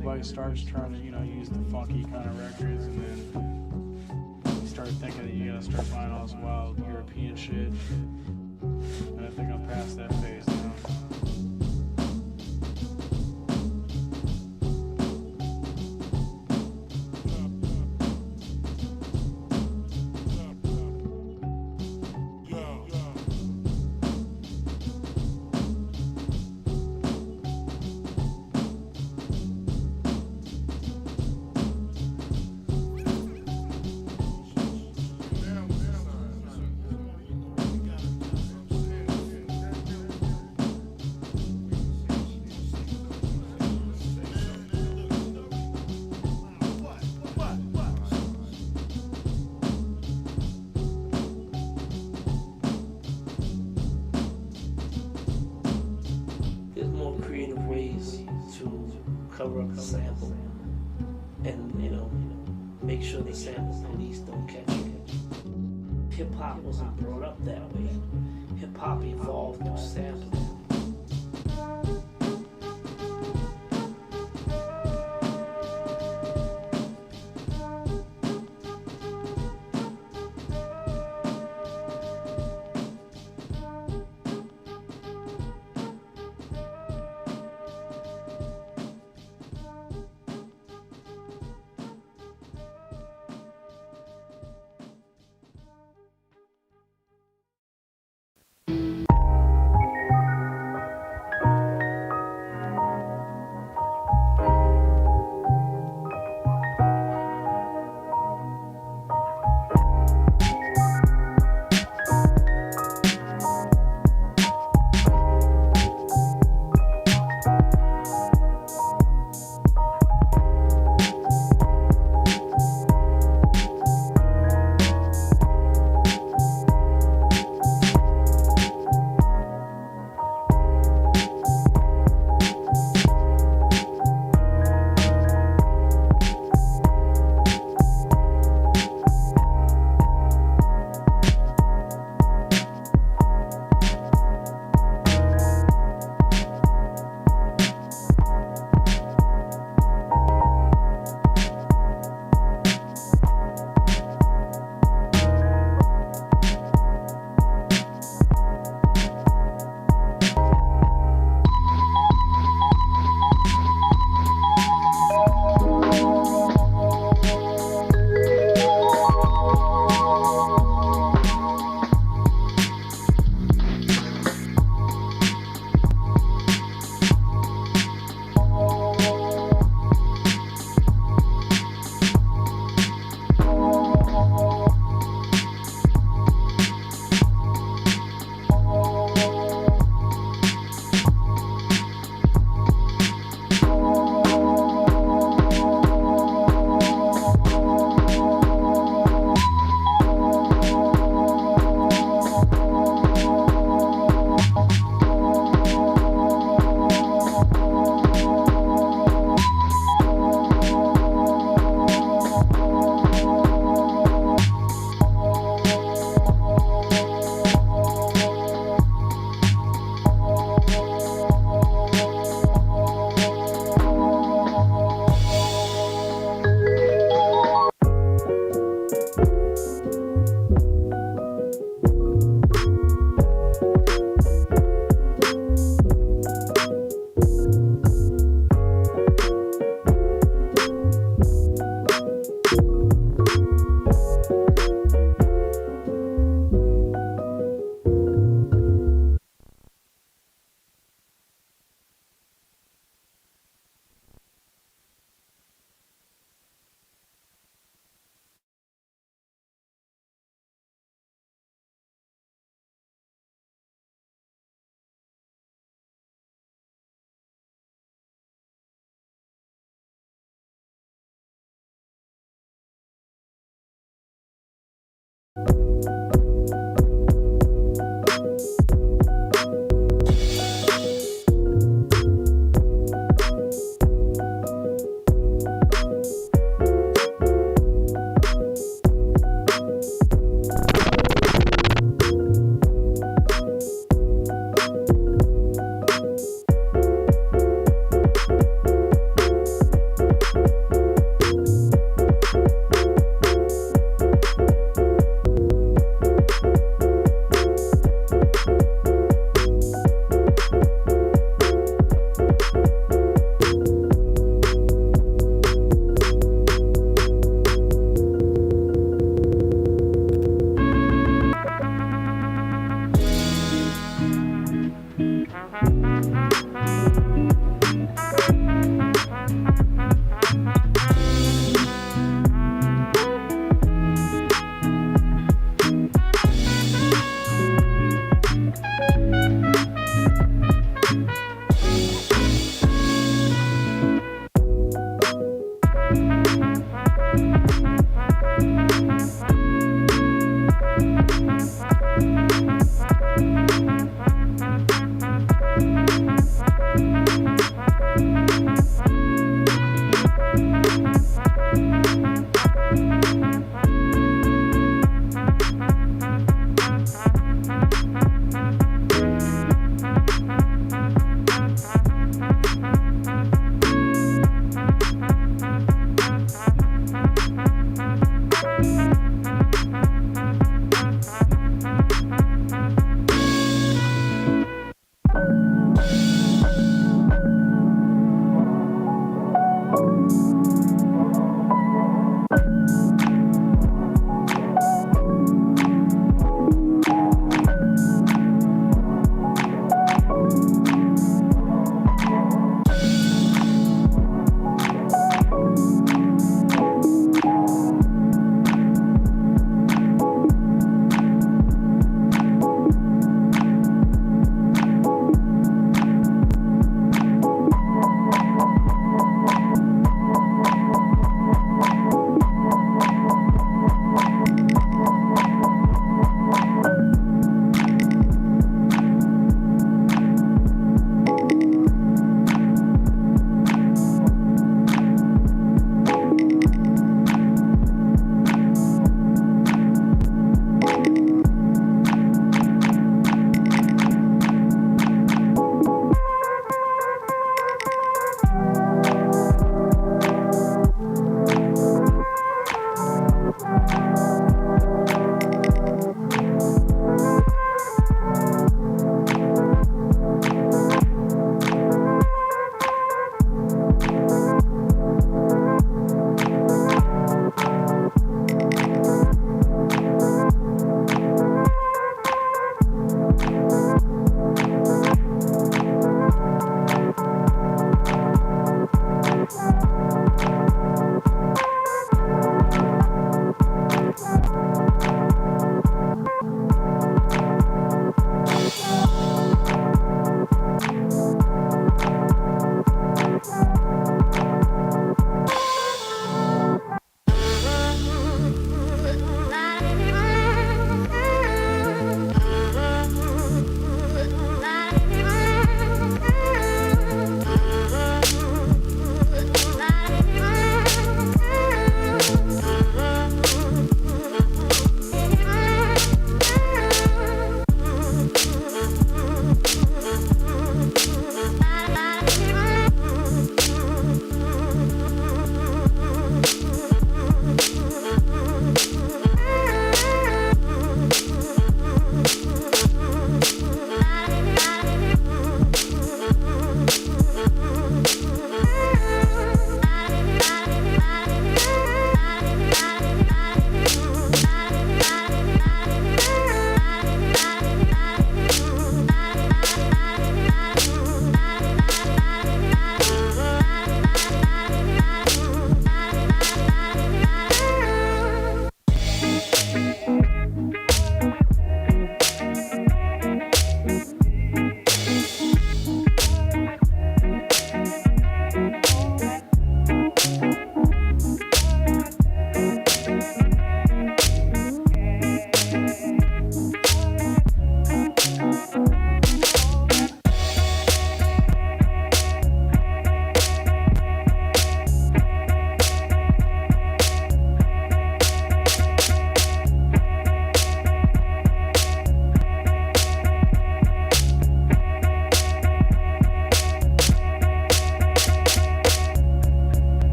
everybody starts trying to, use the funky kind of records, and then you start thinking that you gotta start buying all this wild European shit. And I think I'm past that phase now. There's more creative ways to cover up the sample and, make sure the sample police don't catch you. Hip hop wasn't brought up that way. Hip hop evolved through sampling.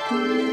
Thank